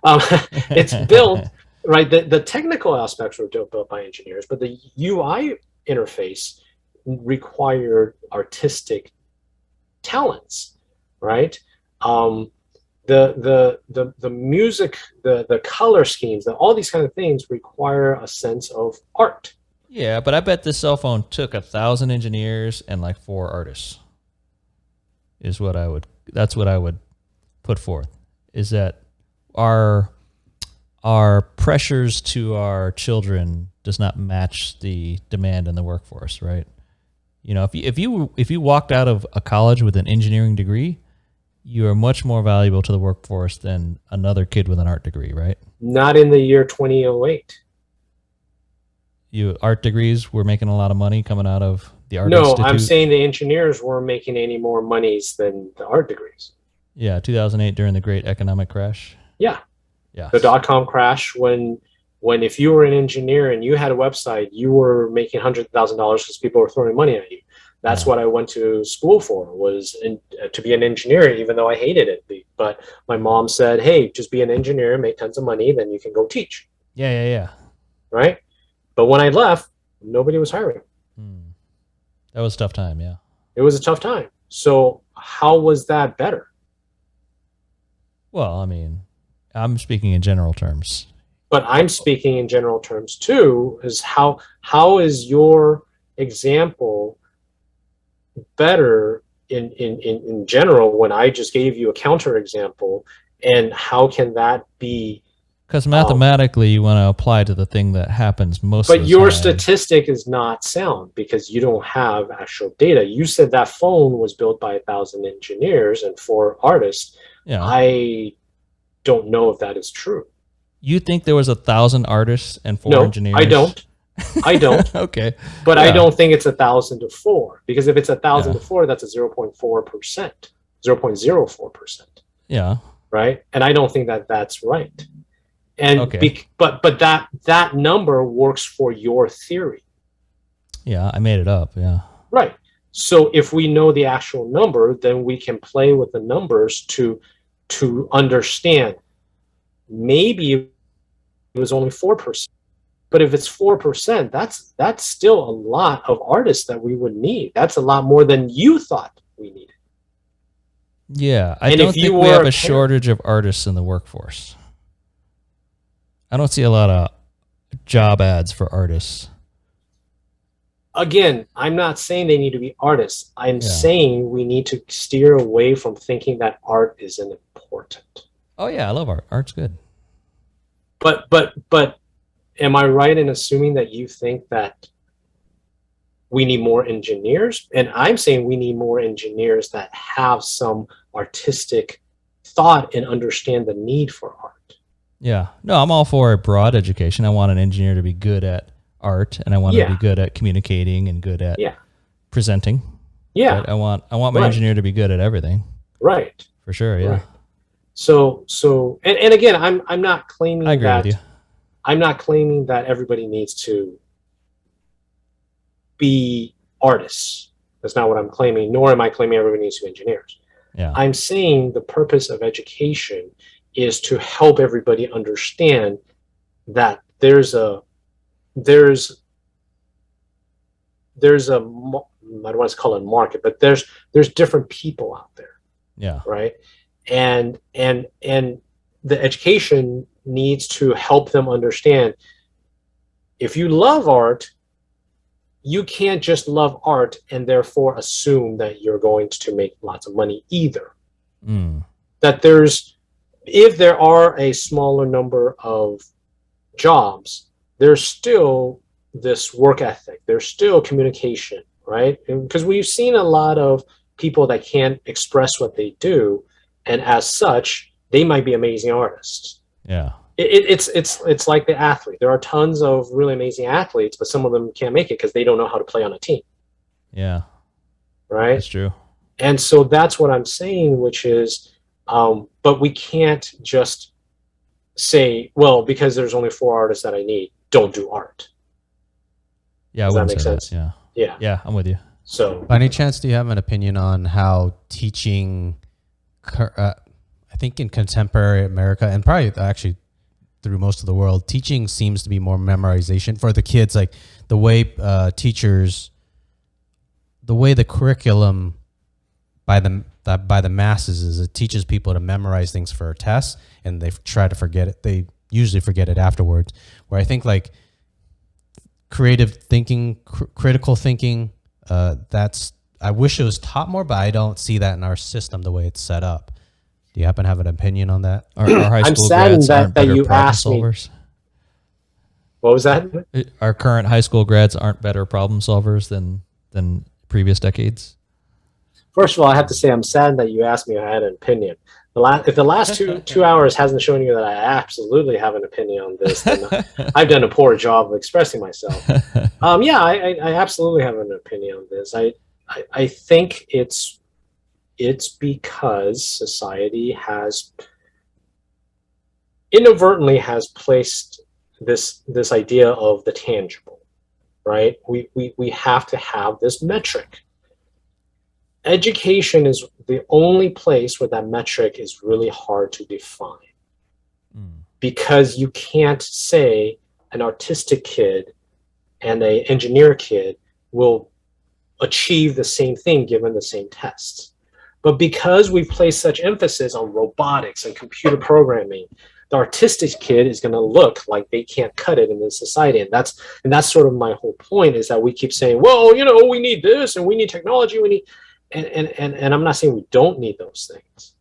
it's built. Right, the technical aspects were built by engineers, but the UI interface required artistic talents, right? The music, the color schemes, all these kind of things require a sense of art. Yeah, but I bet this cell phone took 1,000 engineers and like 4 artists. That's what I would put forth. Is that our pressures to our children does not match the demand in the workforce, right? You know, if you walked out of a college with an engineering degree, you are much more valuable to the workforce than another kid with an art degree, right? Not in the year 2008. you art degrees were making a lot of money coming out of the art No, institute? I'm saying the engineers weren't making any more monies than the art degrees. Yeah, 2008 during the great economic crash. Yeah. Yeah. The dot-com crash, when if you were an engineer and you had a website, you were making $100,000 because people were throwing money at you. That's what I went to school for, was to be an engineer, even though I hated it. But my mom said, hey, just be an engineer, make tons of money, then you can go teach. Yeah. Right? But when I left, nobody was hiring. That was a tough time, yeah. It was a tough time. So how was that better? Well, I mean, I'm speaking in general terms. But I'm speaking in general terms too, is how is your example better in general when I just gave you a counter example, and how can that be? Because mathematically, you want to apply to the thing that happens most of the time. But your statistic is not sound because you don't have actual data. You said that phone was built by 1,000 engineers and 4 artists. Yeah. I don't know if that is true. You think there was 1,000 artists and 4 engineers? I don't. I don't. Okay. But I don't think it's 1,000 to 4, because if it's 1,000 to 4, that's a 0.4%, 0.04%. Yeah. Right. And I don't think that that's right. And okay. But that number works for your theory. Yeah, I made it up. Yeah. Right. So if we know the actual number, then we can play with the numbers to understand. Maybe it was only 4%. But if it's 4%, that's still a lot of artists that we would need. That's a lot more than you thought we needed. Yeah, I don't think we have a shortage of artists in the workforce. I don't see a lot of job ads for artists. Again, I'm not saying they need to be artists. I'm saying we need to steer away from thinking that art isn't important. Oh yeah, I love art. Art's good. But am I right in assuming that you think that we need more engineers? And I'm saying we need more engineers that have some artistic thought and understand the need for art. Yeah. No, I'm all for a broad education. I want an engineer to be good at art, and I want to be good at communicating and good at presenting. Yeah. But I want my engineer to be good at everything. Right. For sure, yeah. Right. So and again, I'm not claiming I agree with you. I'm not claiming that everybody needs to be artists. That's not what I'm claiming, nor am I claiming everybody needs to be engineers. Yeah. I'm saying the purpose of education is to help everybody understand that there's a I don't want to call it a market, but there's different people out there. Yeah. Right. And the education needs to help them understand, if you love art, you can't just love art and therefore assume that you're going to make lots of money either. That if there are a smaller number of jobs, there's still this work ethic, there's still communication, right? Because we've seen a lot of people that can't express what they do, and as such, they might be amazing artists. Yeah. It's like the athlete. There are tons of really amazing athletes, but some of them can't make it because they don't know how to play on a team. Yeah. Right? That's true. And so that's what I'm saying, which is, but we can't just say, well, because there's only 4 artists that I need, don't do art. Yeah, does that make sense? That. Yeah. Yeah, I'm with you. So, by any chance, do you have an opinion on how teaching, I think in contemporary America, and probably actually through most of the world, teaching seems to be more memorization for the kids, like the way teachers, the way the curriculum by the masses is, it teaches people to memorize things for a test, and they try to forget it. They usually forget it afterwards. Where I think like creative thinking, critical thinking, I wish it was taught more, but I don't see that in our system the way it's set up. Do you happen to have an opinion on that? Our high school grads aren't better problem solvers. What was that? Our current high school grads aren't better problem solvers than previous decades. First of all, I have to say I'm sad that you asked me if I had an opinion. If the last two hours hasn't shown you that I absolutely have an opinion on this, then I've done a poor job of expressing myself. Yeah, I absolutely have an opinion on this. I think it's because society has inadvertently has placed this idea of the tangible, right? We have to have this metric. Education is the only place where that metric is really hard to define, because you can't say an artistic kid and an engineer kid will achieve the same thing given the same tests. But because we've placed such emphasis on robotics and computer programming, the artistic kid is going to look like they can't cut it in this society. And that's sort of my whole point, is that we keep saying, well, we need this and we need technology, we need, and I'm not saying we don't need those things,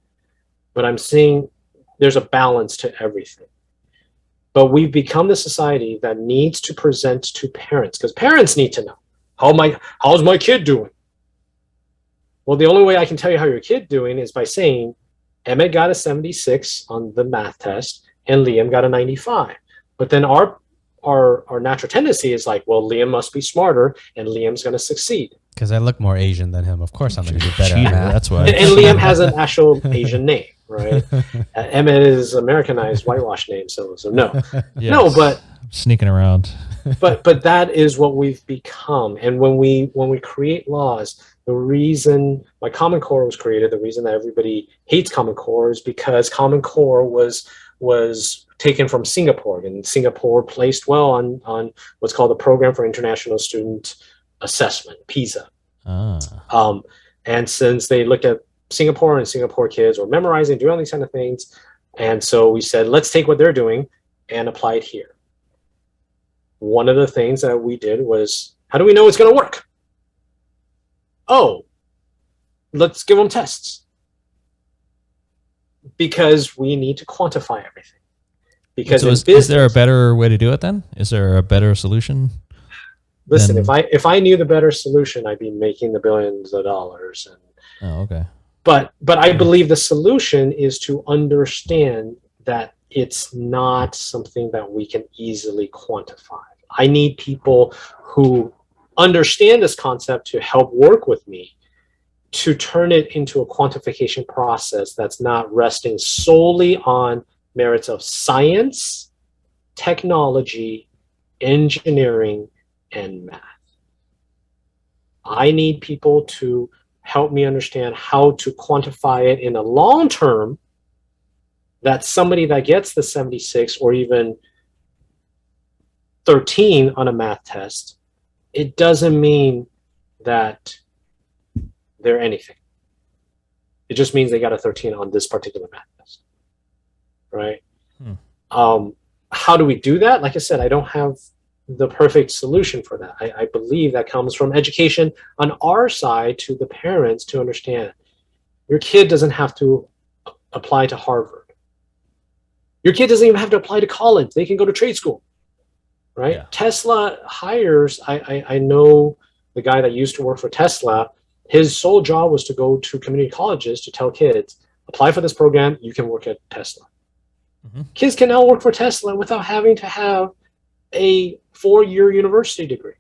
but I'm saying there's a balance to everything. But we've become the society that needs to present to parents, because parents need to know, how's my kid doing? Well, the only way I can tell you how your kid doing is by saying, Emmett got a 76 on the math test and Liam got a 95. But then our natural tendency is like, well, Liam must be smarter and Liam's going to succeed. Because I look more Asian than him. Of course I'm going to do better at math. That's why. And Liam has an actual Asian name, right? Emmett is Americanized whitewash name, so no. Yes. No, but sneaking around. but that is what we've become. And when we create laws, the reason why Common Core was created, the reason that everybody hates Common Core, is because Common Core was taken from Singapore, and Singapore placed well on what's called the Program for International Student Assessment, PISA. And since they looked at Singapore, and Singapore kids were memorizing, doing all these kind of things, and so we said, let's take what they're doing and apply it here. One of the things that we did was, how do we know it's going to work? Oh, let's give them tests, because we need to quantify everything. Because so is there a better way to do it then? Is there a better solution? Listen, if I knew the better solution, I'd be making the billions of dollars. Okay. But I believe the solution is to understand that it's not something that we can easily quantify. I need people who understand this concept to help work with me to turn it into a quantification process that's not resting solely on merits of science, technology, engineering, and math. I need people to help me understand how to quantify it in a long term, that somebody that gets the 76 or even 13 on a math test, it doesn't mean that they're anything. It just means they got a 13 on this particular math test, right? How do we do that? Like I said, I don't have the perfect solution for that. I believe that comes from education on our side to the parents to understand your kid doesn't have to apply to Harvard. Your kid doesn't even have to apply to college. They can go to trade school, right? Yeah. Tesla hires, I know the guy that used to work for Tesla, his sole job was to go to community colleges to tell kids, apply for this program, you can work at Tesla. Mm-hmm. Kids can now work for Tesla without having to have a 4-year university degree.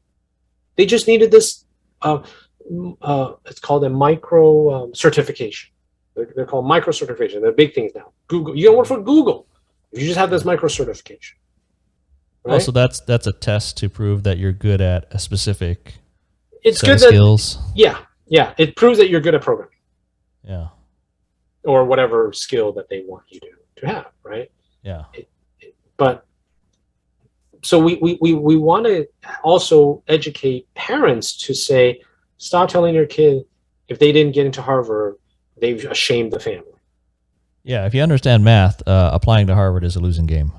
They just needed this, it's called a micro certification. They're called micro certification. They're big things now. Google, you can work for Google if you just have this micro certification. Right? Also, that's a test to prove that you're good at a specific set of skills. Yeah. It proves that you're good at programming. Yeah. Or whatever skill that they want you to have, right? Yeah. But so we want to also educate parents to say, stop telling your kid if they didn't get into Harvard, they've ashamed the family. Yeah, if you understand math, applying to Harvard is a losing game.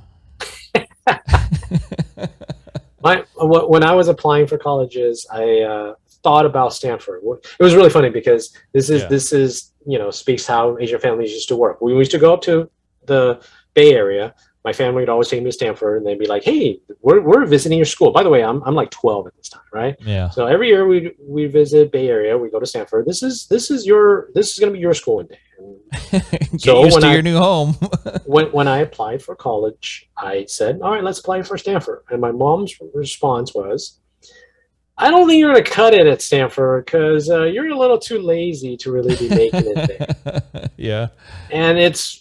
When I was applying for colleges, I thought about Stanford. It was really funny because this is speaks how Asian families used to work. We used to go up to the Bay Area, my family would always take me to Stanford, and they'd be like, "Hey, we're visiting your school." By the way, I'm like 12 at this time, right? Yeah. So every year we visit Bay Area, we go to Stanford. This is going to be your school one day. Get So used to your new home. when I applied for college, I said, "All right, let's apply for Stanford." And my mom's response was, "I don't think you're going to cut it at Stanford because you're a little too lazy to really be making it there." Yeah. And it's,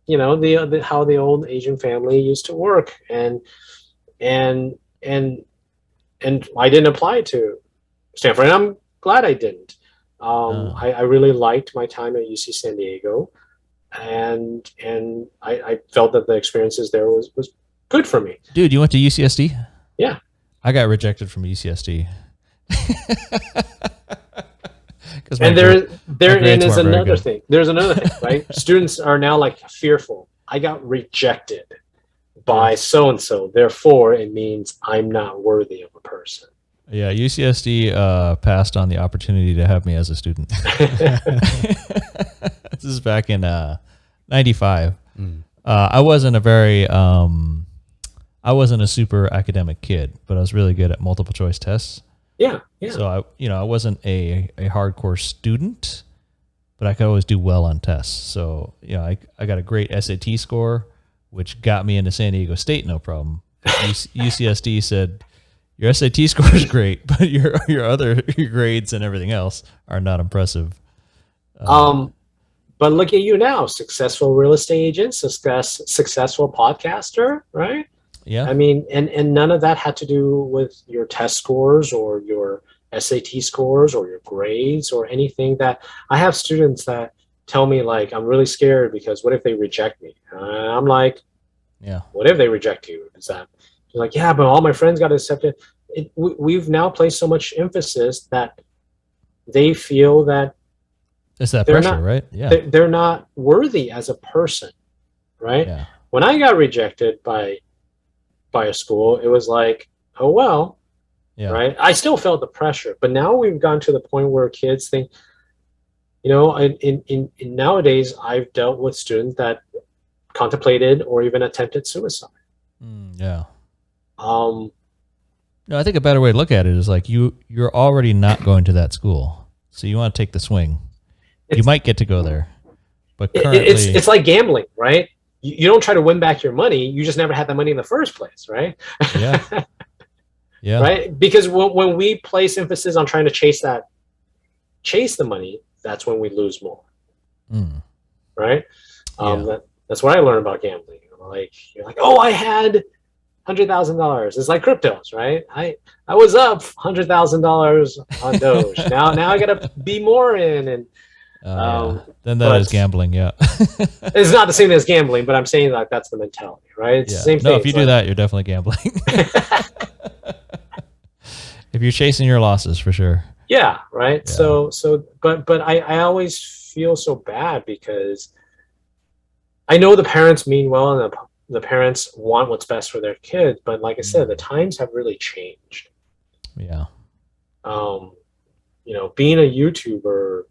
the how the old Asian family used to work, and and I didn't apply to Stanford, and I'm glad I didn't. I really liked my time at UC San Diego, and I felt that the experiences there was good for me. Dude, you went to UCSD? Yeah. I got rejected from UCSD. And therein is another thing. There's another thing, right? Students are now like fearful. I got rejected by so-and-so. Therefore, it means I'm not worthy of a person. Yeah, UCSD passed on the opportunity to have me as a student. This is back in 95. I wasn't I wasn't a super academic kid, but I was really good at multiple choice tests. Yeah. So I wasn't a hardcore student, but I could always do well on tests. So, I got a great SAT score, which got me into San Diego State, no problem. UCSD said, your SAT score is great, but your grades and everything else are not impressive. But look at you now, successful real estate agent, successful podcaster, right? Yeah. I mean, and none of that had to do with your test scores or your SAT scores or your grades or anything. That I have students that tell me, like, I'm really scared because what if they reject me? I'm like, yeah. What if they reject you? Is that they're like, yeah, but all my friends got accepted. We've now placed so much emphasis that they feel that it's that pressure, right? Yeah. They're not worthy as a person, right? Yeah. When I got rejected by a school, it was like, oh, well, yeah. Right. I still felt the pressure, but now we've gotten to the point where kids think, in nowadays, I've dealt with students that contemplated or even attempted suicide. Yeah. No, I think a better way to look at it is like you're already not going to that school, so you want to take the swing. You might get to go there, but currently it's like gambling, right? You don't try to win back your money. You just never had the money in the first place, right? Yeah. Yeah. Right? Because when we place emphasis on trying to chase the money, that's when we lose more. Right? That's what I learned about gambling. Like, you're like, oh, I had $100,000. It's like cryptos, right? I was up $100,000 on Doge. now I gotta be more in, and then that is gambling. Yeah. It's not the same as gambling, but I'm saying like that's the mentality, right? It's the same thing. No, if you do that, you're definitely gambling. If you're chasing your losses, for sure. Yeah, right. Yeah. But I always feel so bad because I know the parents mean well and the parents want what's best for their kids, but like I said, the times have really changed. Yeah. Being a YouTuber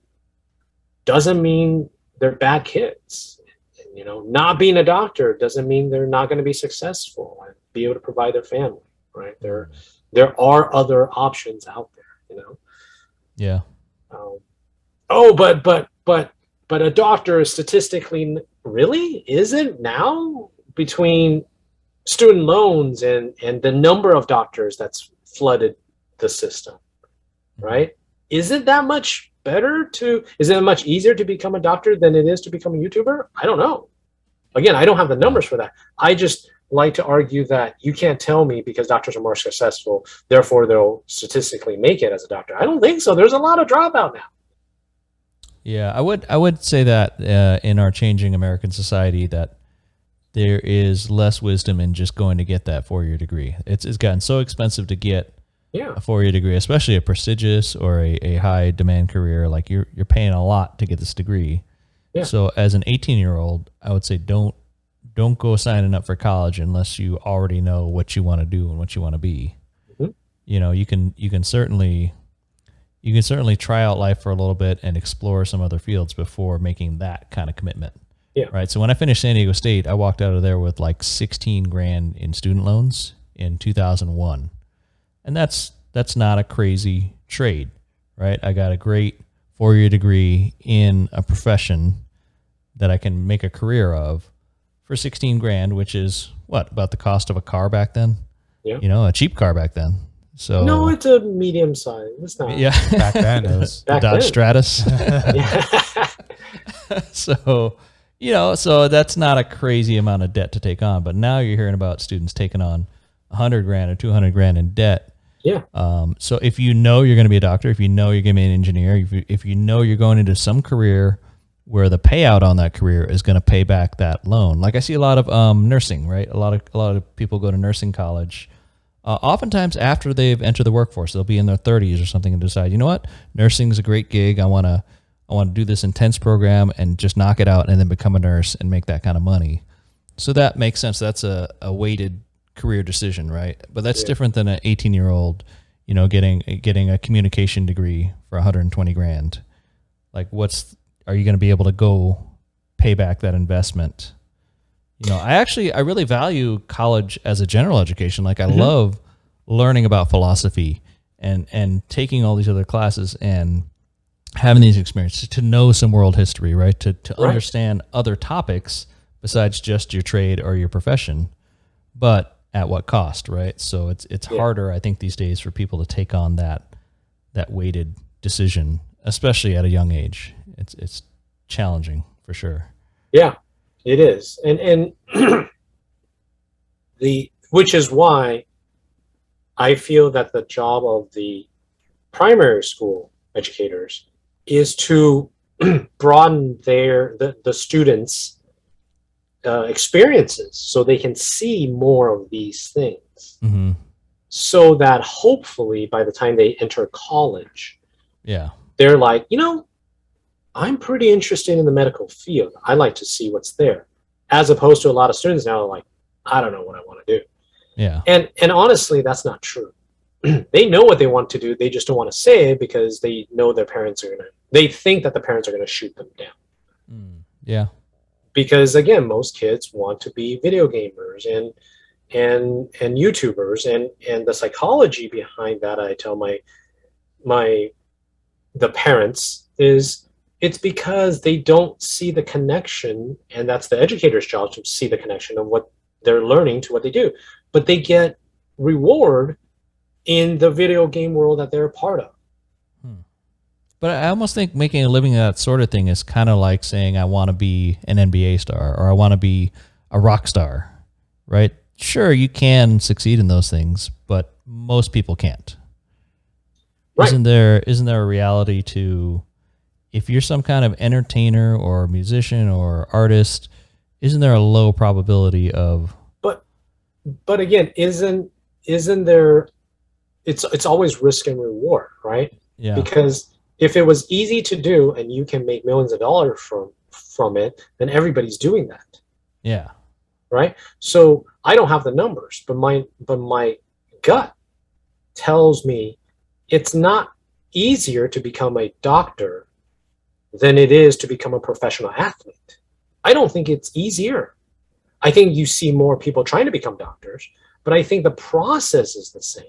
doesn't mean they're bad kids. Not being a doctor doesn't mean they're not going to be successful and be able to provide their family, right? There are other options out there, Yeah. But a doctor is statistically really isn't now, between student loans and the number of doctors that's flooded the system, right? Is it that much easier to become a doctor than it is to become a YouTuber? I don't know. Again, I don't have the numbers for that. I just like to argue that you can't tell me because doctors are more successful, therefore they'll statistically make it as a doctor. I don't think so. There's a lot of dropout now. Yeah, I would say that in our changing American society that there is less wisdom in just going to get that 4-year degree. It's gotten so expensive to get a 4-year degree, especially a prestigious or a high demand career. Like you're paying a lot to get this degree. Yeah. So as an 18-year-old, I would say don't go signing up for college unless you already know what you want to do and what you want to be. Mm-hmm. You can certainly try out life for a little bit and explore some other fields before making that kind of commitment. Yeah. Right. So when I finished San Diego State, I walked out of there with like 16 grand in student loans in 2001. And that's not a crazy trade, right? I got a great 4-year degree in a profession that I can make a career of for 16 grand, which is what, about the cost of a car back then? Yeah. You know, a cheap car back then. So No, it's a medium size. It's not. yeah, Back then it was. the Back Dodge then. Stratus. Yeah. So, you know, so that's not a crazy amount of debt to take on. But now you're hearing about students taking on 100 grand or 200 grand in debt. Yeah. So if you know you're going to be a doctor, if you know you're going to be an engineer, if you know you're going into some career where the payout on that career is going to pay back that loan, like I see a lot of nursing, right? A lot of people go to nursing college. Oftentimes after they've entered the workforce, they'll be in their 30s or something and decide, you know what, nursing is a great gig. I want to do this intense program and just knock it out and then become a nurse and make that kind of money. So that makes sense. That's a weighted career decision, right? But that's different than an 18-year-old, you know, getting a communication degree for 120 grand. Like, are you going to be able to go pay back that investment? You know, I really value college as a general education. Like, I love learning about philosophy and taking all these other classes and having these experiences to know some world history, right? To understand other topics besides just your trade or your profession, but at what cost, right? So it's harder, I think, these days for people to take on that weighted decision, especially at a young age. It's challenging for sure. Yeah, it is. And which is why I feel that the job of the primary school educators is to broaden the students' experiences so they can see more of these things. Mm-hmm. So that hopefully by the time they enter college, they're like, you know, I'm pretty interested in the medical field. I like to see what's there. As opposed to a lot of students now are like, I don't know what I want to do. Yeah. And honestly, that's not true. They know what they want to do. They just don't want to say it because they know they think that the parents are going to shoot them down. Yeah. Because again, most kids want to be video gamers and YouTubers, and the psychology behind that, I tell the parents, is it's because they don't see the connection, and that's the educator's job to see the connection of what they're learning to what they do. But they get reward in the video game world that they're a part of. But I almost think making a living at that sort of thing is kind of like saying I want to be an NBA star or I want to be a rock star, right? Sure, you can succeed in those things, but most people can't. Right. Isn't there a reality to, if you're some kind of entertainer or musician or artist, isn't there a low probability of? But again, isn't there? It's always risk and reward, right? Yeah. Because if it was easy to do and you can make millions of dollars from it, then everybody's doing that. Yeah. Right. So I don't have the numbers, but my gut tells me it's not easier to become a doctor than it is to become a professional athlete. I don't think it's easier. I think you see more people trying to become doctors, but I think the process is the same.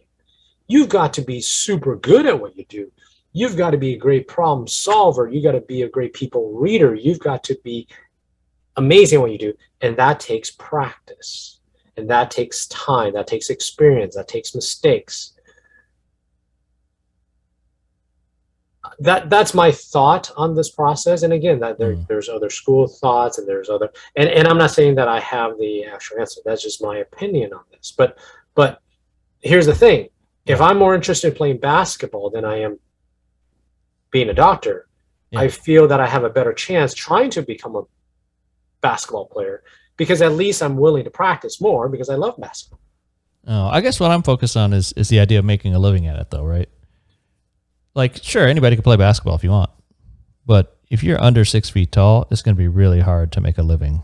You've got to be super good at what you do. You've got to be a great problem solver. You got to be a great people reader. You've got to be amazing at what you do. And that takes practice. And that takes time. That takes experience. That takes mistakes. That's my thought on this process. And again, there's other school thoughts and there's other, and I'm not saying that I have the actual answer. That's just my opinion on this. But here's the thing. If I'm more interested in playing basketball than I am being a doctor, I feel that I have a better chance trying to become a basketball player because at least I'm willing to practice more because I love basketball. Oh, I guess what I'm focused on is the idea of making a living at it though, right? Like, sure, anybody can play basketball if you want, but if you're under 6 feet tall, it's going to be really hard to make a living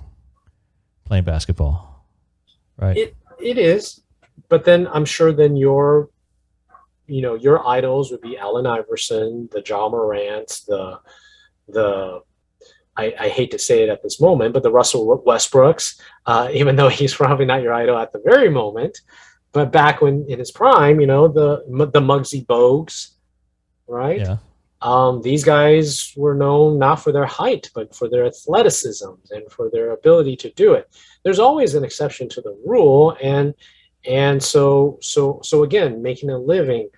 playing basketball, right? It is, but then I'm sure then your idols would be Allen Iverson, the Ja Morants, the I hate to say it at this moment, but the Russell Westbrooks, even though he's probably not your idol at the very moment, but back when in his prime, the Muggsy Bogues, right? Yeah. These guys were known not for their height, but for their athleticism and for their ability to do it. There's always an exception to the rule, and so again, making a living.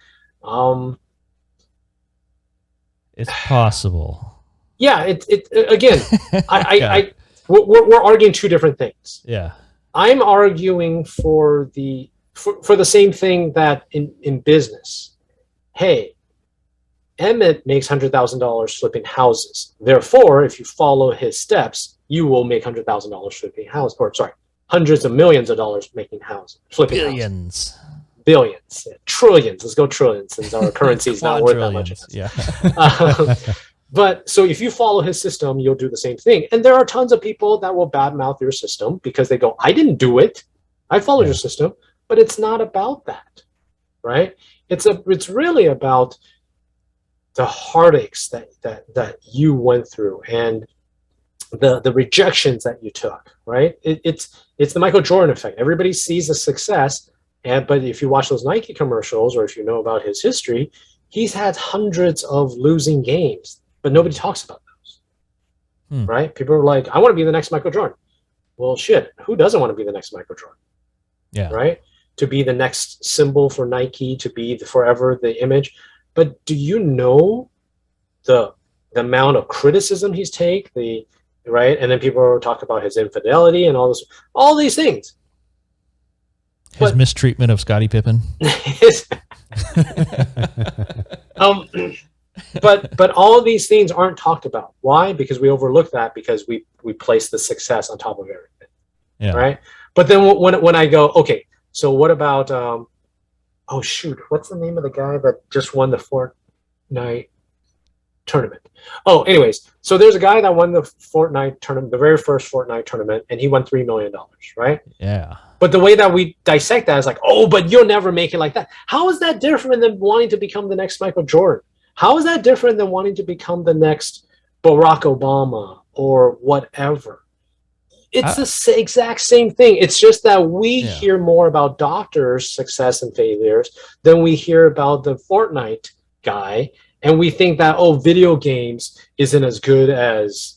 It's possible. Yeah, it again. We're arguing two different things. Yeah. I'm arguing for the same thing that in business. Hey, Emmett makes $100,000 flipping houses. Therefore, if you follow his steps, you will make $100,000 flipping houses. Or sorry, hundreds of millions of dollars making houses, flipping Billions. houses. Billions, trillions. Let's go trillions, since our currency is not worth that much. Yeah. But so if you follow his system, you'll do the same thing. And there are tons of people that will badmouth your system because they go, "I didn't do it. I followed your system." But it's not about that, right? It's really about the heartaches that you went through and the rejections that you took, right? It's the Michael Jordan effect. Everybody sees the success, but if you watch those Nike commercials or if you know about his history, he's had hundreds of losing games, but nobody talks about those, right? People are like, "I want to be the next Michael Jordan." Well, shit, who doesn't want to be the next Michael Jordan? Yeah. Right? To be the next symbol for Nike, to be forever the image. But do you know the amount of criticism he's taken, right? And then people talk about his infidelity and all these things. His mistreatment of Scottie Pippen. But all of these things aren't talked about. Why? Because we overlook that because we place the success on top of everything. Yeah. Right? But then when I go, okay, so what about oh shoot, what's the name of the guy that just won the Fortnite tournament? Oh, anyways, so there's a guy that won the Fortnite tournament, the very first Fortnite tournament, and he won $3 million, right? Yeah. But the way that we dissect that is like, oh, but you'll never make it like that. How is that different than wanting to become the next Michael Jordan? How is that different than wanting to become the next Barack Obama or whatever? It's the exact same thing. It's just that we hear more about doctors' success and failures than we hear about the Fortnite guy. And we think that, oh, video games isn't as good as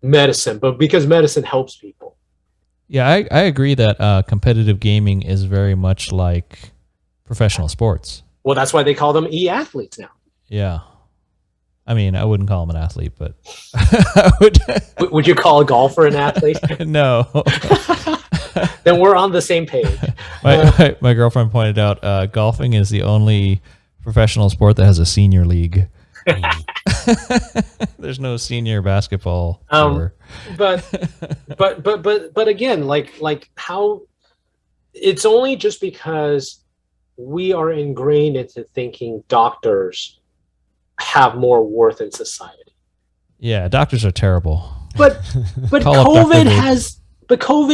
medicine, but because medicine helps people. Yeah, I agree that competitive gaming is very much like professional sports. Well, that's why they call them e-athletes now. Yeah. I mean, I wouldn't call him an athlete, but Would you call a golfer an athlete? No. Then we're on the same page. My girlfriend pointed out golfing is the only professional sport that has a senior league. There's no senior basketball. But again, like how it's only just because we are ingrained into thinking doctors have more worth in society. Yeah, doctors are terrible. But COVID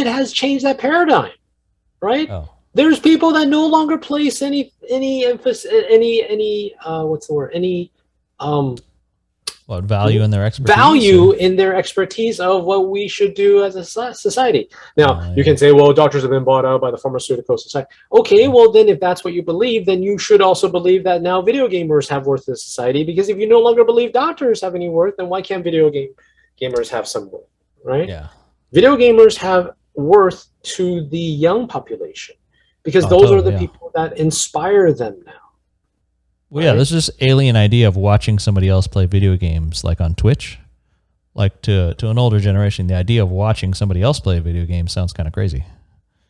has changed that paradigm, right? Oh. There's people that no longer place any emphasis, what's the word? Any value in their expertise? Value in their expertise of what we should do as a society. Now, you can say, well, doctors have been bought out by the pharmaceutical society. Okay, well, then if that's what you believe, then you should also believe that now video gamers have worth in society, because if you no longer believe doctors have any worth, then why can't video gamers have some worth, right? Yeah. Video gamers have worth to the young population because those are the people that inspire them now. Well, yeah, there's this alien idea of watching somebody else play video games, like on Twitch. Like to an older generation, the idea of watching somebody else play a video game sounds kind of crazy.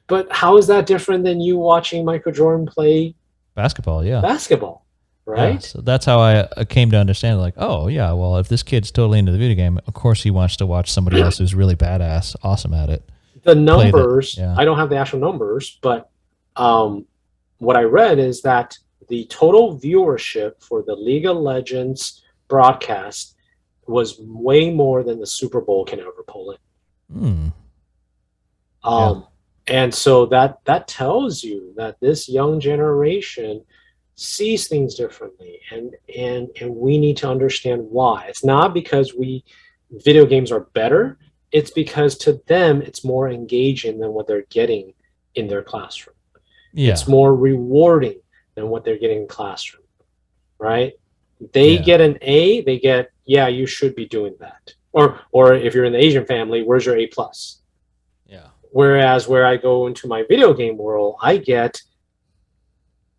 But how is that different than you watching Michael Jordan play basketball? Yeah, basketball, right? Yeah, so that's how I came to understand. Like, oh yeah, well, if this kid's totally into the video game, of course he wants to watch somebody else who's really badass, awesome at it. The numbers, I don't have the actual numbers, but what I read is that the total viewership for the League of Legends broadcast was way more than the Super Bowl can ever pull in. And so that tells you that this young generation sees things differently, and we need to understand why. It's not because we video games are better, it's because to them it's more engaging than what they're getting in their classroom. Yeah. It's more rewarding than what they're getting in classroom, right? They get an A, they get, yeah, you should be doing that. Or if you're in the Asian family, where's your A plus? Yeah. Whereas where I go into my video game world, I get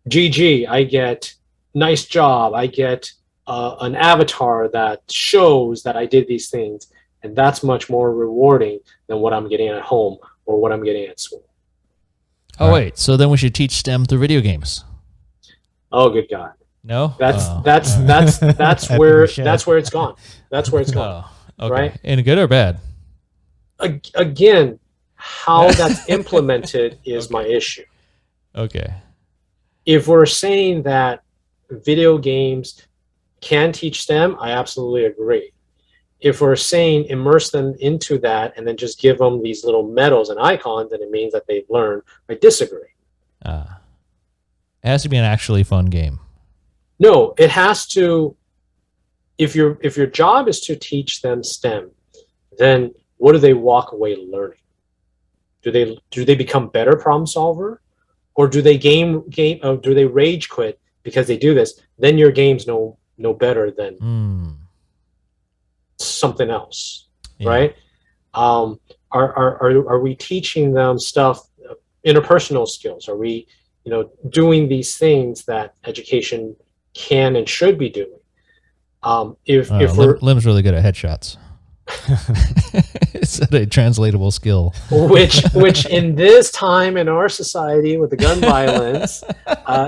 GG, I get nice job, I get an avatar that shows that I did these things, and that's much more rewarding than what I'm getting at home or what I'm getting at school. Oh, wait. So then we should teach STEM through video games. Oh, good God. No? That's I where think we should. that's where it's gone. That's where it's gone. Oh, okay. Right? And good or bad? Again, how that's implemented is my issue. Okay. If we're saying that video games can teach STEM, I absolutely agree. If we're saying immerse them into that and then just give them these little medals and icons, and it means that they've learned, I disagree. It has to be an actually fun game. No, it has to. If your job is to teach them STEM, then what do they walk away learning? Do they become better problem solver, or do they do they rage quit because they do this? Then your game's no better than something else, right? Are we teaching them stuff, interpersonal skills? Are we doing these things that education can and should be doing? Liem's really good at headshots. It's a translatable skill. which in this time in our society with the gun violence,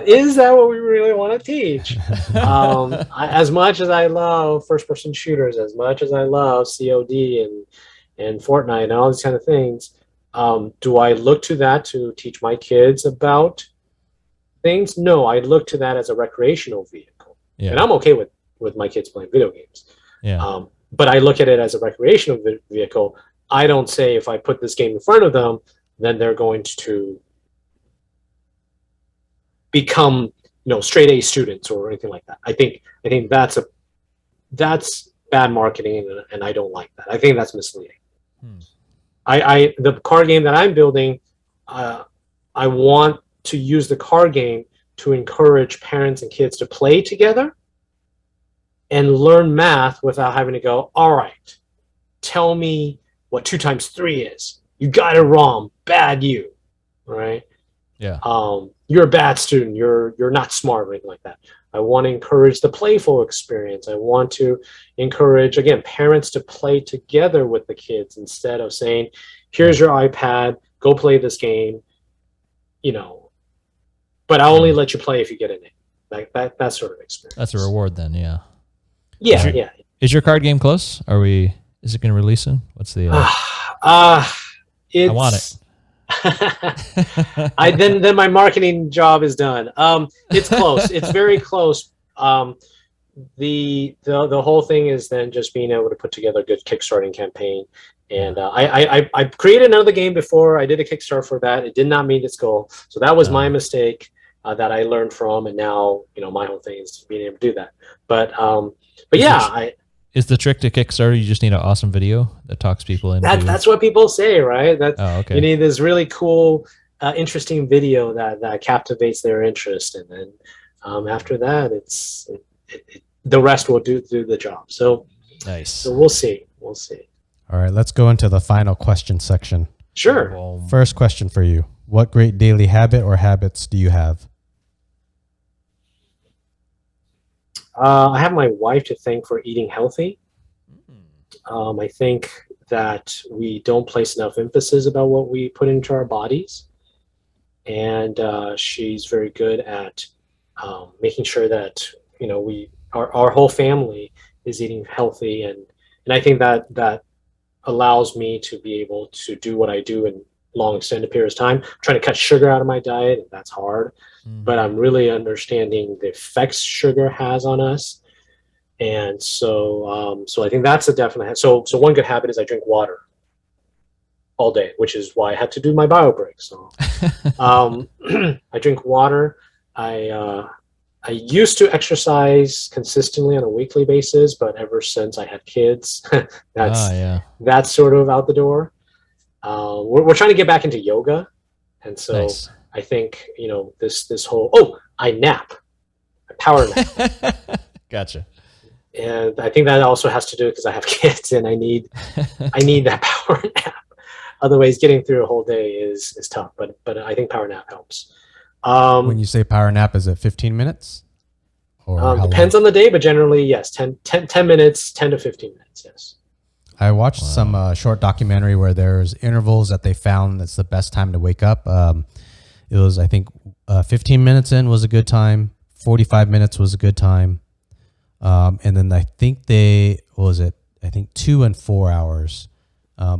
is that what we really want to teach? As much as I love first-person shooters, as much as I love COD and Fortnite and all these kind of things, do I look to that to teach my kids about things? No, I look to that as a recreational vehicle, and I'm okay with my kids playing video games. Yeah. But I look at it as a recreational vehicle. I don't say if I put this game in front of them, then they're going to become, straight A students or anything like that. I think that's bad marketing, and I don't like that. I think that's misleading. The card game that I'm building, I want to use the card game to encourage parents and kids to play together and learn math without having to go, all right, tell me what 2 times 3 is. You got it wrong. Bad you. Right? Yeah. You're a bad student. You're not smart or anything like that. I want to encourage the playful experience. I want to encourage, again, parents to play together with the kids instead of saying, here's your iPad, go play this game, but I'll only let you play if you get in it. Like that sort of experience. That's a reward then, yeah. Yeah. Is your card game close? Is it going to release soon? What's the? I want it. Then my marketing job is done. It's close. It's very close. The whole thing is then just being able to put together a good kickstarting campaign. And I created another game before. I did a Kickstarter for that. It did not meet its goal, so that was my mistake that I learned from. And now my whole thing is being able to do that. But yeah, is the trick to Kickstarter you just need an awesome video that talks people into? That's what people say, right? Okay. You need this really cool, interesting video that captivates their interest, and then after that, the rest will do the job. So nice. So we'll see. All right, let's go into the final question section. Sure. First question for you: what great daily habit or habits do you have? I have my wife to thank for eating healthy. I think that we don't place enough emphasis about what we put into our bodies. And she's very good at making sure that, our whole family is eating healthy. And I think that allows me to be able to do what I do in long extended periods of time. I'm trying to cut sugar out of my diet, and that's hard. But I'm really understanding the effects sugar has on us. And so I think that's a definite. So one good habit is I drink water all day, which is why I had to do my bio break. So I drink water. I I used to exercise consistently on a weekly basis, but ever since I had kids, that's sort of out the door. We're trying to get back into yoga, and so Nice. I think this whole I nap, I power nap, Gotcha. and I think that also has to do because I have kids and I need that power nap. Otherwise, getting through a whole day is tough. But I think power nap helps. When you say power nap, is it 15 minutes? Or how depends long? on the day, but generally, yes, 10 minutes, 10 to 15 minutes, yes. I watched some short documentary where there's intervals that they found that's the best time to wake up. It was, I think, 15 minutes in was a good time. 45 minutes was a good time. And then I think I think 2 and 4 hours,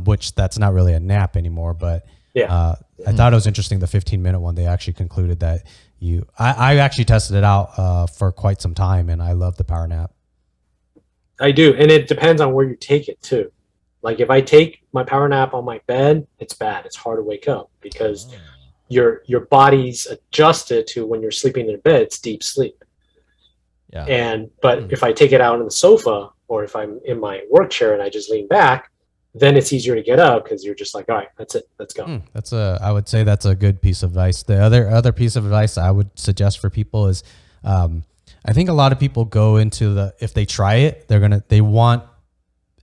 which that's not really a nap anymore, but yeah. I thought it was interesting. The 15-minute one, they actually concluded that I actually tested it out for quite some time, and I love the power nap. I do, and it depends on where you take it too. Like if I take my power nap on my bed, it's bad. It's hard to wake up because your body's adjusted to when you're sleeping in bed, it's deep sleep. Yeah. But if I take it out on the sofa or if I'm in my work chair and I just lean back, then it's easier to get up because you're just like, all right, that's it, let's go. I would say that's a good piece of advice. The other piece of advice I would suggest for people is, I think a lot of people go into if they try it, they want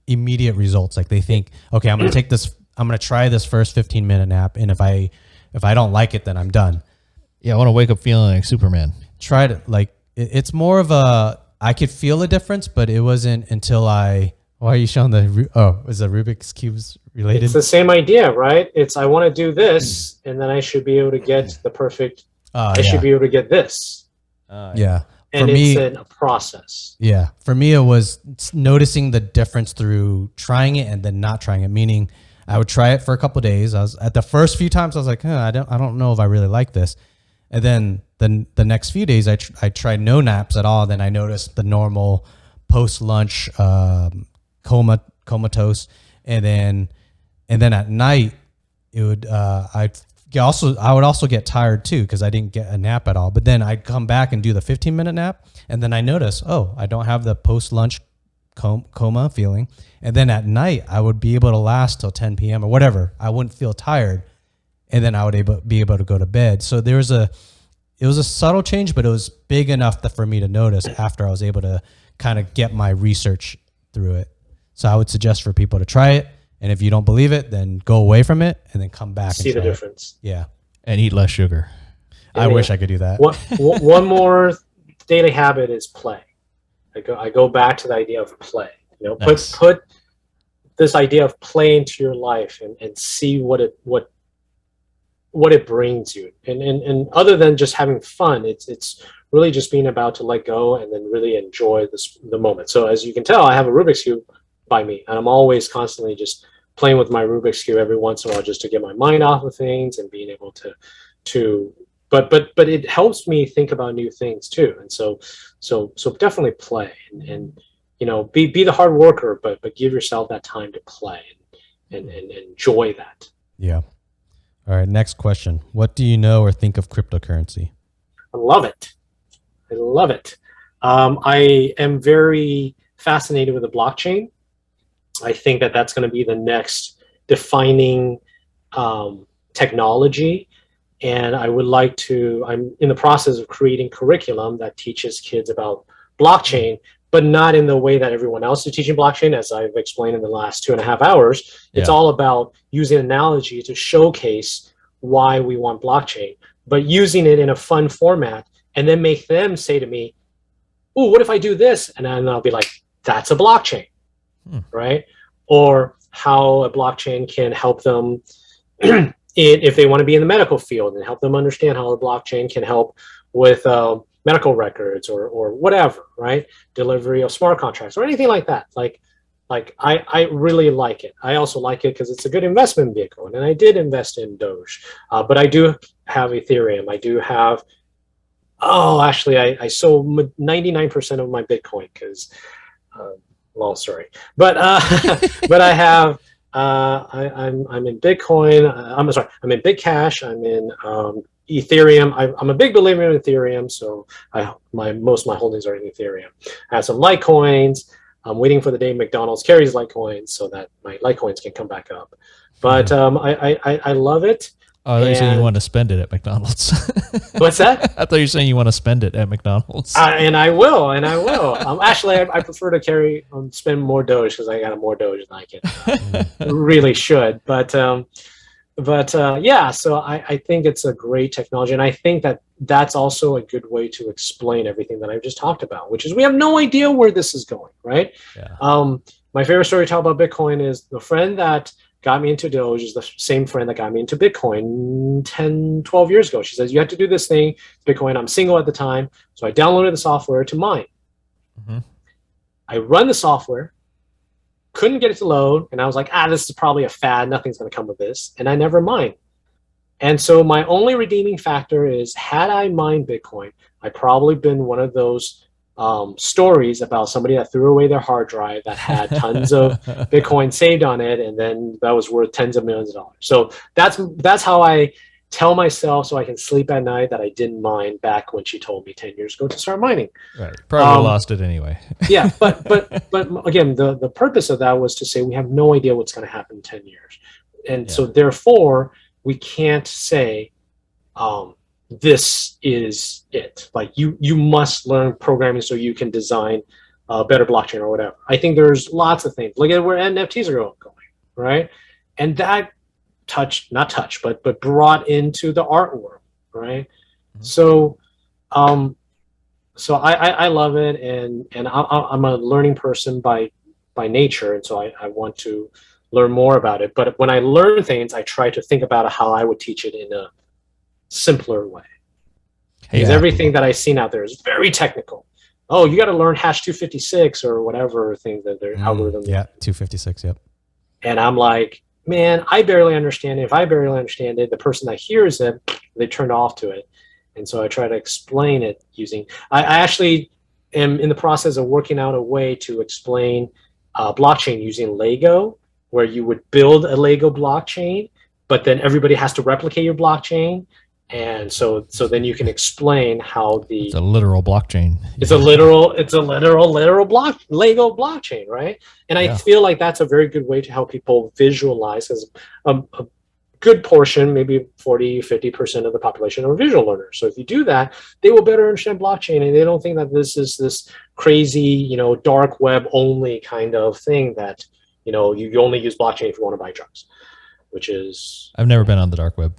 immediate results. Like they think, okay, I'm going to try this first 15-minute nap. And if I don't like it, then I'm done. Yeah. I want to wake up feeling like Superman. Tried it. Like it's more of I could feel a difference, but it wasn't until why are you showing is the Rubiks Cubes related? It's the same idea, right? I want to do this and then I should be able to get the perfect, should be able to get this. Yeah. And it's a process. Yeah. For me, it was noticing the difference through trying it and then not trying it, meaning I would try it for a couple of days. I was at the first few times I was like, I don't know if I really like this. And then the next few days I tried no naps at all. Then I noticed the normal post-lunch comatose. And then at night it would, I would also get tired too because I didn't get a nap at all. But then I'd come back and do the 15-minute nap, and then I noticed, I don't have the post-lunch coma feeling. And then at night, I would be able to last till 10 p.m. or whatever. I wouldn't feel tired, and then I would be able to go to bed. So it was a subtle change, but it was big enough for me to notice after I was able to kind of get my research through it. So I would suggest for people to try it. And if you don't believe it, then go away from it and then come back See and the try difference. It. Yeah. And eat less sugar. I wish I could do that. One more daily habit is play. I go back to the idea of play. Nice. Put this idea of play into your life and see what it brings you. And other than just having fun, it's really just being about to let go and then really enjoy the moment. So as you can tell, I have a Rubik's Cube by me, and I'm always constantly just playing with my Rubik's Cube every once in a while just to get my mind off of things and being able to but it helps me think about new things too. And so definitely play and be the hard worker, but give yourself that time to play and enjoy that. Yeah. All right, next question. What do you know or think of cryptocurrency? I love it. I am very fascinated with the blockchain. I think that's going to be the next defining technology. And I'm in the process of creating curriculum that teaches kids about blockchain, but not in the way that everyone else is teaching blockchain, as I've explained in the last 2.5 hours. It's all about using analogy to showcase why we want blockchain, but using it in a fun format and then make them say to me, "Oh, what if I do this?" And then I'll be like, "That's a blockchain." Right? Or how a blockchain can help them if they want to be in the medical field, and help them understand how a blockchain can help with medical records or whatever, right? Delivery of smart contracts or anything like that. Like I really like it. I also like it because it's a good investment vehicle. And I did invest in Doge, but I do have Ethereum. I do have, actually I sold 99% of my Bitcoin because, long story, but I have I'm in Bitcoin. I'm sorry. I'm in Big Cash. I'm in Ethereum. I'm a big believer in Ethereum, so most of my holdings are in Ethereum. I have some Litecoins. I'm waiting for the day McDonald's carries Litecoins so that my Litecoins can come back up. But I love it. Oh, I thought you were saying you want to spend it at McDonald's. What's that? I thought you were saying you want to spend it at McDonald's. And I will. Actually, I prefer to spend more Doge because I got more Doge than I can. Really should. But yeah, so I think it's a great technology. And I think that's also a good way to explain everything that I've just talked about, which is we have no idea where this is going, right? Yeah. My favorite story to tell about Bitcoin is the friend that got me into Doge is the same friend that got me into Bitcoin 10, 12 years ago. She says, you have to do this thing, Bitcoin. I'm single at the time. So I downloaded the software to mine. Mm-hmm. I run the software, couldn't get it to load. And I was like, this is probably a fad. Nothing's going to come of this. And I never mined. And so my only redeeming factor is had I mined Bitcoin, I'd probably been one of those stories about somebody that threw away their hard drive that had tons of Bitcoin saved on it, and then that was worth tens of millions of dollars. So that's how I tell myself so I can sleep at night that I didn't mine back when she told me 10 years ago to start mining. Right. Probably lost it anyway. Yeah, but again, the purpose of that was to say we have no idea what's going to happen in 10 years. And so therefore, we can't say this is it. Like you must learn programming so you can design a better blockchain or whatever. I think there's lots of things. Look at where NFTs are going, right? And that but brought into the art world, right? Mm-hmm. So I love it, and I'm a learning person by nature, and so I want to learn more about it. But when I learn things, I try to think about how I would teach it in a simpler way. Because everything that I've seen out there is very technical. Oh, you got to learn hash 256 or whatever thing that their algorithm. Yeah, 256. Yep. And I'm like, man, I barely understand it. If I barely understand it, the person that hears it, they turn off to it. And so I try to explain it using. I actually am in the process of working out a way to explain blockchain using Lego, where you would build a Lego blockchain, but then everybody has to replicate your blockchain. And so then you can explain how it's a literal blockchain. It's a literal Lego blockchain, right? And I feel like that's a very good way to help people visualize, as a good portion, maybe 40-50% of the population are visual learners. So if you do that, they will better understand blockchain, and they don't think that this is this crazy, dark web only kind of thing that, you only use blockchain if you want to buy drugs, which is... I've never been on the dark web.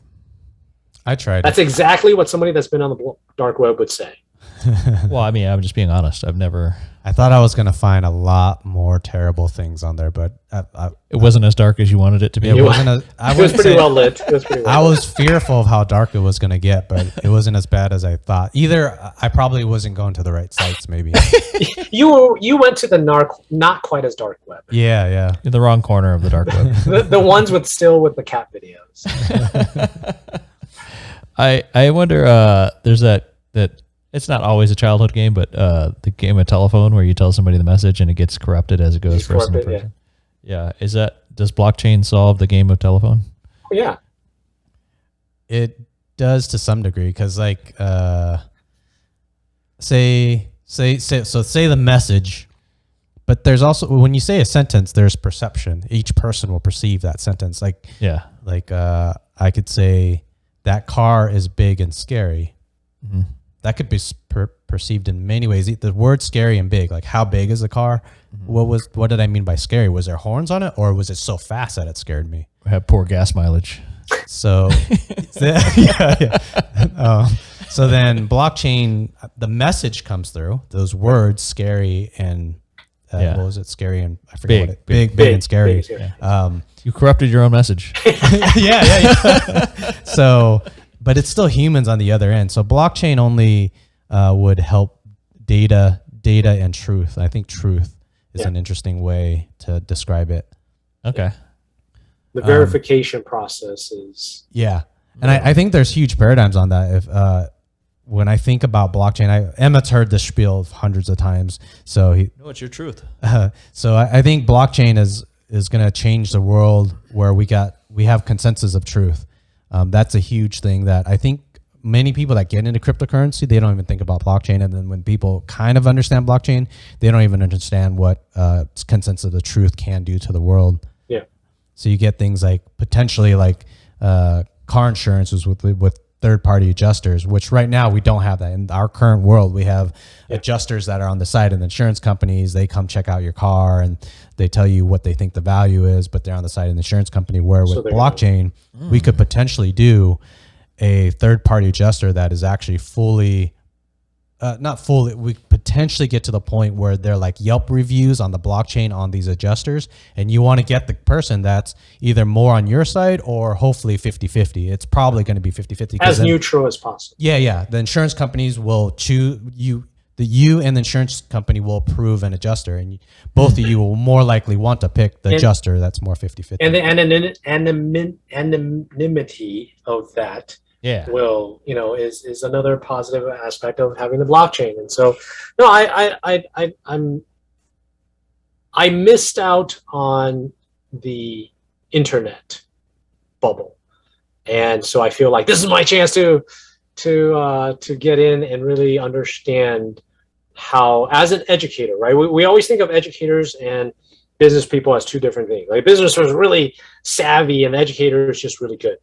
I tried. That's exactly what somebody that's been on the dark web would say. Well, I mean, I'm just being honest. I've never... I thought I was going to find a lot more terrible things on there, but it wasn't as dark as you wanted it to be. It was pretty well lit. I was fearful of how dark it was going to get, but it wasn't as bad as I thought. Either I probably wasn't going to the right sites, maybe. You went to the not quite as dark web. Yeah. In the wrong corner of the dark web. the ones with the cat videos. I wonder, there's that it's not always a childhood game, but the game of telephone where you tell somebody the message and it gets corrupted as it goes person to person. Yeah. Does blockchain solve the game of telephone? Oh, yeah. It does to some degree, because say the message, but there's also, when you say a sentence, there's perception. Each person will perceive that sentence. I could say that car is big and scary. Mm-hmm. That could be perceived in many ways. The word scary and big, like how big is the car? Mm-hmm. What did I mean by scary? Was there horns on it, or was it so fast that it scared me? I have poor gas mileage. So, so then blockchain, the message comes through, those words, scary and what was it? Scary and I forget big and scary. You corrupted your own message. Yeah. So, but it's still humans on the other end. So blockchain only would help data and truth. I think truth is an interesting way to describe it. Okay. The verification process is... Yeah. And I think there's huge paradigms on that. If when I think about blockchain, Emmett's heard this spiel hundreds of times. So no, it's your truth. So I think blockchain is is going to change the world where we have consensus of truth. That's a huge thing that I think many people that get into cryptocurrency, they don't even think about blockchain. And then when people kind of understand blockchain, they don't even understand what consensus of truth can do to the world. Yeah. So you get things like potentially like car insurances with third-party adjusters, which right now we don't have that. In our current world, we have adjusters that are on the side of the insurance companies. They come check out your car and they tell you what they think the value is, but they're on the side of the insurance company. Where with blockchain, we could potentially do a third-party adjuster that is actually fully, not fully, we potentially get to the point where they're like Yelp reviews on the blockchain on these adjusters, and you want to get the person that's either more on your side or hopefully 50-50. It's probably going to be 50-50. As neutral as possible. Yeah. The insurance companies will choose you and the insurance company will approve an adjuster, and both of you will more likely want to pick the adjuster that's more 50-50. And the anonymity of that will, is another positive aspect of having the blockchain. And so, no, I missed out on the internet bubble, and so I feel like this is my chance to get in and really understand how, as an educator, right? We always think of educators and business people as two different things. Like business was really savvy, and the educator is just really good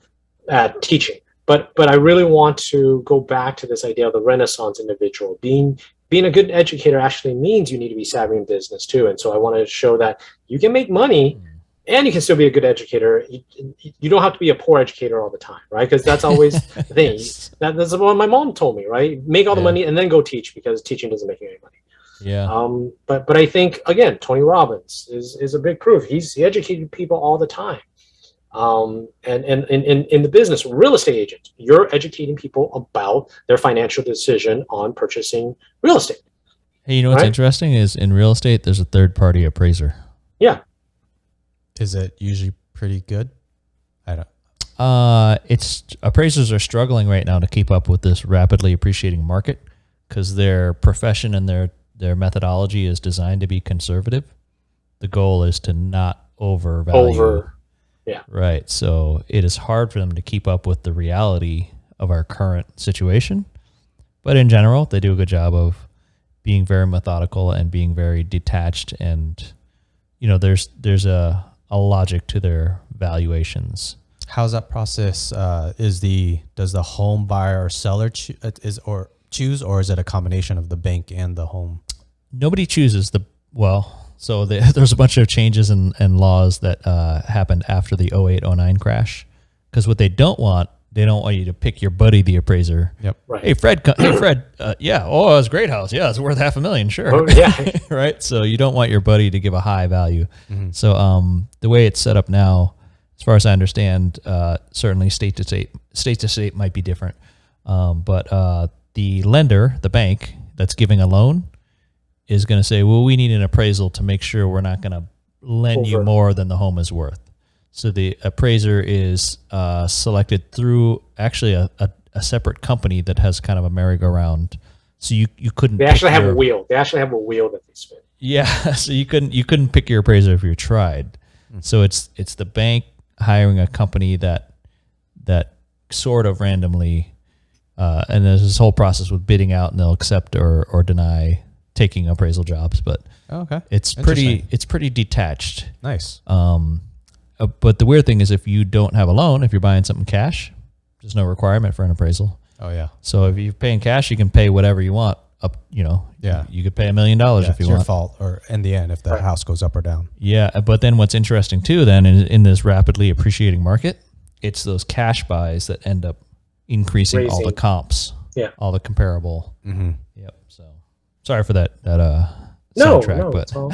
at teaching. But I really want to go back to this idea of the Renaissance individual. Being a good educator actually means you need to be savvy in business too. And so I want to show that you can make money and you can still be a good educator. You don't have to be a poor educator all the time, right? Because that's always the thing. That's what my mom told me, right? Make all the money and then go teach, because teaching doesn't make you any money. Yeah. But I think, again, Tony Robbins is a big proof. He educated people all the time. And in the business, real estate agents, you're educating people about their financial decision on purchasing real estate. Hey, you know what's interesting is in real estate, there's a third-party appraiser. Yeah. Is it usually pretty good? I don't. Appraisers are struggling right now to keep up with this rapidly appreciating market because their profession and their methodology is designed to be conservative. The goal is to not overvalue. Yeah. Right. So it is hard for them to keep up with the reality of our current situation. But in general, they do a good job of being very methodical and being very detached. And, there's a logic to their valuations. How's that process? Does the home buyer or seller choose, or is it a combination of the bank and the home? Nobody chooses So there's a bunch of changes and laws that happened after the 08-09 crash, because what they don't want you to pick your buddy, the appraiser. Yep. Right. Hey, Fred. Yeah. Oh, it's a great house. Yeah, it's worth $500,000. Sure. Oh, yeah. Right. So you don't want your buddy to give a high value. Mm-hmm. So the way it's set up now, as far as I understand, certainly state to state might be different. But the lender, the bank that's giving a loan, is going to say, well, we need an appraisal to make sure we're not going to lend you more than the home is worth. So the appraiser is selected through actually a separate company that has kind of a merry-go-round. So you couldn't. They actually have a wheel. They actually have a wheel that they spin. Yeah. So you couldn't pick your appraiser if you tried. Mm-hmm. So it's the bank hiring a company that sort of randomly, and there's this whole process with bidding out, and they'll accept or deny taking appraisal jobs, but it's pretty detached. Nice. But the weird thing is, if you don't have a loan, if you're buying something cash, there's no requirement for an appraisal. Oh yeah. So if you're paying cash, you can pay whatever you want up. Yeah. You could pay $1 million if you want. It's your fault, or in the end, if the house goes up or down. Yeah, but then what's interesting too, then in this rapidly appreciating market, it's those cash buys that end up increasing all the comps. Yeah. All the comparable. Mm-hmm. Yep. So. Sorry for that No, sidetrack, but it's all,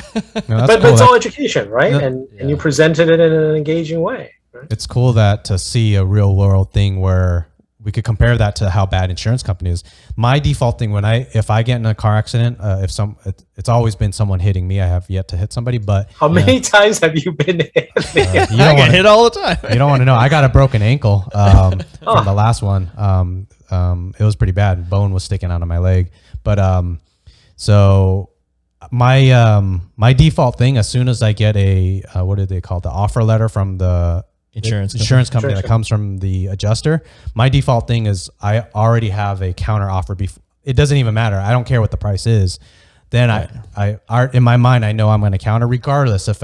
No, but it's all education, right? And you presented it in an engaging way. Right? It's cool to see a real world thing where we could compare that to how bad insurance company is. My default thing if I get in a car accident, it's always been someone hitting me. I have yet to hit somebody, but how many times have you been hit? I get hit all the time. You don't want to know. I got a broken ankle from the last one. It was pretty bad. Bone was sticking out of my leg, but so my default thing, as soon as I get a what do they call it? The offer letter from the insurance company that comes from the adjuster, my default thing is I already have a counter offer. It doesn't even matter. I don't care what the price is. Then I in my mind, I know I'm going to counter regardless if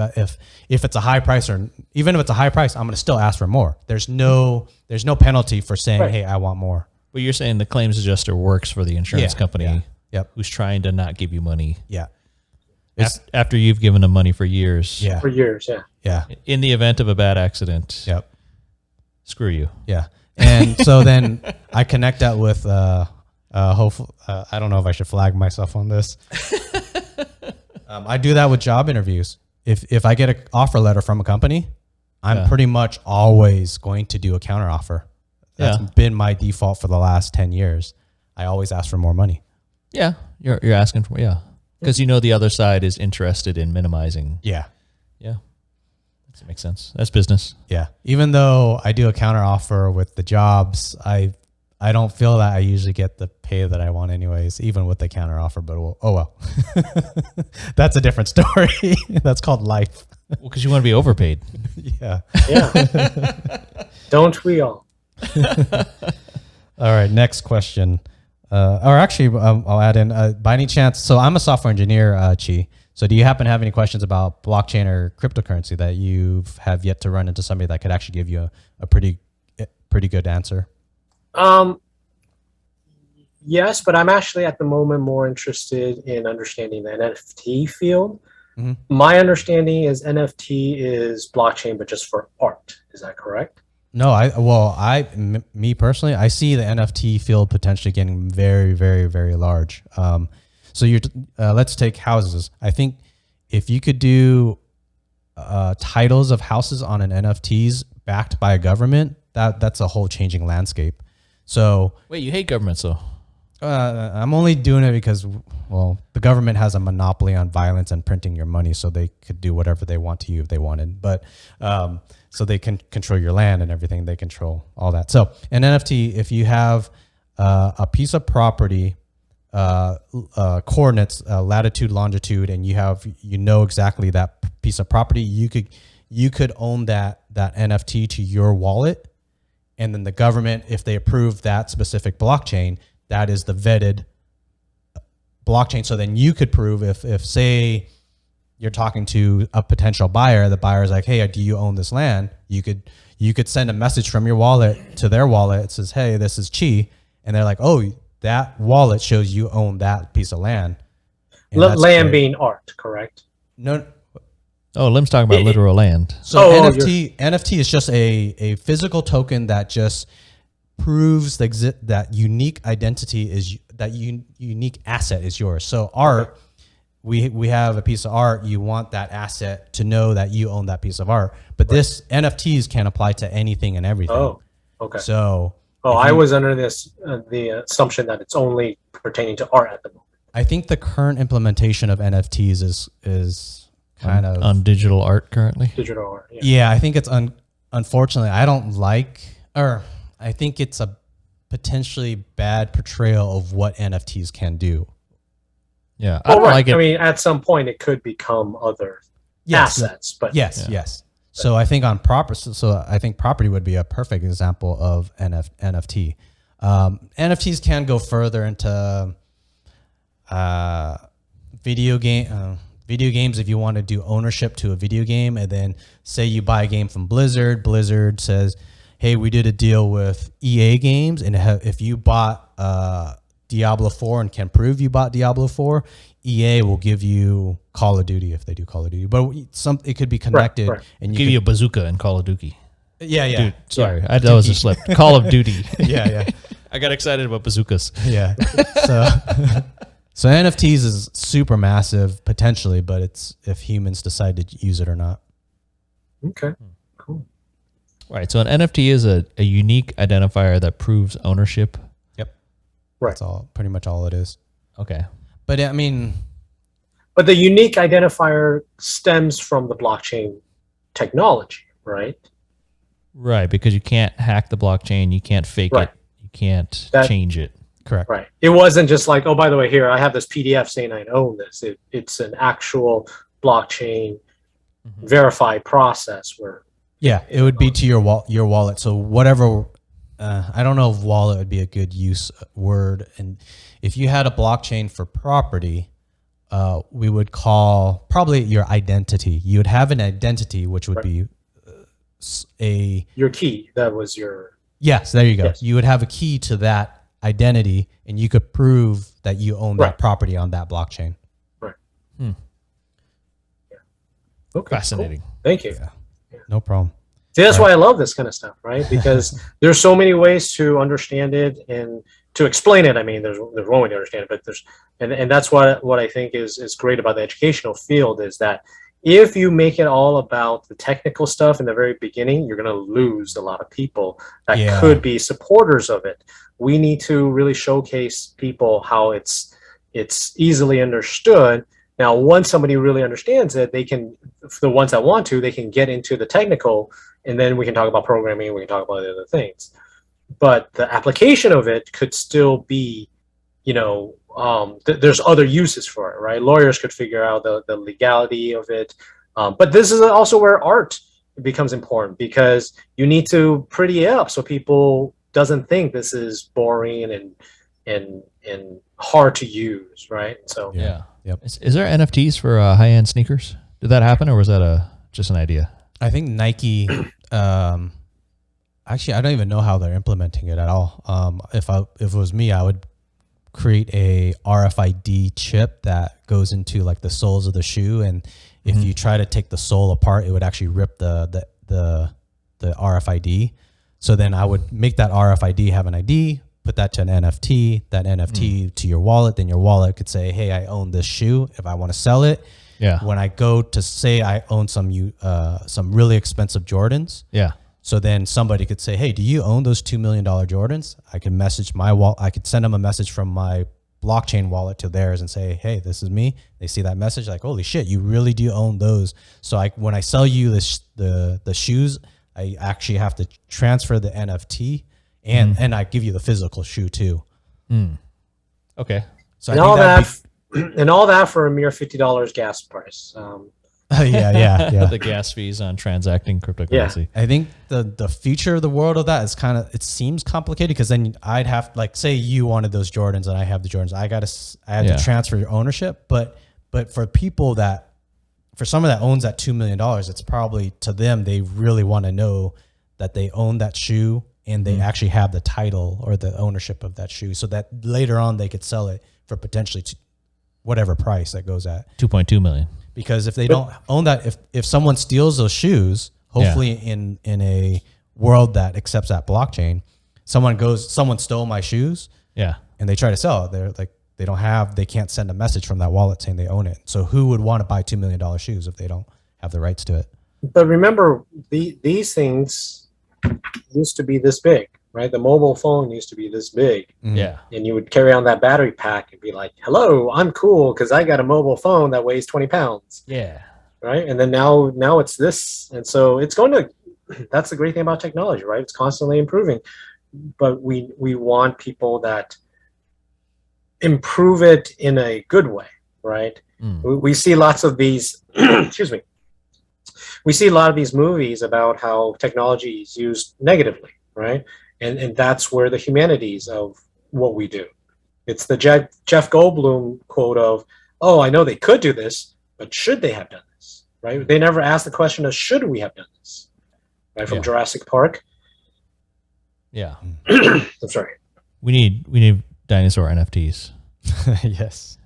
it's a high price, or even if it's a high price, I'm going to still ask for more. There's no penalty for saying, hey, I want more. But you're saying the claims adjuster works for the insurance company, yep, who's trying to not give you money. Yeah. After you've given them money for years. Yeah. For years, yeah. Yeah. In the event of a bad accident. Yep. Screw you. Yeah. And so then I connect that with hopefully, I don't know if I should flag myself on this. I do that with job interviews. If I get an offer letter from a company, I'm pretty much always going to do a counter offer. That's been my default for the last 10 years. I always ask for more money. Yeah. You're asking for, because you know the other side is interested in minimizing. Yeah. Yeah. That makes sense. That's business. Yeah. Even though I do a counter offer with the jobs, I don't feel that I usually get the pay that I want anyways, even with the counter offer, but oh well. That's a different story. That's called life. Well, because you want to be overpaid. Yeah. Yeah. Don't we all? All right. Next question. Or actually, I'll add in, by any chance, so I'm a software engineer, Chi. So do you happen to have any questions about blockchain or cryptocurrency that you have yet to run into somebody that could actually give you a pretty good answer? Yes, but I'm actually at the moment more interested in understanding the NFT field. Mm-hmm. My understanding is NFT is blockchain, but just for art. Is that correct? No, me personally, I see the NFT field potentially getting very, very, very large. So let's take houses. I think if you could do titles of houses on an NFTs backed by a government, that's a whole changing landscape. So wait, you hate governments though? I'm only doing it because, well, the government has a monopoly on violence and printing your money, so they could do whatever they want to you if they wanted. But so they can control your land and everything. They control all that. So an NFT, if you have a piece of property, coordinates, latitude, longitude, and you know exactly that piece of property, you could own that NFT to your wallet, and then the government, if they approve that specific blockchain, that is the vetted blockchain. So then you could prove if say you're talking to a potential buyer, the buyer's like, hey, do you own this land? You could send a message from your wallet to their wallet. It says, hey, this is Chi. And they're like, oh, that wallet shows you own that piece of land. Land being art, correct? No. Oh, Liem's talking about literal land. So NFT is just a physical token that just proves that unique identity is that unique asset is yours. So art, we have a piece of art. You want that asset to know that you own that piece of art. But this NFTs can apply to anything and everything. Oh, okay. So I was under the assumption that it's only pertaining to art at the moment. I think the current implementation of NFTs is kind of on digital art currently. Digital art. Yeah, I think it's unfortunately I think it's a potentially bad portrayal of what NFTs can do. Yeah, I don't like it. I mean, at some point it could become other assets, but yes. So I think I think property would be a perfect example of NFT. NFTs can go further into video games if you want to do ownership to a video game, and then say you buy a game from Blizzard says, hey, we did a deal with EA Games, and if you bought Diablo 4 and can prove you bought Diablo 4, EA will give you Call of Duty if they do Call of Duty. But it could be connected. Right. And give you a bazooka in Call of Duty. Yeah. Dude, sorry, that was a slip. Call of Duty. Yeah. I got excited about bazookas. Yeah. So NFTs is super massive potentially, but it's if humans decide to use it or not. Okay. Cool. Right. So an NFT is a unique identifier that proves ownership. Yep. Right. That's pretty much all it is. Okay. But I mean, but the unique identifier stems from the blockchain technology, right? Right, because you can't hack the blockchain, you can't fake it, you can't change it. Correct. Right. It wasn't just like, oh, by the way, here, I have this PDF saying I own this. It's an actual blockchain verified process where. Yeah, it would be to your wallet. So whatever, I don't know if wallet would be a good word. And if you had a blockchain for property, we would call probably your identity. You would have an identity, which would be your key. That was your. Yes, there you go. Yes. You would have a key to that identity, and you could prove that you own that property on that blockchain. Right. Yeah. Okay. Fascinating. Cool. Thank you. Yeah. No problem. See, that's why I love this kind of stuff, right? Because there's so many ways to understand it and to explain it. I mean, there's one way to understand it, but and that's what I think is great about the educational field is that if you make it all about the technical stuff in the very beginning, you're going to lose a lot of people that could be supporters of it. We need to really showcase people how it's easily understood. Now, once somebody really understands it, they can, the ones that want to, they can get into the technical, and then we can talk about programming, we can talk about other things. But the application of it could still be, there's other uses for it, right? Lawyers could figure out the legality of it. But this is also where art becomes important, because you need to pretty it up so people doesn't think this is boring and hard to use, right? So Yeah. Yep. Is there NFTs for high-end sneakers? Did that happen, or was that just an idea? I think Nike. Actually, I don't even know how they're implementing it at all. If it was me, I would create a RFID chip that goes into like the soles of the shoe, and if you try to take the sole apart, it would actually rip the RFID. So then I would make that RFID have an ID, put that to an NFT, that NFT to your wallet. Then your wallet could say, hey, I own this shoe. If I want to sell it, when I go to say I own some really expensive Jordans. Yeah. So then somebody could say, hey, do you own those $2 million Jordans? I could message my wallet. I could send them a message from my blockchain wallet to theirs and say, hey, this is me. They see that message like, holy shit, you really do own those. So when I sell you the shoes, I actually have to transfer the NFT and I give you the physical shoe too. Okay. So and all that for a mere $50 gas price. Yeah. The gas fees on transacting cryptocurrency. I think the future of the world of that is it seems complicated, because then I'd have, like, say you wanted those Jordans and I have the Jordans, I had to transfer your ownership. But for people for someone that owns that $2 million, it's probably, to them, they really want to know that they own that shoe and they actually have the title or the ownership of that shoe, so that later on they could sell it for potentially whatever price that goes at. 2.2 million. Because if they don't own that, if someone steals those shoes, hopefully in a world that accepts that blockchain, someone stole my shoes, and they try to sell it, they're like, they can't send a message from that wallet saying they own it. So who would want to buy $2 million shoes if they don't have the rights to it? But remember, these things used to be this big, right? The mobile phone used to be this big. Yeah. And you would carry on that battery pack and be like, hello, I'm cool because I got a mobile phone that weighs 20 pounds. Yeah. Right. And then now it's this. And so it's going to, that's the great thing about technology, right? It's constantly improving. But we want people that improve it in a good way, right? We see lots of these, excuse me. We see a lot of these movies about how technology is used negatively, right? And that's where the humanities of what we do. It's the Jeff Goldblum quote of, oh, I know they could do this, but should they have done this, right? They never asked the question of, should we have done this, right? From Jurassic Park. Yeah. I'm sorry. We need dinosaur NFTs. Yes.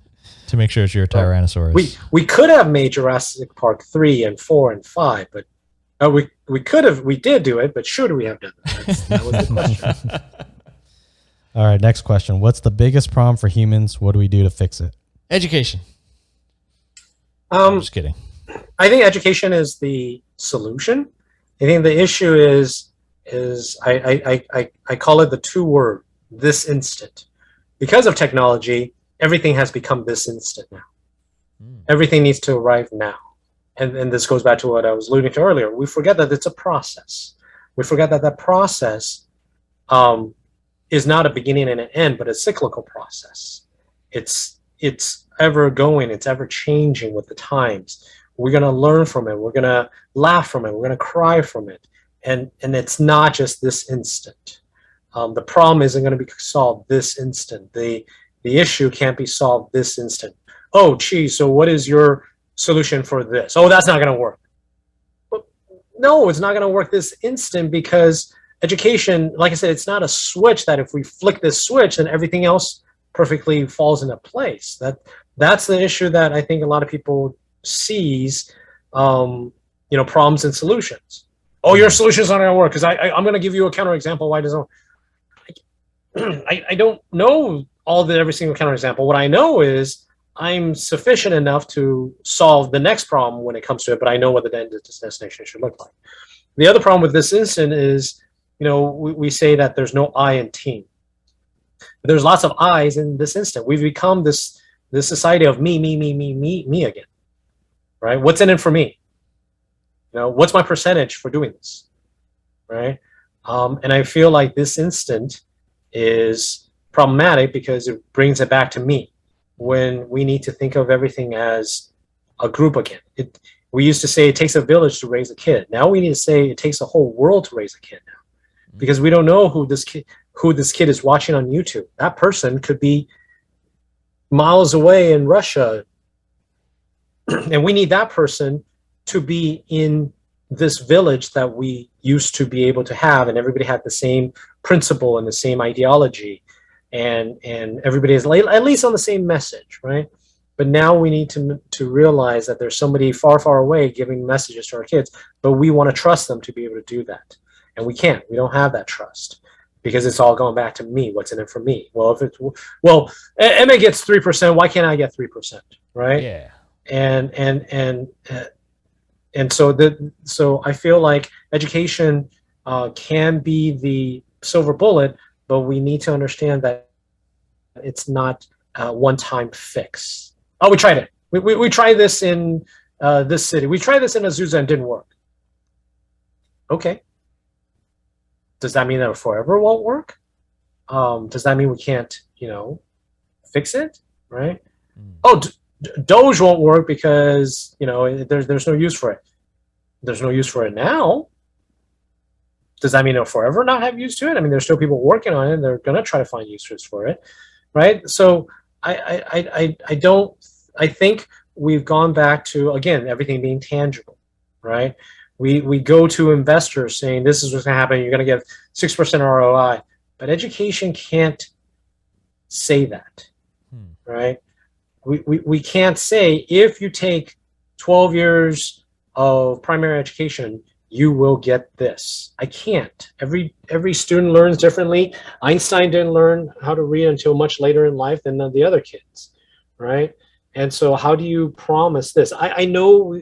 To make sure it's your Tyrannosaurus. We could have made Jurassic Park 3 and 4 and 5, but we did do it, but should we have done that? That was the question. All right, next question. What's the biggest problem for humans? What do we do to fix it? Education. I'm just kidding. I think education is the solution. I think the issue is I call it the 2-word, this instant. Because of technology, everything has become this instant now. Everything needs to arrive now. And this goes back to what I was alluding to earlier. We forget that it's a process. We forget that process is not a beginning and an end, but a cyclical process. It's ever going, it's ever changing with the times. We're going to learn from it. We're going to laugh from it. We're going to cry from it. And it's not just this instant. The problem isn't going to be solved this instant. The issue can't be solved this instant. Oh, geez, so what is your solution for this? Oh, that's not going to work. But no, it's not going to work this instant, because education, like I said, it's not a switch that if we flick this switch, then everything else perfectly falls into place. That's the issue that I think a lot of people sees, problems and solutions. Oh, your solution's not going to work because I'm going to give you a counterexample why it doesn't work. I don't know every single counterexample. What I know is I'm sufficient enough to solve the next problem when it comes to it, but I know what the destination should look like. The other problem with this instant is, we say that there's no I in team. There's lots of I's in this instant. We've become this society of me again, right? What's in it for me? What's my percentage for doing this, right? And I feel like this instant is problematic because it brings it back to me when we need to think of everything as a group again. We used to say it takes a village to raise a kid. Now we need to say it takes a whole world to raise a kid now, because we don't know who this kid is watching on YouTube. That person could be miles away in Russia, and we need that person to be in this village that we used to be able to have, and everybody had the same principle and the same ideology, and everybody is at least on the same message, right? But now we need to realize that there's somebody far, far away giving messages to our kids, but we want to trust them to be able to do that. And we can't. We don't have that trust because it's all going back to me. What's in it for me? Well, Emma gets 3%. Why can't I get 3%? Right? Yeah. And so I feel like education can be the silver bullet, but we need to understand that it's not a one-time fix. Oh, we tried it. We tried this in this city. We tried this in Azusa and didn't work. Okay. Does that mean that it forever won't work? Does that mean we can't, fix it? Right? Oh, Doge won't work because there's no use for it. There's no use for it now. Does that mean it'll forever not have use to it? I mean, there's still people working on it, and they're gonna try to find uses for it, right? So I think we've gone back to, again, everything being tangible, right? We go to investors saying this is what's gonna happen. You're gonna get 6% ROI, but education can't say that, right? We can't say if you take 12 years of primary education, you will get this. I can't. Every student learns differently. Einstein didn't learn how to read until much later in life than the other kids, right? And so how do you promise this? I know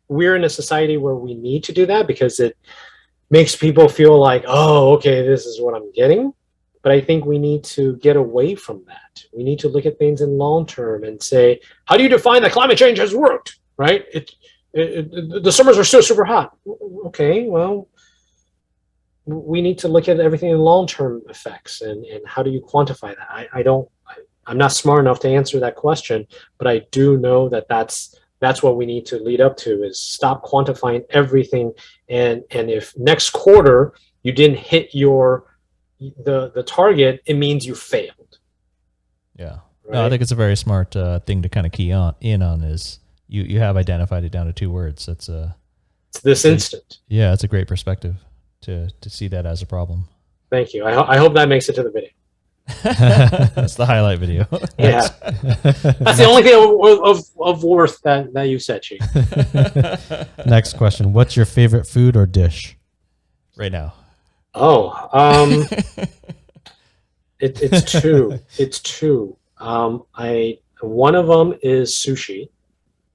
we're in a society where we need to do that because it makes people feel like, oh, okay, this is what I'm getting. But I think we need to get away from that. We need to look at things in long term and say, how do you define that climate change has worked, right? The summers are still super hot. Okay, well, we need to look at everything in long term effects and how do you quantify that? I'm not smart enough to answer that question, but I do know that that's what we need to lead up to, is stop quantifying everything. And if next quarter you didn't hit the target, it means you failed. Yeah. Right? No, I think it's a very smart thing to kind of key in on is you have identified it down to 2 words. It's this instant. Yeah, it's a great perspective to see that as a problem. Thank you. I hope that makes it to the video. That's the highlight video. Yeah. That's the only thing of worth that you said, Chief. Next question. What's your favorite food or dish? Right now. Oh, it's two. It's two. One of them is sushi.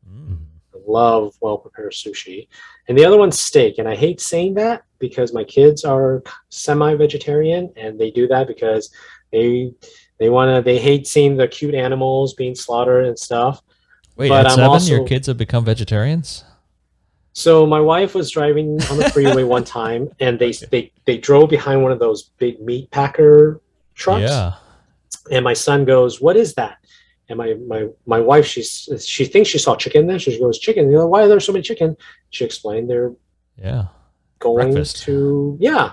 I love well-prepared sushi. And the other one's steak. And I hate saying that because my kids are semi-vegetarian, and they do that because they hate seeing the cute animals being slaughtered and stuff. Wait, but at I'm 7, also, your kids have become vegetarians? So my wife was driving on the freeway one time, and they drove behind one of those big meat packer trucks. Yeah. And my son goes, "What is that?" And my wife, she thinks she saw chicken there. She goes, "Chicken? You know, why are there so many chicken?" She explained they're Yeah. going Breakfast. to, yeah.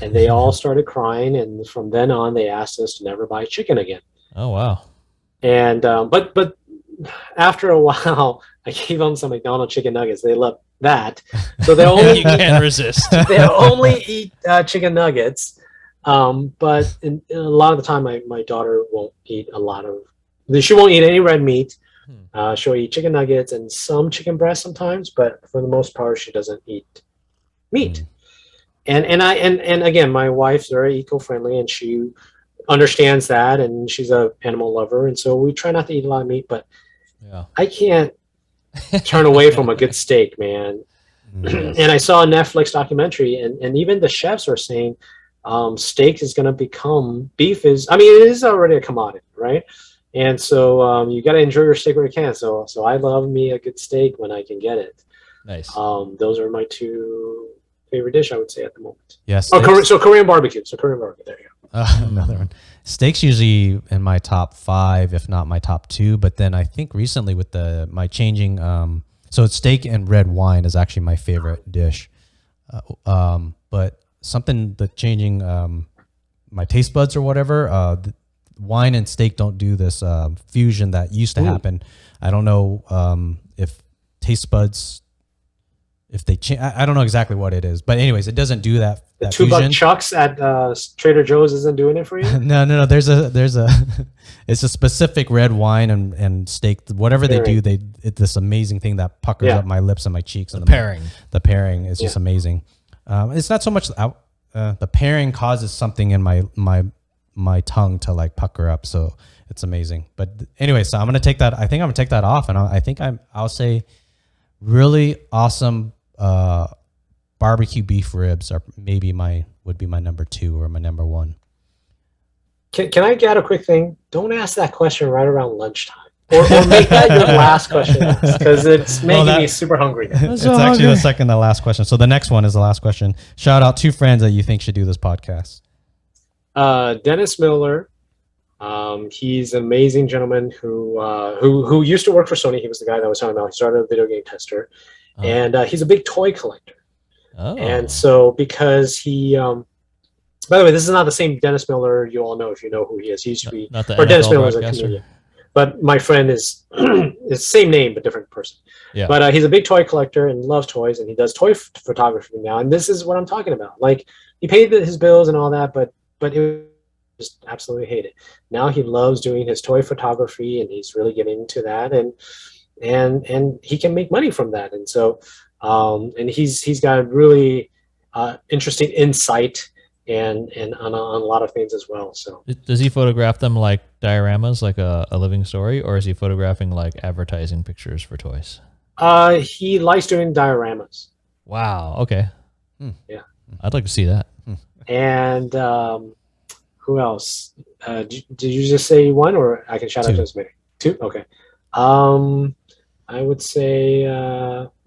And they all started crying. And from then on, they asked us to never buy chicken again. Oh, wow. And but after a while, I gave them some McDonald's chicken nuggets. They love that, so they You only can't resist. they only eat chicken nuggets. But a lot of the time, my daughter won't eat a lot of. She won't eat any red meat. She'll eat chicken nuggets and some chicken breast sometimes, but for the most part, she doesn't eat meat. And again, my wife's very eco-friendly, and she understands that, and she's a animal lover, and so we try not to eat a lot of meat. But Yeah. I can't turn away from a good steak, man. Yes. And I saw a Netflix documentary, and even the chefs are saying steak is going to become beef is. I mean, it is already a commodity, right? And so you got to enjoy your steak where you can. So I love me a good steak when I can get it. Nice. Those are my two favorite dish, I would say, at the moment. Yes. Oh, Korean barbecue. So Korean barbecue. There you go. Another one. Steaks usually in my top 5, if not my top 2. But then I think recently with my changing, so it's steak and red wine is actually my favorite dish. But something that changing my taste buds or whatever. Wine and steak don't do this fusion that used to happen. I don't know if taste buds, if they change. I don't know exactly what it is, but anyways, it doesn't do that. The that $2 fusion. chucks at Trader Joe's isn't doing it for you? No. There's a it's a specific red wine and steak. Whatever they do, it's this amazing thing that puckers up my lips and my cheeks. And pairing. The pairing is just amazing. It's not so much the pairing causes something in my tongue to like pucker up, so it's amazing. But anyway, so I'm gonna take that. I think I'm gonna take that off, and I'll say really awesome barbecue beef ribs are maybe would be my number 2 or my number 1. Can I add a quick thing? Don't ask that question right around lunchtime, or make that your last question, because it's making me super hungry. It's actually the second to last question. So the next one is the last question. Shout out 2 friends that you think should do this podcast. Dennis Miller, he's an amazing gentleman who used to work for Sony. He was the guy that I was talking about. He started a video game tester, and he's a big toy collector. Oh. And so because he, by the way, this is not the same Dennis Miller you all know if you know who he is. He used to be, not the or Dennis NFL Miller is a broadcaster? comedian. But my friend is it's same name but different person. Yeah. But he's a big toy collector and loves toys, and he does toy photography now. And this is what I'm talking about. Like he paid his bills and all that, but it just absolutely hate it. Now he loves doing his toy photography, and he's really getting into that, and he can make money from that. And so and he's got a really interesting insight and on a lot of things as well. So Does he photograph them like dioramas, like a living story, or is he photographing like advertising pictures for toys? He likes doing dioramas. Wow. Okay. Yeah. I'd like to see that. And who else? Did you just say 1, or I can shout out 2. to as many? 2? Okay. I would say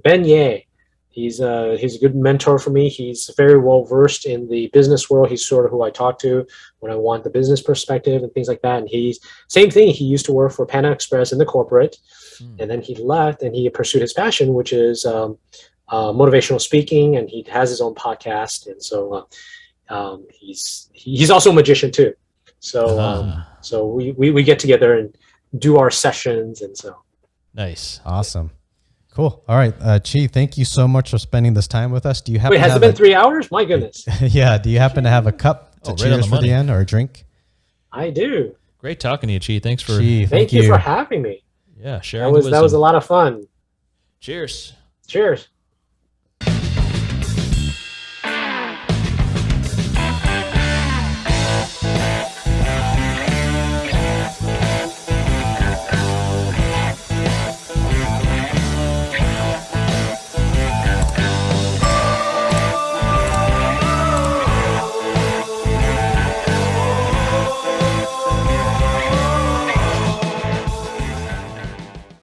Ben Ye. He's a good mentor for me. He's very well versed in the business world. He's sort of who I talk to when I want the business perspective and things like that. And he's same thing. He used to work for Panda Express in the corporate, and then he left and he pursued his passion, which is motivational speaking, and he has his own podcast. And so he's also a magician too. So so we get together and do our sessions, and so Nice. Awesome. Cool. All right. Chi, thank you so much for spending this time with us. Do you happen wait, has to it have been 3 hours? My goodness. Yeah. Do you happen to have a cup to right on cheers the for money. the end or a drink? I do. Great talking to you, Chi. Thanks for Chi, Thank you for having me. sharing. That was the a lot of fun. Cheers. Cheers.